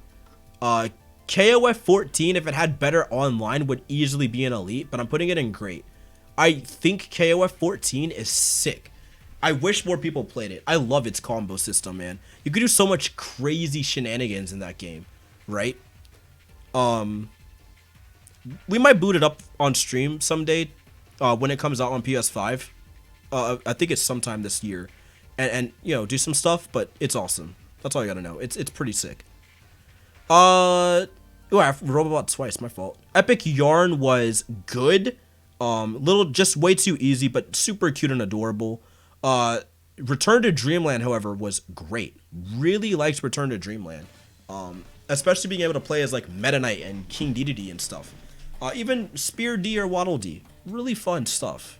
KOF 14, if it had better online, would easily be an elite, but I'm putting it in great. I think KOF 14 is sick. I wish more people played it. I love its combo system, man. You could do so much crazy shenanigans in that game, right? We might boot it up on stream someday when it comes out on PS5. I think it's sometime this year, and you know, do some stuff. But it's awesome. That's all you gotta know. It's pretty sick. Oh, I Robobot twice. My fault. Epic Yarn was good. Just way too easy, but super cute and adorable. Return to Dreamland, however, was great. Really liked Return to Dreamland. Especially being able to play as like Meta Knight and King Dedede and stuff. Even Spear D or Waddle Dee. Really fun stuff.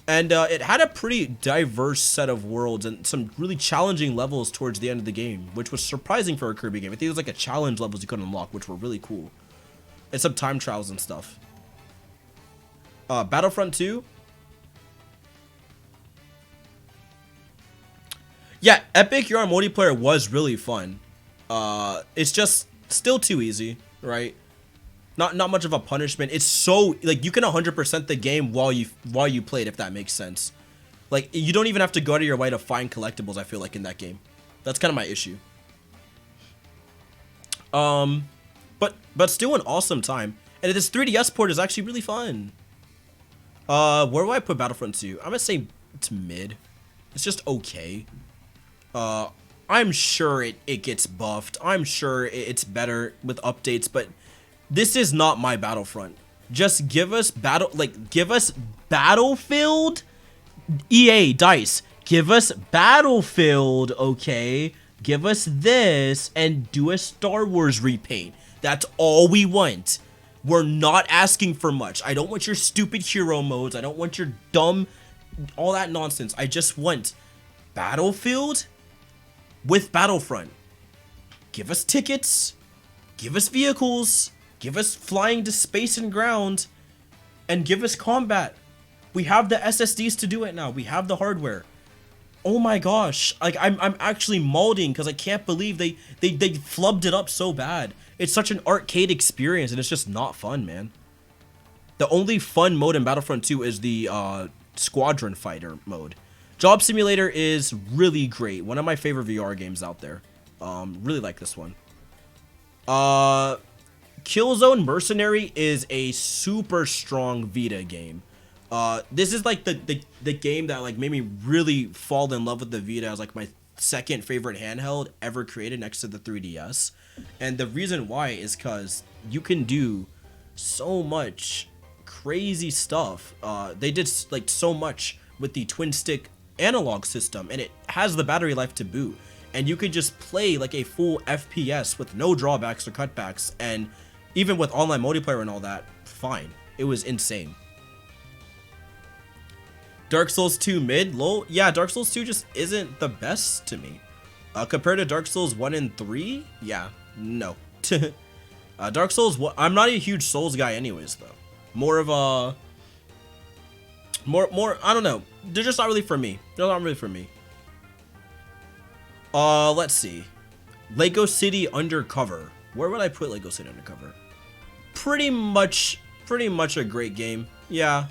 And it had a pretty diverse set of worlds and some really challenging levels towards the end of the game, which was surprising for a Kirby game. I think it was like a challenge levels you could unlock, which were really cool. And some time trials and stuff. Battlefront 2. Yeah, Epic Yarn multiplayer was really fun. It's just still too easy, right? Not much of a punishment. It's so like you can 100% the game while you play it, if that makes sense. Like you don't even have to go out of your way to find collectibles. I feel like in that game, that's kind of my issue. But still an awesome time. And this 3DS port is actually really fun. Where do I put Battlefront 2? I'm gonna say it's mid. It's just okay. I'm sure it gets buffed. I'm sure it's better with updates, but this is not my Battlefront. Just give us Battlefield. EA, DICE, give us Battlefield, okay? Give us this and do a Star Wars repaint. That's all we want. We're not asking for much. I don't want your stupid hero modes. I don't want your dumb, all that nonsense. I just want Battlefield with Battlefront. Give us tickets. Give us vehicles. Give us flying to space and ground. And give us combat. We have the SSDs to do it now. We have the hardware. Oh my gosh. Like I'm actually molding because I can't believe they flubbed it up so bad. It's such an arcade experience and it's just not fun, man. The only fun mode in Battlefront 2 is the squadron fighter mode. Job Simulator is really great. One of my favorite VR games out there. Really like this one. Killzone Mercenary is a super strong Vita game. This is like the game that like made me really fall in love with the Vita as like my second favorite handheld ever created next to the 3DS. And the reason why is because you can do so much crazy stuff. They did like so much with the twin stick analog system, and it has the battery life to boot. And you could just play like a full FPS with no drawbacks or cutbacks, and even with online multiplayer and all that, fine. It was insane. Dark Souls 2 mid, low. Yeah, Dark Souls 2 just isn't the best to me. Compared to Dark Souls 1 and 3, yeah, no. Dark Souls, I'm not a huge Souls guy anyways, though. More of a... More, I don't know. They're just not really for me. They're not really for me. Let's see. Lego City Undercover. Where would I put Lego City Undercover? Pretty much a great game. Yeah.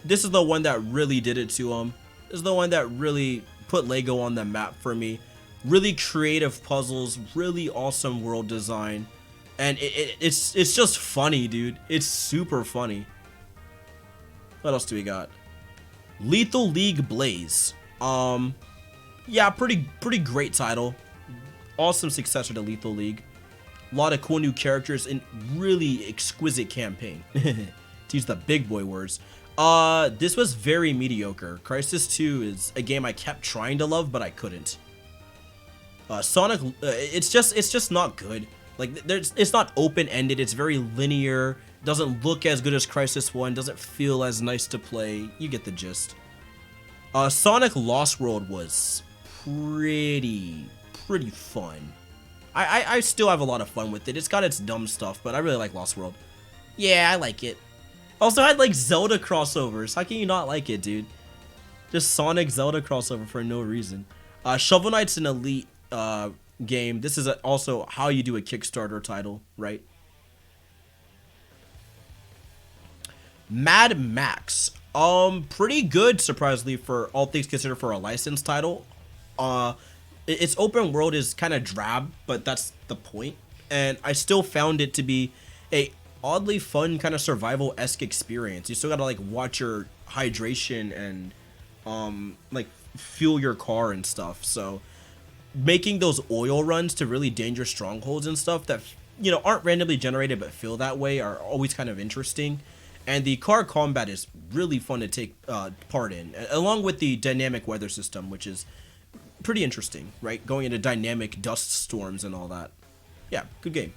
This is the one that really did it to them. is the one that really put Lego on the map for me. Really creative puzzles, really awesome world design, and it's just funny, dude. It's super funny. What else do we got? Lethal League Blaze. Yeah, pretty great title. Awesome successor to Lethal League. A lot of cool new characters and really exquisite campaign. To use the big boy words. This was very mediocre. Crysis 2 is a game I kept trying to love, but I couldn't. Sonic, it's just not good. Like, it's not open-ended. It's very linear. Doesn't look as good as Crysis 1. Doesn't feel as nice to play. You get the gist. Sonic Lost World was pretty fun. I still have a lot of fun with it. It's got its dumb stuff, but I really like Lost World. Yeah, I like it. Also, I had like Zelda crossovers. How can you not like it, dude? Just Sonic Zelda crossover for no reason. Shovel Knight's an elite game. This is also how you do a Kickstarter title, right? Mad Max. Pretty good, surprisingly, for all things considered for a licensed title. Its open world is kind of drab, but that's the point. And I still found it to be a oddly fun kind of survival-esque experience. You still gotta like watch your hydration and like fuel your car and stuff. So making those oil runs to really dangerous strongholds and stuff that, you know, aren't randomly generated but feel that way are always kind of interesting. And the car combat is really fun to take part in, along with the dynamic weather system, which is pretty interesting, right? Going into dynamic dust storms and all that. Yeah, good game.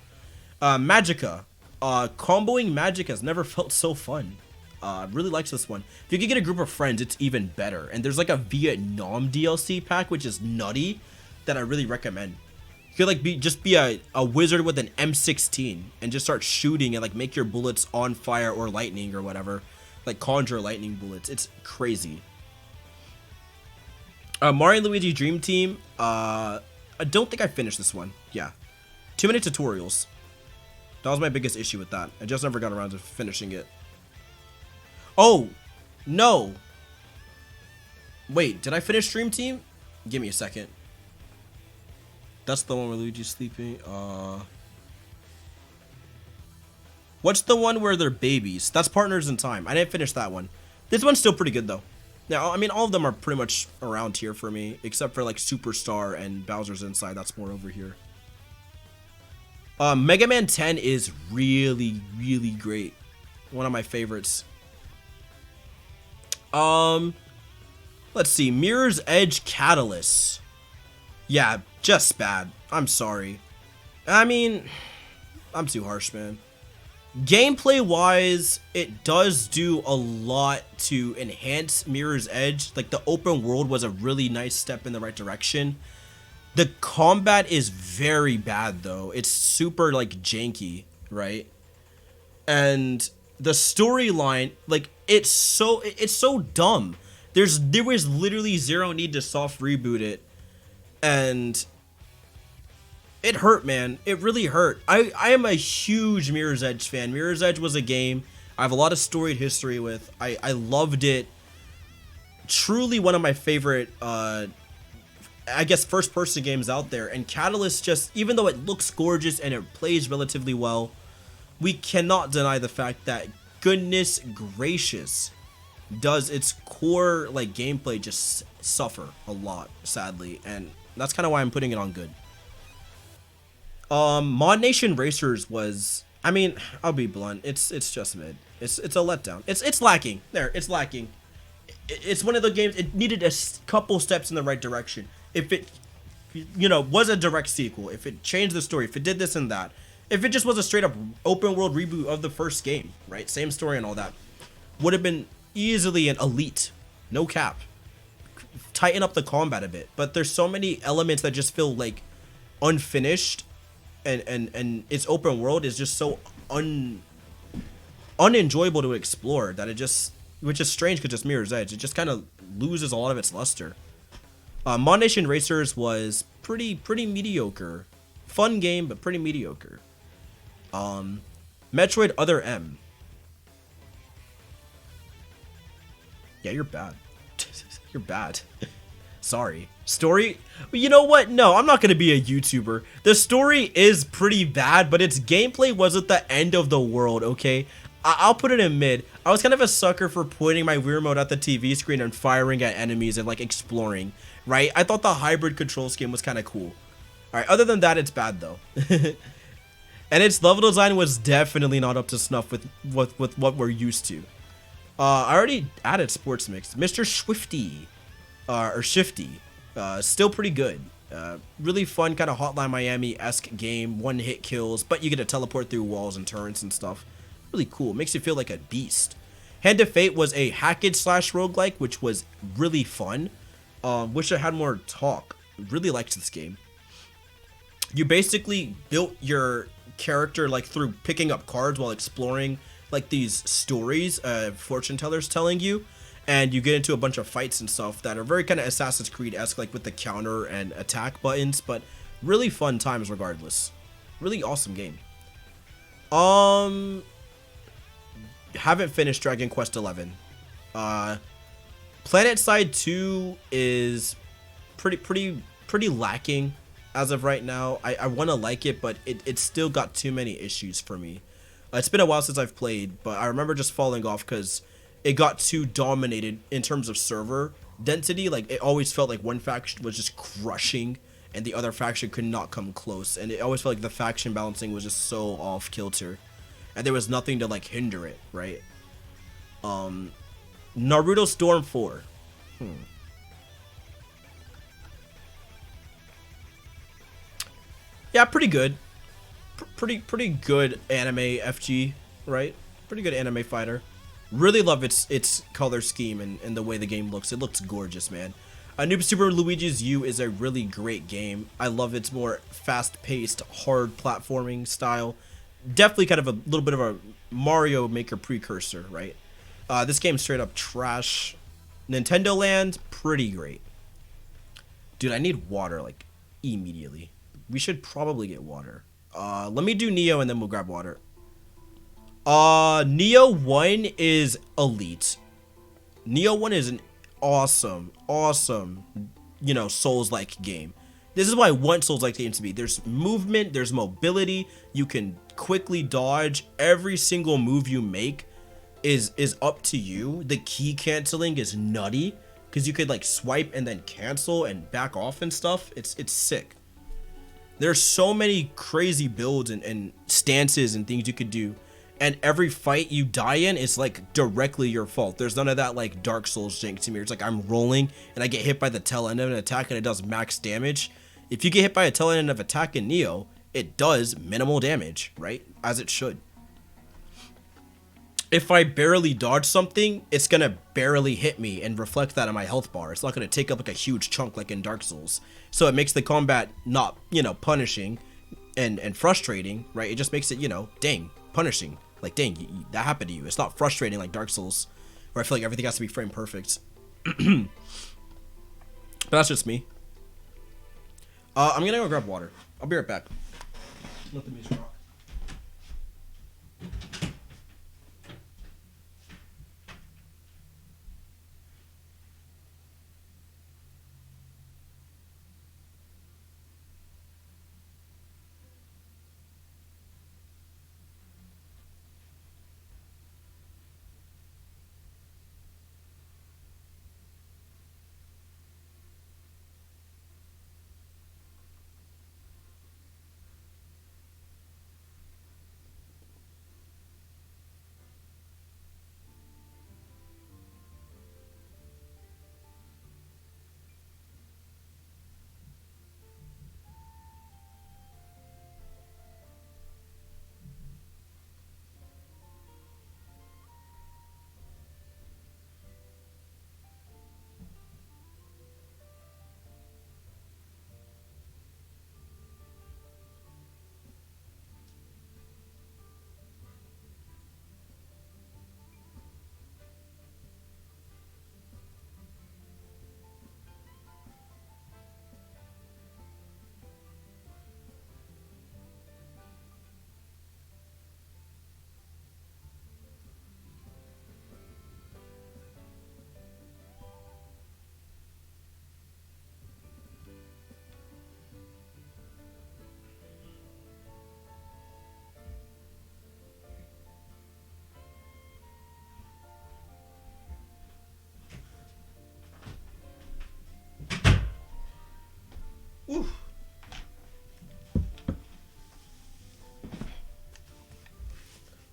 Magicka. Comboing Magic has never felt so fun. Really likes this one. If you can get a group of friends, it's even better. And there's like a Vietnam DLC pack, which is nutty, that I really recommend. You could like just be a wizard with an M16 and just start shooting and like make your bullets on fire or lightning or whatever. Like conjure lightning bullets. It's crazy. Mario and Luigi Dream Team. I don't think I finished this one. Yeah. 2-minute tutorials. That was my biggest issue with that. I just never got around to finishing it. Oh, no. Wait, did I finish Dream Team? Give me a second. That's the one where Luigi's sleeping. What's the one where they're babies? That's Partners in Time. I didn't finish that one. This one's still pretty good, though. Now, I mean, all of them are pretty much around here for me, except for, like, Superstar and Bowser's Inside. That's more over here. Mega Man 10 is really great. One of my favorites. Let's see. Mirror's Edge Catalyst. Yeah, just bad. I'm sorry. I mean, I'm too harsh, man. Gameplay-wise, it does do a lot to enhance Mirror's Edge. Like, the open world was a really nice step in the right direction. The combat is very bad, though. It's super, like, janky, right? And the storyline, like, it's so dumb. There was literally zero need to soft reboot it. And it hurt, man. It really hurt. I am a huge Mirror's Edge fan. Mirror's Edge was a game I have a lot of storied history with. I loved it. Truly one of my favorite, I guess, first-person games out there. And Catalyst just, even though it looks gorgeous and it plays relatively well, we cannot deny the fact that, goodness gracious, does its core, like, gameplay just suffer a lot, sadly. And that's kind of why I'm putting it on good. Mod Nation Racers was, I mean, I'll be blunt, it's just mid. It's a letdown. It's lacking. It's lacking. It's one of the games, it needed a couple steps in the right direction. If it, you know, was a direct sequel, if it changed the story, if it did this and that, if it just was a straight up open world reboot of the first game, right? Same story and all that, would have been easily an elite. No cap. Tighten up the combat a bit. But there's so many elements that just feel like unfinished, and its open world is just so unenjoyable to explore that it just, which is strange because it's Mirror's Edge, it just kind of loses a lot of its luster. Mod Nation Racers was pretty mediocre. Fun game, but pretty mediocre. Metroid Other M. Yeah, you're bad. You're bad. Sorry. Story? You know what? No, I'm not going to be a YouTuber. The story is pretty bad, but its gameplay wasn't the end of the world, okay? I'll put it in mid. I was kind of a sucker for pointing my Wii remote at the TV screen and firing at enemies and like exploring, right? I thought the hybrid control scheme was kind of cool. Alright, other than that, it's bad though. And its level design was definitely not up to snuff with what we're used to. I already added sports mix. Mr. Swifty. Or Shifty, still pretty good. Really fun, kind of Hotline Miami-esque game, one-hit kills, but you get to teleport through walls and turrets and stuff. Really cool, makes you feel like a beast. Hand of Fate was a hackage slash roguelike, which was really fun. Wish I had more talk. Really liked this game. You basically built your character like through picking up cards while exploring like these stories fortune tellers telling you. And you get into a bunch of fights and stuff that are very kind of Assassin's Creed-esque, like with the counter and attack buttons, but really fun times regardless. Really awesome game. Haven't finished Dragon Quest XI. PlanetSide 2 is pretty lacking as of right now. I want to like it, but it's still got too many issues for me. It's been a while since I've played, but I remember just falling off because it got too dominated in terms of server density. Like, it always felt like one faction was just crushing and the other faction could not come close. And it always felt like the faction balancing was just so off kilter. And there was nothing to, like, hinder it, right? Naruto Storm 4. Yeah, pretty good. Pretty good anime FG, right? Pretty good anime fighter. Really love its color scheme and the way the game looks. It looks gorgeous, man. New Super Luigi's U is a really great game. I love its more fast-paced, hard platforming style. Definitely kind of a little bit of a Mario Maker precursor, right? This game's straight up trash. Nintendo Land, pretty great. Dude, I need water, like, immediately. We should probably get water. Let me do Neo and then we'll grab water. Neo 1 is elite. Neo 1 is an awesome, you know, Souls-like game. This is what I want Souls-like games to be. There's movement, there's mobility, you can quickly dodge. Every single move you make is up to you. The key canceling is nutty, because you could like swipe and then cancel and back off and stuff. It's sick. There's so many crazy builds and stances and things you could do. And every fight you die in is like directly your fault. There's none of that like Dark Souls jank to me. It's like I'm rolling and I get hit by the tail end of an attack and it does max damage. If you get hit by a tail end of attack in Neo, it does minimal damage, right? As it should. If I barely dodge something, it's gonna barely hit me and reflect that on my health bar. It's not gonna take up like a huge chunk like in Dark Souls. So it makes the combat not, you know, punishing and frustrating, right? It just makes it, you know, dang, punishing. Like, dang, that happened to you. It's not frustrating like Dark Souls, where I feel like everything has to be frame perfect. But that's just me. I'm gonna go grab water. I'll be right back. Let the music rock.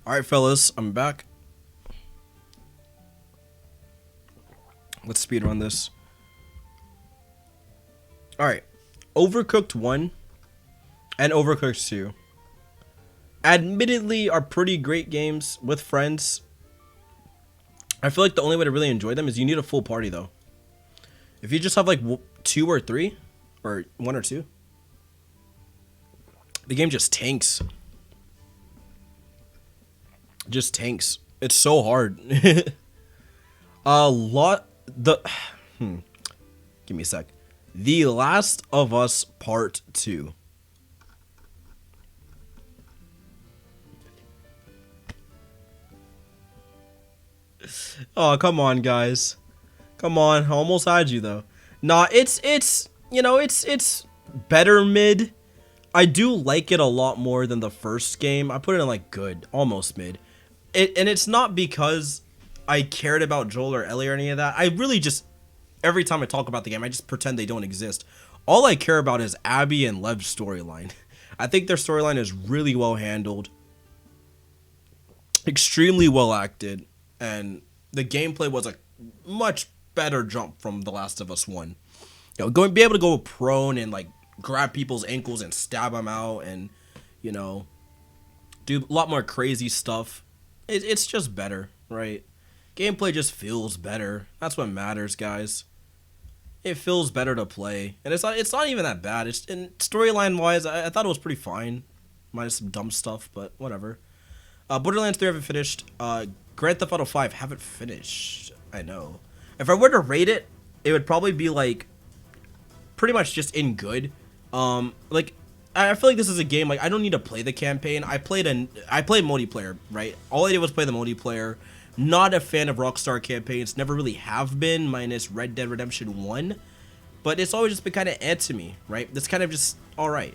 Alright, fellas, I'm back. Let's speedrun this. Alright. Overcooked 1 and Overcooked 2. Admittedly, are pretty great games with friends. I feel like the only way to really enjoy them is you need a full party, though. If you just have like 2 or 3, or 1 or 2, the game just tanks. Just tanks. It's so hard. Give me a sec. The Last of Us Part 2. Oh, come on, guys. Come on. I almost had you, though. Nah, it's you know, it's better mid. I do like it a lot more than the first game. I put it in like good, almost mid. And it's not because I cared about Joel or Ellie or any of that. I really just, every time I talk about the game, I just pretend they don't exist. All I care about is Abby and Lev's storyline. I think their storyline is really well handled, extremely well acted, and the gameplay was a much better jump from The Last of Us 1. You know, be able to go prone and like grab people's ankles and stab them out, and you know, do a lot more crazy stuff. It's just better, right? Gameplay just feels better. That's what matters, guys. It feels better to play, and it's not even that bad. It's, and storyline wise, I thought it was pretty fine, minus some dumb stuff, but whatever. Borderlands 3 haven't finished. Grand Theft Auto 5 haven't finished. I know. If I were to rate it, it would probably be like pretty much just in good. Like I feel like this is a game like I don't need to play the campaign. I played multiplayer, right? All I did was play the multiplayer. Not a fan of Rockstar campaigns. Never really have been, minus Red Dead Redemption 1. But it's always just been kind of to me, right? It's kind of just alright.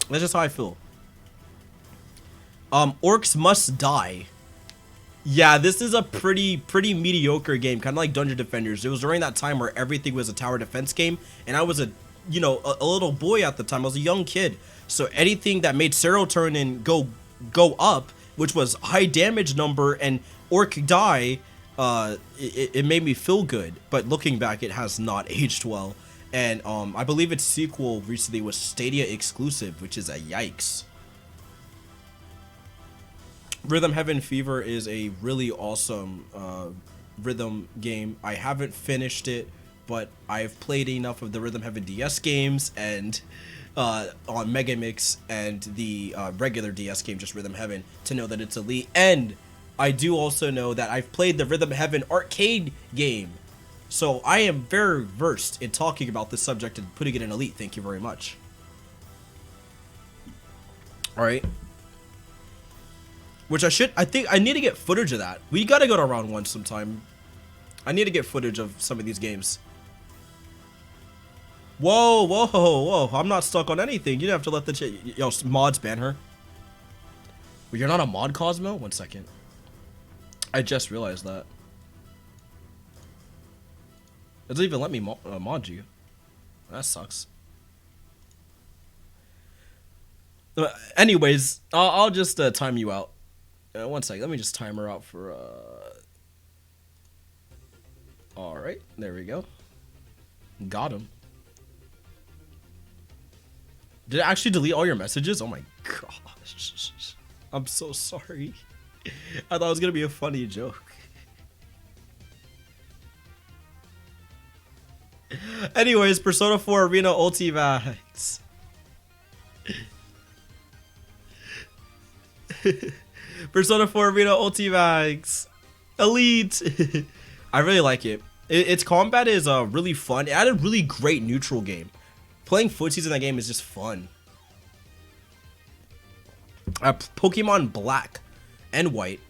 That's just how I feel. Orcs Must Die. Yeah, this is a pretty mediocre game, kind of like Dungeon Defenders. It was during that time where everything was a tower defense game, and I was a little boy at the time. I was a young kid, so anything that made serotonin go up, which was high damage number and orc die, it made me feel good. But looking back, it has not aged well, and I believe its sequel recently was Stadia exclusive, which is a yikes. Rhythm Heaven Fever is a really awesome rhythm game. I haven't finished it, but I've played enough of the Rhythm Heaven DS games and on Megamix and the regular DS game, just Rhythm Heaven, to know that it's elite. And I do also know that I've played the Rhythm Heaven arcade game, so I am very versed in talking about this subject and putting it in elite. Thank you very much. All right. Which I think I need to get footage of that. We gotta go to round 1 sometime. I need to get footage of some of these games. Whoa. I'm not stuck on anything. You have to let the mods ban her. Well, you're not a mod, Cosmo? 1 second. I just realized that. It doesn't even let me mod you. That sucks. Anyways, I'll just time you out. 1 second, let me just time her out for, Alright, there we go. Got him. Did it actually delete all your messages? Oh my gosh. I'm so sorry. I thought it was gonna be a funny joke. Anyways, Persona 4 Arena Ultimax. Persona 4 Arena Ultimax Elite. I really like it. Its combat is really fun. It had a really great neutral game. Playing footsies in that game is just fun. Pokemon Black and White,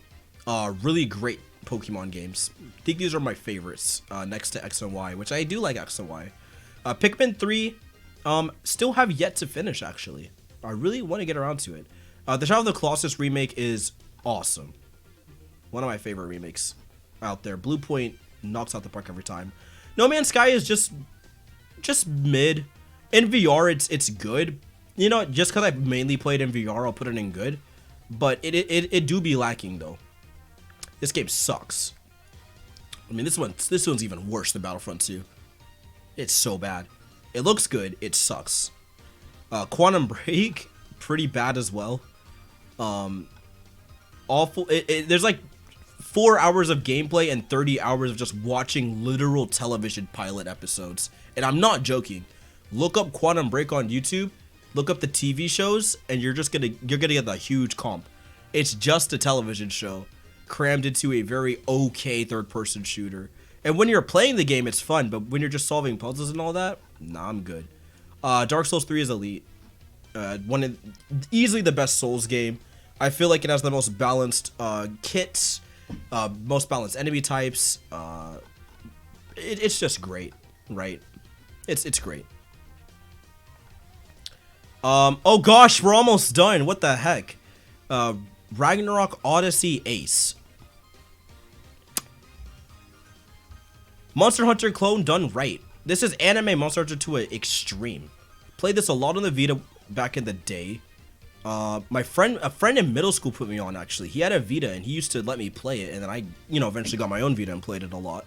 really great Pokemon games. I think these are my favorites, next to X and Y, which I do like X and Y. Pikmin 3, still have yet to finish, actually. I really want to get around to it. The Shadow of the Colossus remake is awesome. One of my favorite remakes out there. Blue Point knocks out the park every time. No Man's Sky is just mid. In VR, it's good. You know, just because I mainly played in VR, I'll put it in good. but it do be lacking though. This game sucks. I mean, this one's even worse than Battlefront 2. It's so bad. It looks good. It sucks. Quantum Break, pretty bad as well. Awful. There's like 4 hours of gameplay and 30 hours of just watching literal television pilot episodes. And I'm not joking. Look up Quantum Break on YouTube. Look up the TV shows, and you're gonna get a huge comp. It's just a television show crammed into a very okay third-person shooter. And when you're playing the game, it's fun, but when you're just solving puzzles and all that, nah, I'm good. Dark Souls 3 is elite. Easily the best Souls game. I feel like it has the most balanced kits, most balanced enemy types. It's just great, right? It's great. Oh gosh, we're almost done. What the heck? Ragnarok Odyssey Ace. Monster Hunter clone done right. This is anime Monster Hunter to an extreme. Played this a lot on the Vita back in the day. A friend in middle school put me on, actually. He had a Vita and he used to let me play it, and then I, eventually got my own Vita and played it a lot.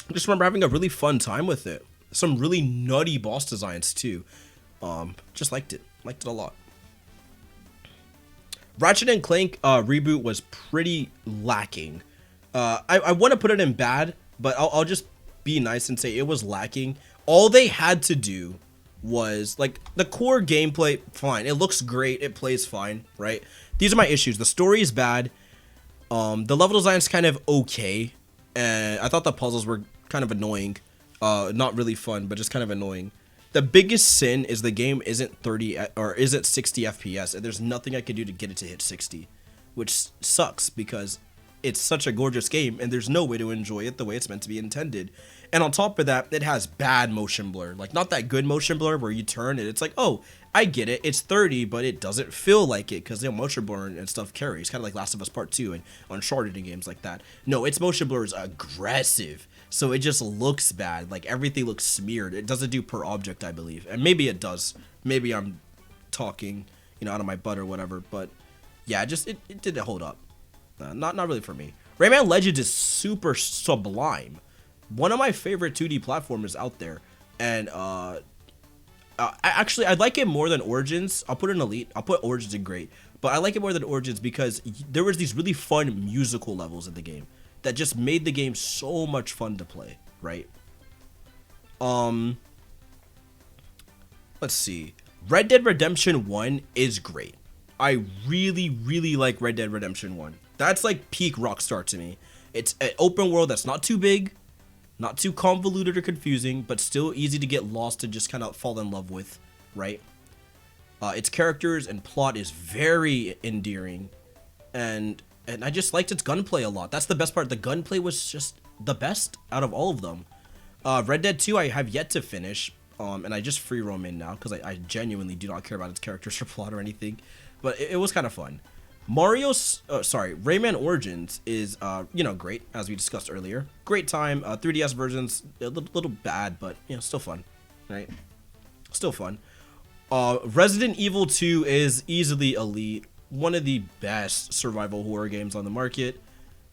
I just remember having a really fun time with it. Some really nutty boss designs too. Just liked it a lot. Ratchet and Clank reboot was pretty lacking. I want to put it in bad, but I'll just be nice and say it was lacking. All they had to do was, like, the core gameplay, fine. It looks great. It plays fine, right? These are my issues. The story is bad. The level design is kind of okay. And I thought the puzzles were kind of annoying. Not really fun, but just kind of annoying. The biggest sin is the game isn't 30 or isn't 60 FPS, and there's nothing I can do to get it to hit 60, which sucks because it's such a gorgeous game and there's no way to enjoy it the way it's meant to be intended. And on top of that, it has bad motion blur, like not that good motion blur where you turn and it's like, oh, I get it, it's 30, but it doesn't feel like it because the motion blur and stuff carries, kind of like Last of Us Part 2 and Uncharted and games like that. No, its motion blur is aggressive. So it just looks bad. Like everything looks smeared. It doesn't do per object, I believe. And maybe it does. Maybe I'm talking, out of my butt or whatever. But yeah, it didn't hold up. Not really for me. Rayman Legends is super sublime. One of my favorite 2D platformers out there. And I'd like it more than Origins. I'll put it in Elite. I'll put Origins in Great. But I like it more than Origins because there was these really fun musical levels in the game that just made the game so much fun to play, right? Let's see. Red Dead Redemption 1 is great. I really, really like Red Dead Redemption 1. That's like peak Rockstar to me. It's an open world that's not too big, not too convoluted or confusing, but still easy to get lost and just kind of fall in love with, right? Its characters and plot is very endearing, and I just liked its gunplay a lot. That's the best part. The gunplay was just the best out of all of them. Red Dead 2 I have yet to finish, and I just free roam in now because I genuinely do not care about its characters or plot or anything. But it was kind of fun. Rayman Origins is, great, as we discussed earlier. Great time. 3DS version's a little bad, but, still fun, right? Still fun. Resident Evil 2 is easily elite. One of the best survival horror games on the market.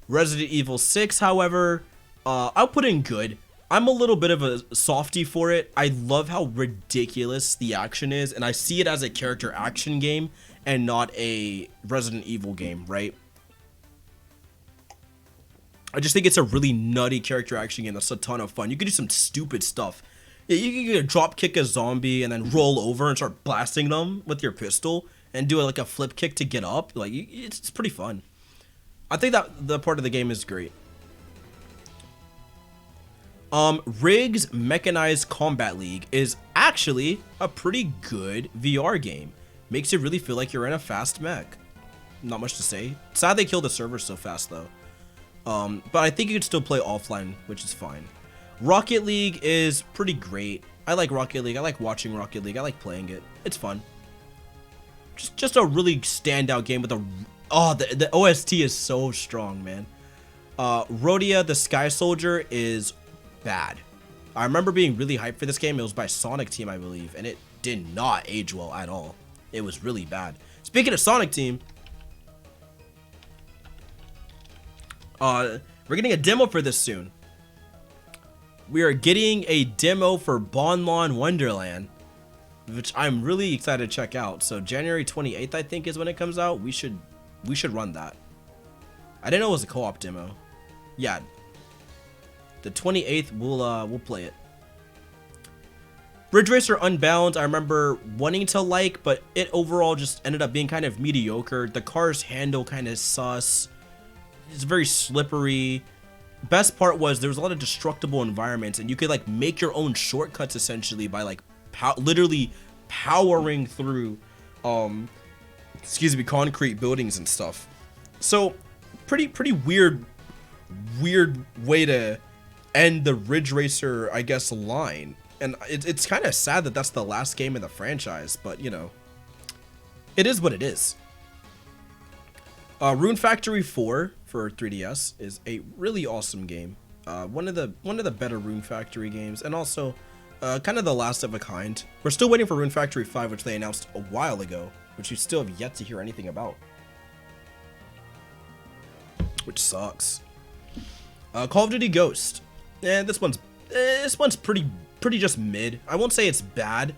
Resident Evil 6, however, I'll put in good. I'm a little bit of a softie for it. I love how ridiculous the action is, and I see it as a character action game and not a Resident Evil game, right? I just think it's a really nutty character action game that's a ton of fun. You can do some stupid stuff. You can drop kick a zombie and then roll over and start blasting them with your pistol and do like a flip kick to get up. Like, it's pretty fun. I think that the part of the game is great. Riggs Mechanized Combat League is actually a pretty good VR game. Makes you really feel like you're in a fast mech. Not much to say. Sad they killed the server so fast though. But I think you can still play offline, which is fine. Rocket League is pretty great. I like Rocket League. I like watching Rocket League. I like playing it. It's fun. Just a really standout game with the OST is so strong, man. Rhodia the Sky Soldier is bad. I remember being really hyped for this game. It was by Sonic Team, I believe, and it did not age well at all. It was really bad. Speaking of Sonic Team, we're getting a demo for this soon. We are getting a demo for Bonbon Wonderland, which I'm really excited to check out. So January 28th, I think, is when it comes out. We should run that. I didn't know it was a co-op demo. Yeah, the 28th we'll play it. Ridge Racer Unbound, I remember wanting to like, but it overall just ended up being kind of mediocre. The car's handle kind of sus. It's very slippery. Best part was there was a lot of destructible environments, and you could like make your own shortcuts essentially by like literally powering through concrete buildings and stuff. So pretty weird way to end the Ridge Racer, I guess, line. And it's kind of sad that that's the last game in the franchise, but you know, it is what it is. Rune Factory 4 for 3DS is a really awesome game. One of the better Rune Factory games, and also kind of the last of a kind. We're still waiting for Rune Factory 5, which they announced a while ago, which we still have yet to hear anything about, which sucks. Call of Duty Ghost. This one's pretty just mid. I won't say it's bad.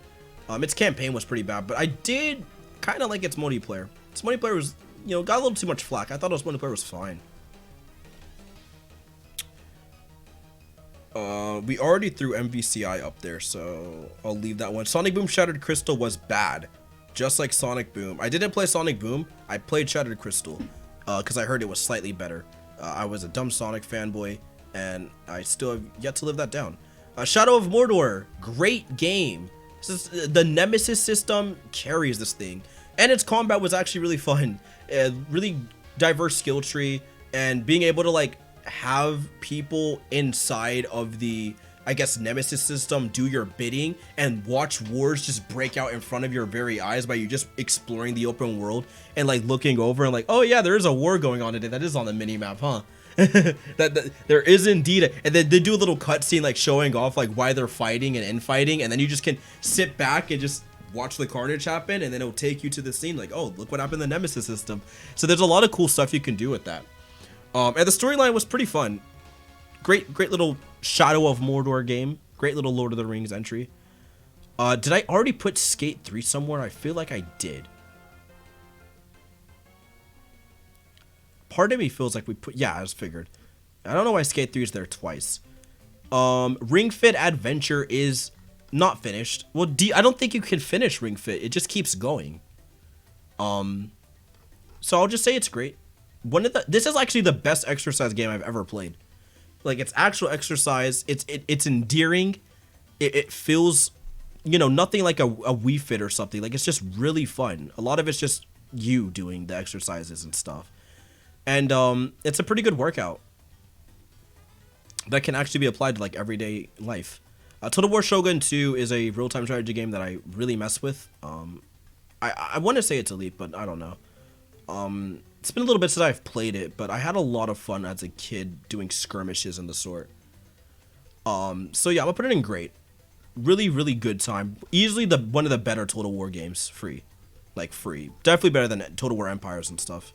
Its campaign was pretty bad, but I did kind of like its multiplayer. Its multiplayer was, you know, got a little too much flack. I thought its multiplayer was fine. We already threw MVCI up there, so I'll leave that one. Sonic Boom Shattered Crystal was bad, just like Sonic Boom. I didn't play Sonic Boom. I played Shattered Crystal because I heard it was slightly better. I was a dumb Sonic fanboy, and I still have yet to live that down. Shadow of Mordor, great game. The Nemesis system carries this thing, and its combat was actually really fun. Really diverse skill tree, and being able to like have people inside of the, I guess, Nemesis system do your bidding and watch wars just break out in front of your very eyes by you just exploring the open world and like looking over and like, oh yeah, there is a war going on today. That is on the mini map, huh? that there is indeed and then they do a little cutscene like showing off like why they're fighting and infighting, and then you just can sit back and just watch the carnage happen, and then it'll take you to the scene like, oh, look what happened in the Nemesis system. So there's a lot of cool stuff you can do with that. And the storyline was pretty fun. Great little Shadow of Mordor game. Great little Lord of the Rings entry. Did I already put Skate 3 somewhere? I feel like I did. Part of me feels like we put, yeah, I was figured. I don't know why Skate 3 is there twice. Ring Fit Adventure is not finished. Well, I don't think you can finish Ring Fit. It just keeps going. So I'll just say it's great. This is actually the best exercise game I've ever played. Like, it's actual exercise. It's endearing. It feels, you know, nothing like a Wii Fit or something. Like, it's just really fun. A lot of it's just you doing the exercises and stuff. And it's a pretty good workout that can actually be applied to like everyday life. Total War Shogun 2 is a real-time strategy game that I really mess with. I want to say it's elite, but I don't know. It's been a little bit since I've played it, but I had a lot of fun as a kid doing skirmishes and the sort. So yeah, I'm gonna put it in great. Really good time. Easily one of the better Total War games, free. Definitely better than Total War Empires and stuff.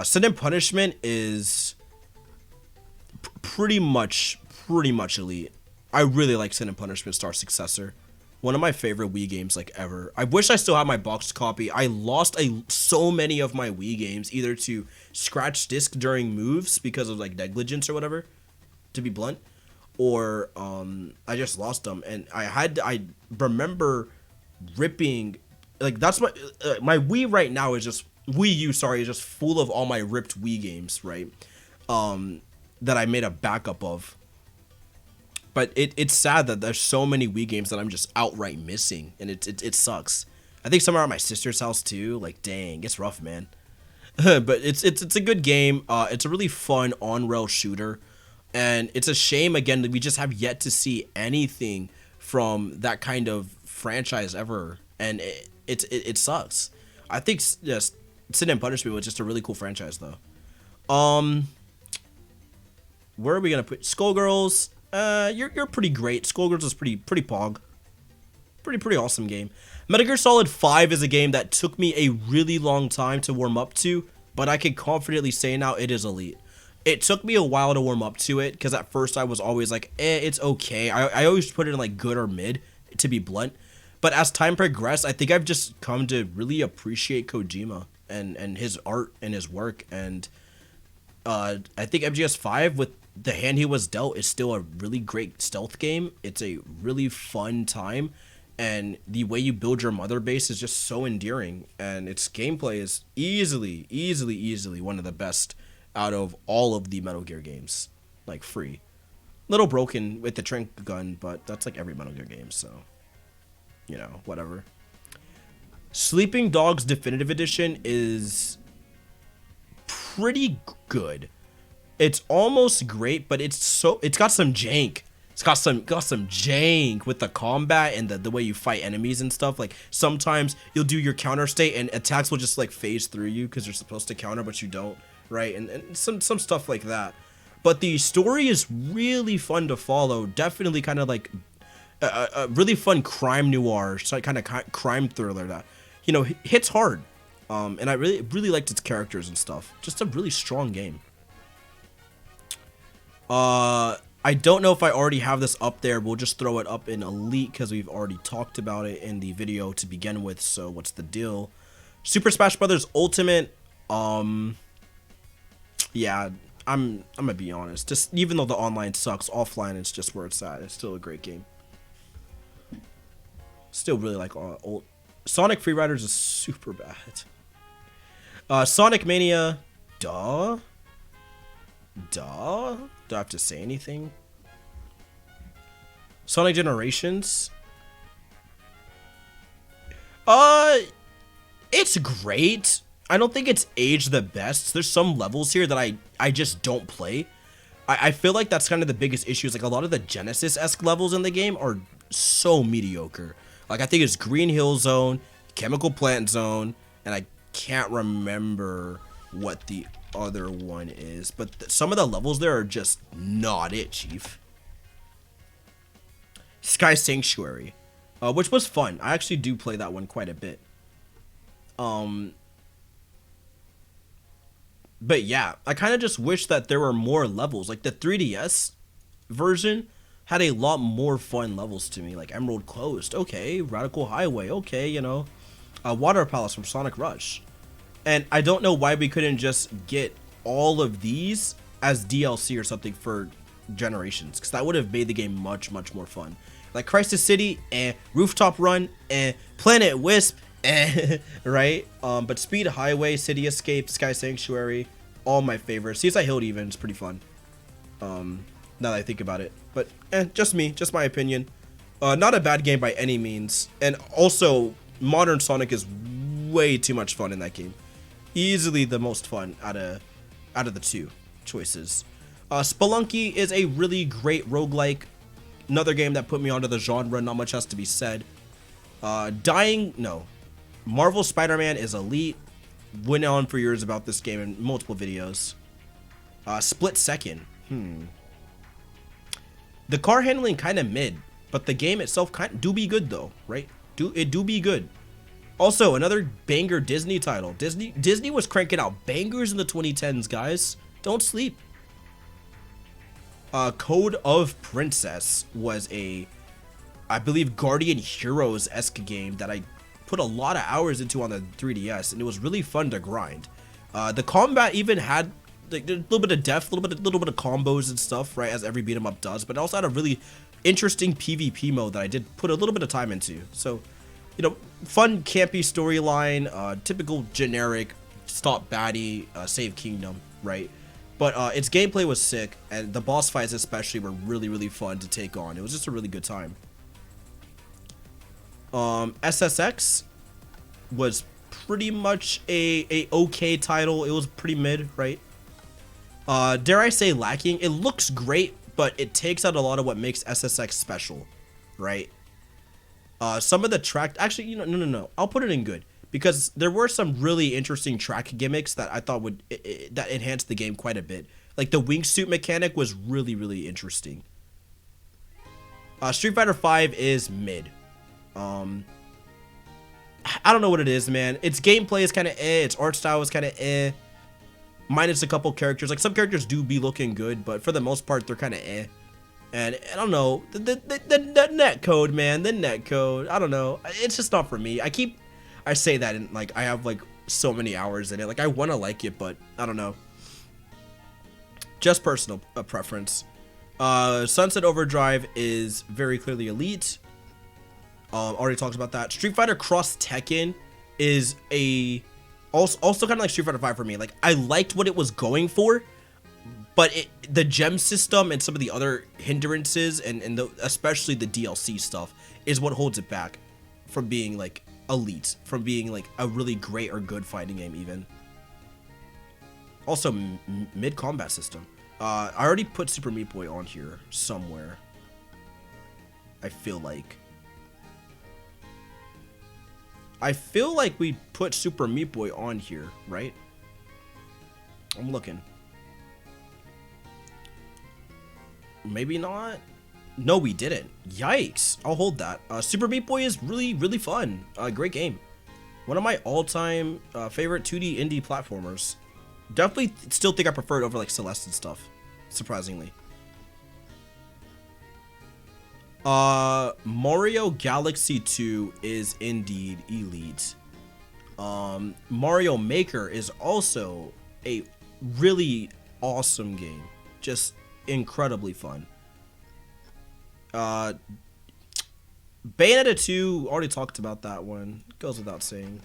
Sin and Punishment is pretty much elite. I really like Sin and Punishment Star Successor. One of my favorite Wii games like ever. I wish I still had my boxed copy. I lost so many of my Wii games either to scratch disc during moves because of like negligence or whatever, to be blunt, or I just lost them. And I remember ripping, like, that's my Wii right now is just Wii U, sorry, is just full of all my ripped Wii games, right? That I made a backup of. But it's sad that there's so many Wii games that I'm just outright missing, and it sucks. I think some are at my sister's house too. Like, dang, it's rough, man. But it's a good game. It's a really fun on-rail shooter, and it's a shame again that we just have yet to see anything from that kind of franchise ever, and it sucks. I think just Sin and Punishment was just a really cool franchise though. Where are we gonna put Skullgirls? You're pretty great. Skullgirls is pretty pog. pretty awesome game. Metal Gear Solid 5 is a game that took me a really long time to warm up to, but I can confidently say now it is elite. It took me a while to warm up to it, because at first I was always like, it's okay. I always put it in like good or mid, to be blunt. But as time progressed, I think I've just come to really appreciate Kojima and his art and his work. And I think MGS5, with the hand he was dealt, is still a really great stealth game. It's a really fun time. And the way you build your mother base is just so endearing. And its gameplay is easily one of the best out of all of the Metal Gear games. Like, free. Little broken with the trank gun, but that's like every Metal Gear game, so... you know, whatever. Sleeping Dogs Definitive Edition is pretty good. It's almost great, but it's got some jank. It's got some jank with the combat and the way you fight enemies and stuff. Like, sometimes you'll do your counter state and attacks will just like phase through you because you're supposed to counter, but you don't, right? And some stuff like that. But the story is really fun to follow. Definitely kind of like a really fun crime noir, so kind of crime thriller that, you know, hits hard. And I really liked its characters and stuff. Just a really strong game. I don't know if I already have this up there. We'll just throw it up in Elite because we've already talked about it in the video to begin with. So what's the deal? Super Smash Brothers Ultimate. Yeah, I'm gonna be honest. Just even though the online sucks, offline it's just where it's at. It's still a great game. Still really like old. Sonic Free Riders is super bad. Sonic Mania, duh. Do I have to say anything? Sonic Generations. It's great. I don't think it's aged the best. There's some levels here that I just don't play. I feel like that's kind of the biggest issue. Is like a lot of the Genesis-esque levels in the game are so mediocre. Like, I think it's Green Hill Zone, Chemical Plant Zone, and I can't remember what the other one is. But some of the levels there are just not it, Chief. Sky Sanctuary, which was fun. I actually do play that one quite a bit. But yeah, I kind of just wish that there were more levels. Like, the 3DS version had a lot more fun levels to me. Like Emerald Coast, okay. Radical Highway, okay, you know. Water Palace from Sonic Rush. And I don't know why we couldn't just get all of these as DLC or something for Generations, because that would have made the game much more fun. Like Crisis City, Rooftop Run, Planet Wisp, right? But Speed Highway, City Escape, Sky Sanctuary, all my favorites. Seaside Hill even is pretty fun. Now that I think about it. But just me, just my opinion. Not a bad game by any means. And also, modern Sonic is way too much fun in that game. Easily the most fun out of the two choices. Spelunky is a really great roguelike. Another game that put me onto the genre. Not much has to be said. Marvel Spider-Man is elite. Went on for years about this game in multiple videos. Split Second. The car handling kind of mid, but the game itself do be good though, right? Do be good. Also, another banger Disney title. Disney was cranking out bangers in the 2010s, guys. Don't sleep. Code of Princess was I believe, Guardian Heroes-esque game that I put a lot of hours into on the 3DS, and it was really fun to grind. The combat even had like a little bit of depth, a little bit of combos and stuff, right, as every beat 'em up does, but it also had a really interesting PvP mode that I did put a little bit of time into. So, you know, fun, campy storyline, typical generic stop baddie, save kingdom, right? But its gameplay was sick, and the boss fights especially were really fun to take on. It was just a really good time. SSX was pretty much a okay title. It was pretty mid, right? Dare I say lacking. It looks great, but it takes out a lot of what makes SSX special, right? Some of the track, actually, no. I'll put it in good, because there were some really interesting track gimmicks that I thought would that enhanced the game quite a bit. Like the wingsuit mechanic was really interesting. Street Fighter V is mid. I don't know what it is, man. Its gameplay is kind of its art style is kind of minus a couple characters. Like, some characters do be looking good, but for the most part, they're kind of And I don't know, the netcode, man, the netcode, I don't know. It's just not for me. I say that and like, I have like so many hours in it. Like, I want to like it, but I don't know. Just personal preference. Sunset Overdrive is very clearly elite. Already talked about that. Street Fighter Cross Tekken is also kind of like Street Fighter 5 for me. Like, I liked what it was going for, but the gem system and some of the other hindrances and especially the DLC stuff is what holds it back from being like elite, from being like a really great or good fighting game even. Also, mid-combat system. I already put Super Meat Boy on here somewhere. I feel like we put Super Meat Boy on here, right? I'm looking. Maybe not. No, we didn't. Yikes. I'll hold that. Super Meat Boy is really, really fun. Great game. One of my all-time favorite 2D indie platformers. Definitely still think I prefer it over like Celeste and stuff, surprisingly. Mario Galaxy 2 is indeed elite. Mario Maker is also a really awesome game. Just incredibly fun. Bayonetta 2, already talked about that one. Goes without saying.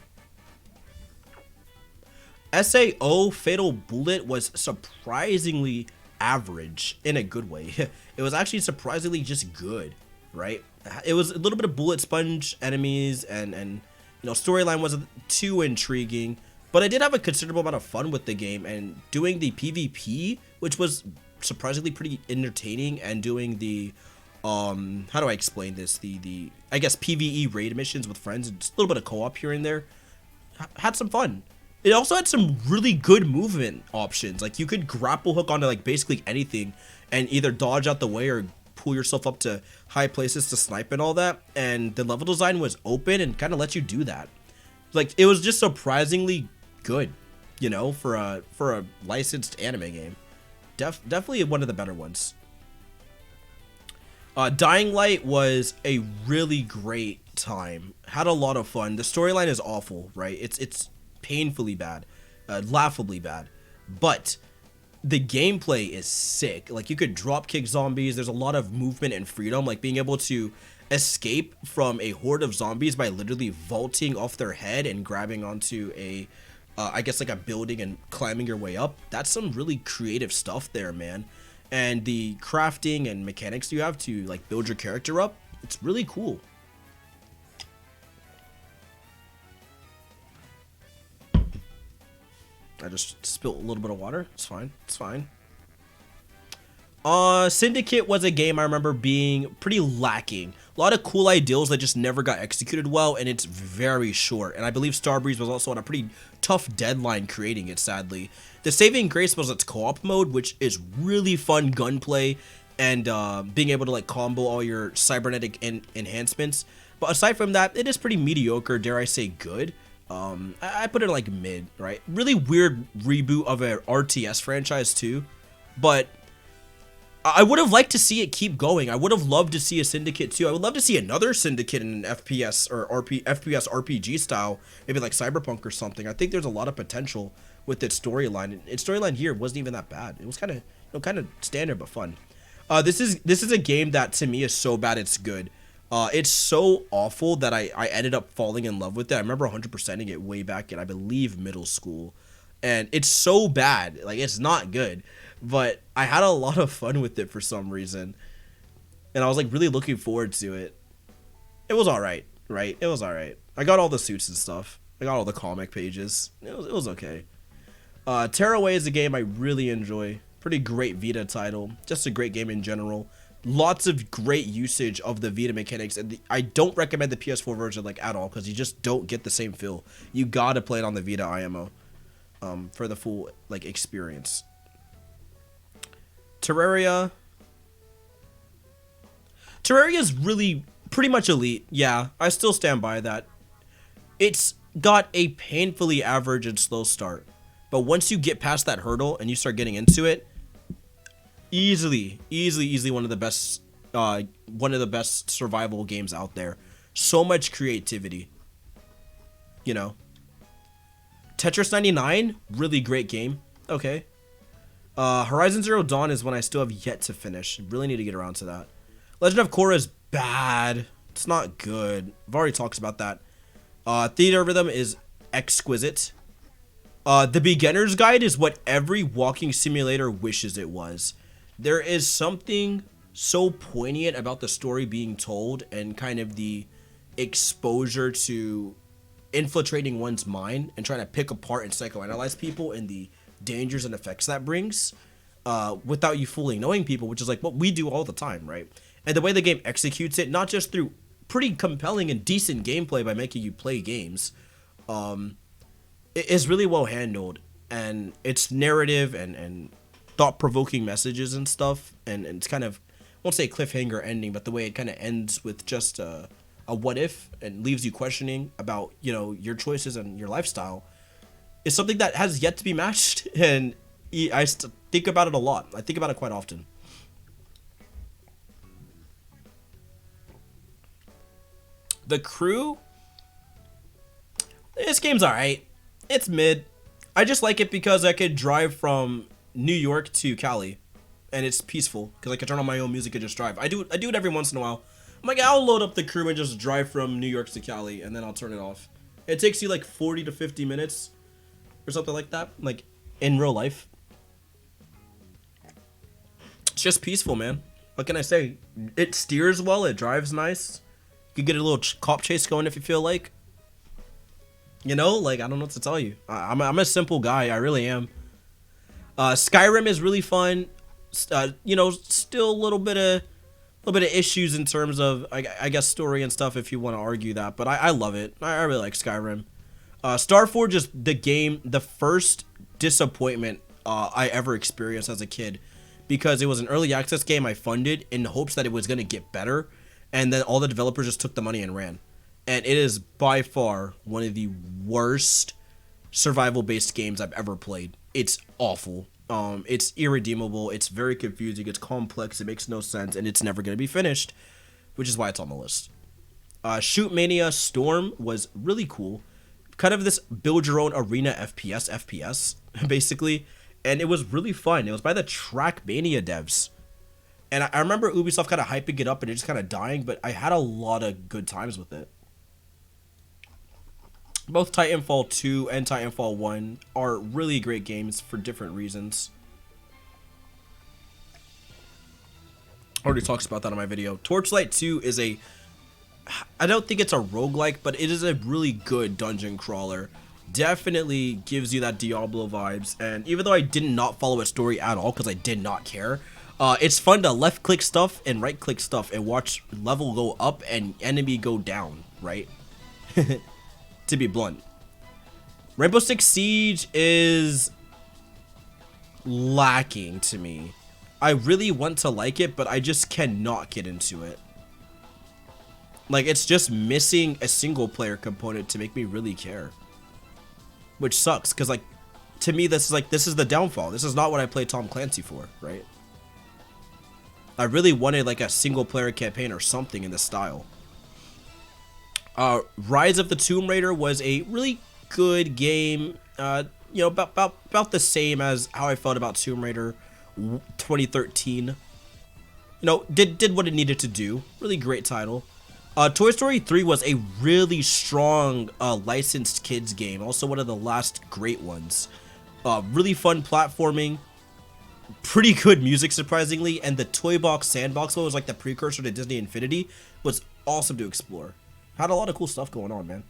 SAO Fatal Bullet was surprisingly average in a good way. It was actually surprisingly just good, right? It was a little bit of bullet sponge enemies and you know, storyline wasn't too intriguing, but I did have a considerable amount of fun with the game and doing the PvP, which was surprisingly pretty entertaining, and doing the how do I explain this, the I guess PvE raid missions with friends and just a little bit of co-op here and there. Had some fun. It also had some really good movement options. Like, you could grapple hook onto like basically anything and either dodge out the way or pull yourself up to high places to snipe and all that. And the level design was open and kind of lets you do that. Like, it was just surprisingly good, you know, for a licensed anime game. Definitely one of the better ones. Dying Light was a really great time. Had a lot of fun. The storyline is awful, right? It's painfully bad, laughably bad, but the gameplay is sick. Like, you could drop kick zombies. There's a lot of movement and freedom, like being able to escape from a horde of zombies by literally vaulting off their head and grabbing onto a I guess like a building and climbing your way up. That's some really creative stuff there, man. And the crafting and mechanics you have to like build your character up, it's really cool. I just spilled a little bit of water. It's fine. It's fine. Syndicate was a game I remember being pretty lacking. A lot of cool ideals that just never got executed well, and it's very short. And I believe Starbreeze was also on a pretty tough deadline creating it, sadly. The saving grace was its co-op mode, which is really fun gunplay and being able to like combo all your cybernetic enhancements. But aside from that, it is pretty mediocre, dare I say good. I put it like mid, right? Really weird reboot of an RTS franchise too, but I would have liked to see it keep going. I would have loved to see a Syndicate 2. I would love to see another Syndicate in an FPS or FPS RPG style, maybe like Cyberpunk or something. I think there's a lot of potential with its storyline. Its storyline here wasn't even that bad. It was kind of standard but fun. This is a game that to me is so bad it's good. It's so awful that I ended up falling in love with it. I remember 100%ing it way back in, I believe, middle school. And it's so bad. Like, it's not good. But I had a lot of fun with it for some reason. And I was, like, really looking forward to it. It was alright, right? It was alright. I got all the suits and stuff. I got all the comic pages. It was okay. Tearaway is a game I really enjoy. Pretty great Vita title. Just a great game in general. Lots of great usage of the Vita mechanics, and I don't recommend the PS4 version like at all because you just don't get the same feel. You gotta play it on the Vita IMO for the full like experience. Terraria is really Pretty much elite. Yeah, I still stand by that. It's got a painfully average and slow start, but once you get past that hurdle and you start getting into it, easily one of the best survival games out there. So much creativity, you know. Tetris 99, really great game. Okay. Horizon Zero Dawn is one I still have yet to finish. Really need to get around to that. Legend of Korra is bad. It's not good. I've already talked about that. Theater Rhythm is exquisite. The Beginner's Guide is what every walking simulator wishes it was. There is something so poignant about the story being told and kind of the exposure to infiltrating one's mind and trying to pick apart and psychoanalyze people and the dangers and effects that brings without you fully knowing people, which is like what we do all the time, right? And the way the game executes it, not just through pretty compelling and decent gameplay by making you play games, it is really well handled, and its narrative and thought-provoking messages and stuff, and it's kind of, I won't say cliffhanger ending, but the way it kind of ends with just a what if and leaves you questioning about, you know, your choices and your lifestyle is something that has yet to be matched. And I think about it a lot. I think about it quite often. The Crew, this game's alright. It's mid. I just like it because I could drive from New York to Cali, and it's peaceful because I can turn on my own music and just drive. I do it every once in a while. I'm like, I'll load up the Crew and just drive from New York to Cali, and then I'll turn it off. It takes you like 40 to 50 minutes or something like that, like in real life. It's just peaceful, man. What can I say? It steers well. It drives nice. You get a little cop chase going if you feel like. You know, like, I don't know what to tell you. I'm a simple guy. I really am. Skyrim is really fun. You know, still a little bit of issues in terms of, I guess, story and stuff if you want to argue that. But I love it. I really like Skyrim. Starforge is the first disappointment I ever experienced as a kid. Because it was an early access game I funded in hopes that it was going to get better. And then all the developers just took the money and ran. And it is by far one of the worst survival-based games I've ever played. It's awful. It's irredeemable. It's very confusing. It's complex. It makes no sense. And it's never going to be finished. Which is why it's on the list. Shoot Mania Storm was really cool. Kind of this build your own arena FPS, basically. And it was really fun. It was by the Trackmania devs. And I remember Ubisoft kind of hyping it up and it just kind of dying, but I had a lot of good times with it. Both Titanfall 2 and Titanfall 1 are really great games for different reasons. Already talked about that in my video. Torchlight 2 is I don't think it's a roguelike, but it is a really good dungeon crawler. Definitely gives you that Diablo vibes, and even though I did not follow its story at all because I did not care, it's fun to left click stuff and right click stuff and watch level go up and enemy go down, right? To be blunt. Rainbow Six Siege is lacking to me. I really want to like it, but I just cannot get into it. Like, it's just missing a single player component to make me really care. Which sucks, because, like, to me, this is the downfall. This is not what I play Tom Clancy for, right? I really wanted, like, a single-player campaign or something in this style. Rise of the Tomb Raider was a really good game. You know, about the same as how I felt about Tomb Raider 2013. You know, did what it needed to do. Really great title. Toy Story 3 was a really strong licensed kids game. Also one of the last great ones. Really fun platforming. Pretty good music, surprisingly. And the Toy Box Sandbox one was like the precursor to Disney Infinity. Was awesome to explore. Had a lot of cool stuff going on, man.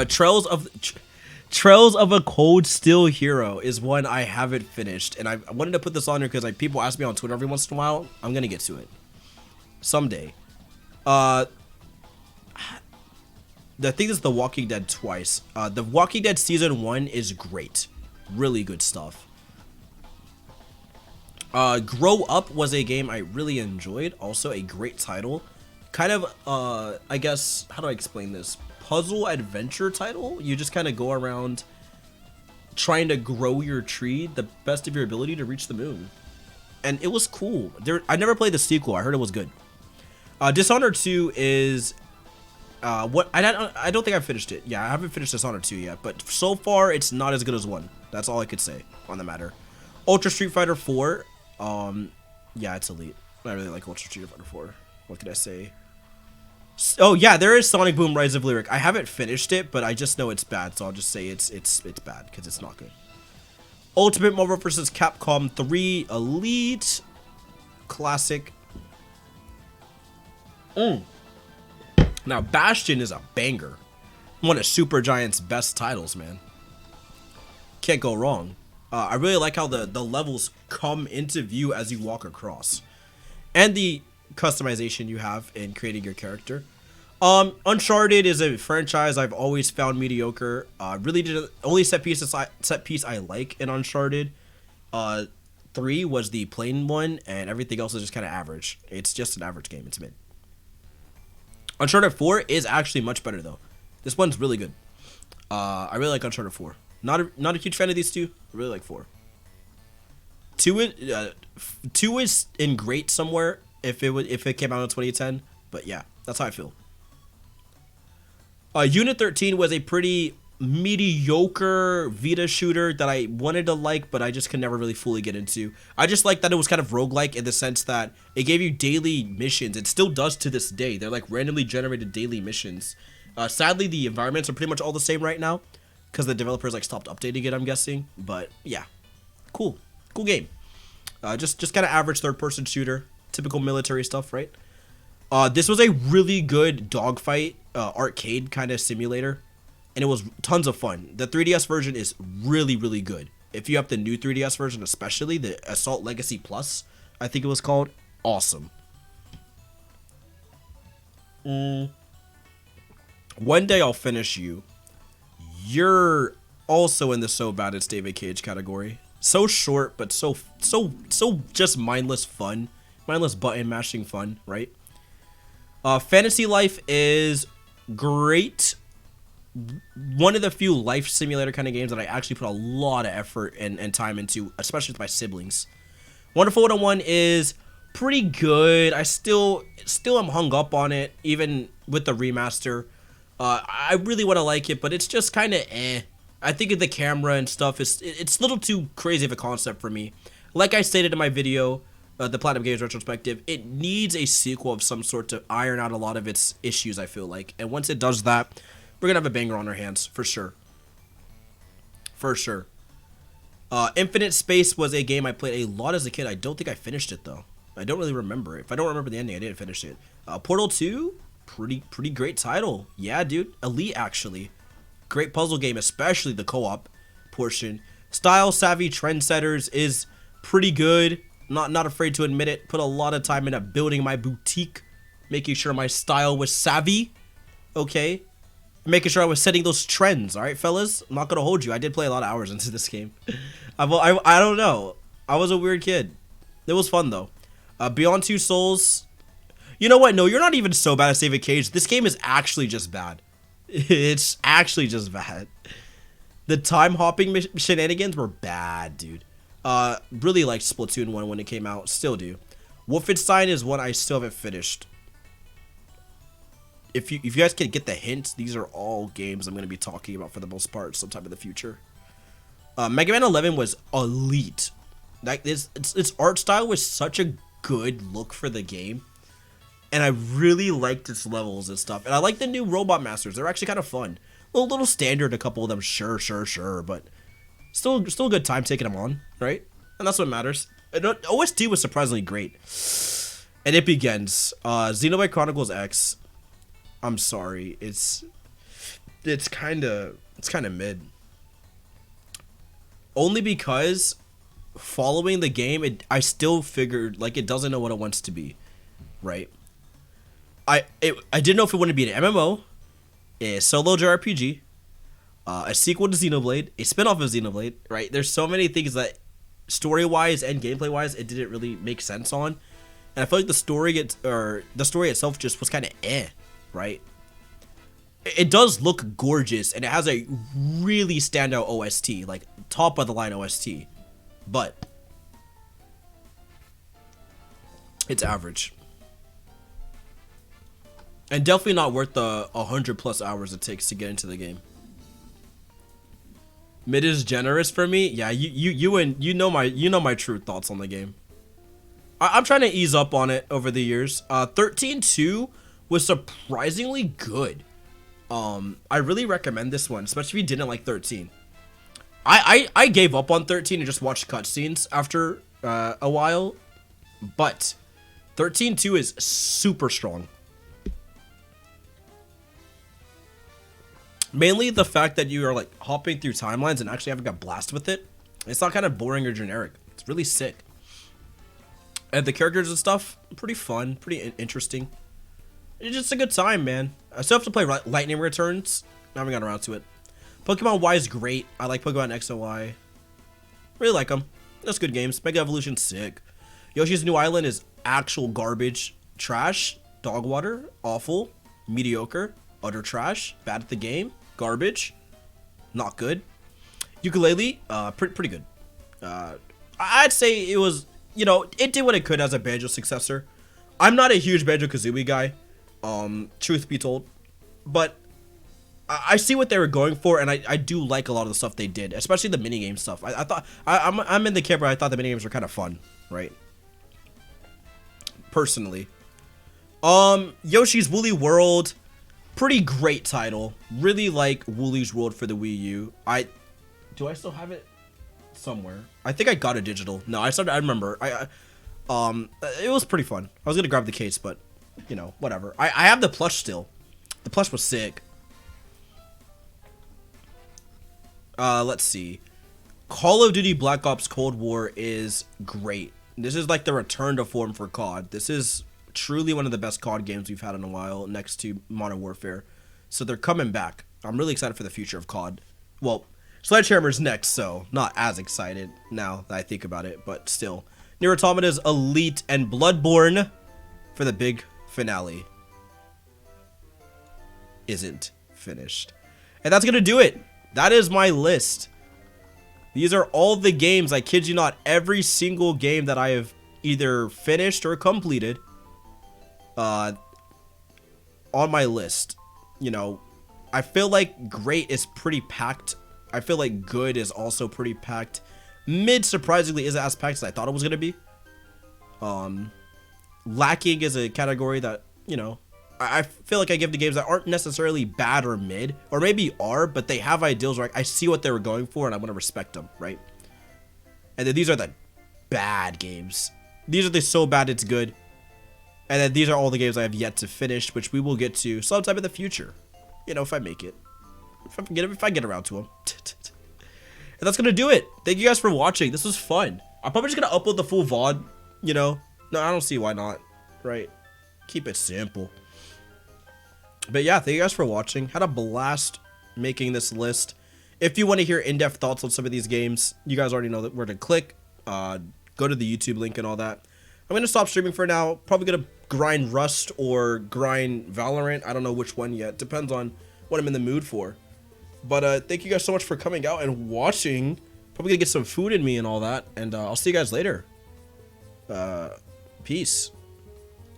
Trails of a Cold Steel Hero is one I haven't finished. And I wanted to put this on here because like people ask me on Twitter every once in a while. I'm going to get to it. Someday. I think it's The Walking Dead twice. The Walking Dead Season 1 is great. Really good stuff. Grow Up was a game I really enjoyed. Also a great title. Kind of, I guess, how do I explain this? Puzzle adventure title. You just kind of go around trying to grow your tree the best of your ability to reach the moon. And it was cool. I never played the sequel. I heard it was good. Dishonored 2 is what I don't think I finished it. Yeah, I haven't finished Dishonored 2 yet, but so far it's not as good as 1. That's all I could say on the matter. Ultra Street Fighter 4. Yeah, it's elite. I really like Ultra Street Fighter 4. What could I say? Oh yeah, there is Sonic Boom Rise of Lyric. I haven't finished it, but I just know it's bad, so I'll just say it's bad because it's not good. Ultimate Marvel vs. Capcom 3 Elite Classic. Now Bastion is a banger. One of Supergiant's best titles, man. Can't go wrong. I really like how the levels come into view as you walk across, and the customization you have in creating your character. Uncharted is a franchise I've always found mediocre. Really did only set piece I like in Uncharted. 3 was the plain one, and everything else is just kind of average. It's just an average game. It's mid. Uncharted 4 is actually much better though. This one's really good. I really like Uncharted 4. Not a huge fan of these two. I really like 4. 2 is in great somewhere if it came out in 2010, but yeah, that's how I feel. Unit 13 was a pretty mediocre Vita shooter that I wanted to like, but I just could never really fully get into. I just like that it was kind of roguelike in the sense that it gave you daily missions. It still does to this day. They're like randomly generated daily missions. Sadly, the environments are pretty much all the same right now because the developers like stopped updating it, I'm guessing. But yeah, cool game. Just kind of average third-person shooter, typical military stuff, right? This was a really good dogfight arcade kind of simulator, and it was tons of fun. The 3DS version is really, really good. If you have the new 3DS version, especially the Assault Legacy Plus, I think it was called, awesome. One day I'll finish you. You're also in the so bad it's David Cage category. So short, but so just mindless fun. Mindless button mashing fun, right? Fantasy Life is great. One of the few life simulator kind of games that I actually put a lot of effort and time into, especially with my siblings. Wonderful 101 is pretty good. I still am hung up on it, even with the remaster. I really want to like it, but it's just kind of eh. I think the camera and stuff it's a little too crazy of a concept for me. Like I stated in my video, the Platinum Games retrospective, it needs a sequel of some sort to iron out a lot of its issues, I feel like. And once it does that, we're gonna have a banger on our hands, for sure. For sure. Infinite Space was a game I played a lot as a kid. I don't think I finished it, though. I don't really remember it. If I don't remember the ending, I didn't finish it. Portal 2, pretty great title. Yeah, dude. Elite, actually. Great puzzle game, especially the co-op portion. Style Savvy Trendsetters is pretty good. Not afraid to admit it. Put a lot of time into building my boutique, making sure my style was savvy. Okay, making sure I was setting those trends. All right, fellas. I'm not gonna hold you. I did play a lot of hours into this game. I don't know. I was a weird kid. It was fun though. Beyond Two Souls. You know what? No, you're not even so bad at David Cage. This game is actually just bad. It's actually just bad. The time hopping shenanigans were bad, dude. Really liked Splatoon 1 when it came out. Still do. Wolfenstein is one I still haven't finished. If you guys can get the hint, these are all games I'm going to be talking about for the most part sometime in the future. Mega Man 11 was elite. Like its art style was such a good look for the game. And I really liked its levels and stuff. And I like the new Robot Masters. They're actually kind of fun. A little standard, a couple of them, sure. But still a good time taking them on, right? And that's what matters. And OST was surprisingly great. And it begins. Xenoblade Chronicles X. I'm sorry. It's kind of mid. Only because following the game, I still figured like it doesn't know what it wants to be, right? I didn't know if it wanted to be an MMO, a solo JRPG, a sequel to Xenoblade, a spinoff of Xenoblade, right? There's so many things that story-wise and gameplay-wise, it didn't really make sense on. And I feel like the story itself just was kind of right? It does look gorgeous, and it has a really standout OST, like top of the line OST, but it's average. And definitely not worth the 100+ hours it takes to get into the game. Mid is generous for me. Yeah, you know my true thoughts on the game. I'm trying to ease up on it over the years. 13.2 was surprisingly good. I really recommend this one, especially if you didn't like 13. I gave up on 13 and just watched cutscenes after a while, but 13.2 is super strong. Mainly the fact that you are like hopping through timelines and actually having a blast with it. It's not kind of boring or generic. It's really sick. And the characters and stuff, pretty fun, pretty interesting. It's just a good time, man. I still have to play Lightning Returns. I haven't gotten around to it. Pokemon Y is great. I like Pokemon X and Y. Really like them. That's good games. Mega Evolution's sick. Yoshi's New Island is actual garbage. Trash. Dog water. Awful. Mediocre. Utter trash. Bad at the game. Garbage. Not good. Ukulele. Pretty good. I'd say it was, you know, it did what it could as a Banjo successor. I'm not a huge Banjo-Kazooie guy. Truth be told. But I see what they were going for, and I do like a lot of the stuff they did, especially the minigame stuff. I thought I'm in the camp where I thought the minigames were kind of fun, right? Personally. Yoshi's Woolly World, pretty great title. Really like Woolly's World for the Wii U. Do I still have it somewhere? I think I got a digital. No, I remember. It was pretty fun. I was gonna grab the case, but you know, whatever. I have the plush still. The plush was sick. Let's see. Call of Duty Black Ops Cold War is great. This is like the return to form for COD. This is truly one of the best COD games we've had in a while, next to Modern Warfare. So they're coming back. I'm really excited for the future of COD. Well, Sledgehammer's next, so not as excited now that I think about it, but still. Nier Automata's Elite and Bloodborne for the big finale isn't finished. And that's gonna do it. That is my list. These are all the games, I kid you not, every single game that I have either finished or completed on my list. You know, I feel like great is pretty packed. I feel like good is also pretty packed. Mid, surprisingly, isn't as packed as I thought it was going to be. Lacking is a category that, you know, I feel like I give the games that aren't necessarily bad or mid, or maybe are, but they have ideals where I see what they were going for and I want to respect them, right? And then these are the bad games. These are the so bad it's good. And then these are all the games I have yet to finish, which we will get to sometime in the future. You know, if I make it. If I get around to them. And that's going to do it. Thank you guys for watching. This was fun. I'm probably just going to upload the full VOD, you know. No, I don't see why not, right? Keep it simple. But yeah, thank you guys for watching. Had a blast making this list. If you want to hear in-depth thoughts on some of these games, you guys already know where to click. Go to the YouTube link and all that. I'm going to stop streaming for now. Probably going to grind Rust or grind Valorant. I don't know which one yet. Depends on what I'm in the mood for. But thank you guys so much for coming out and watching. Probably going to get some food in me and all that. And I'll see you guys later. Peace.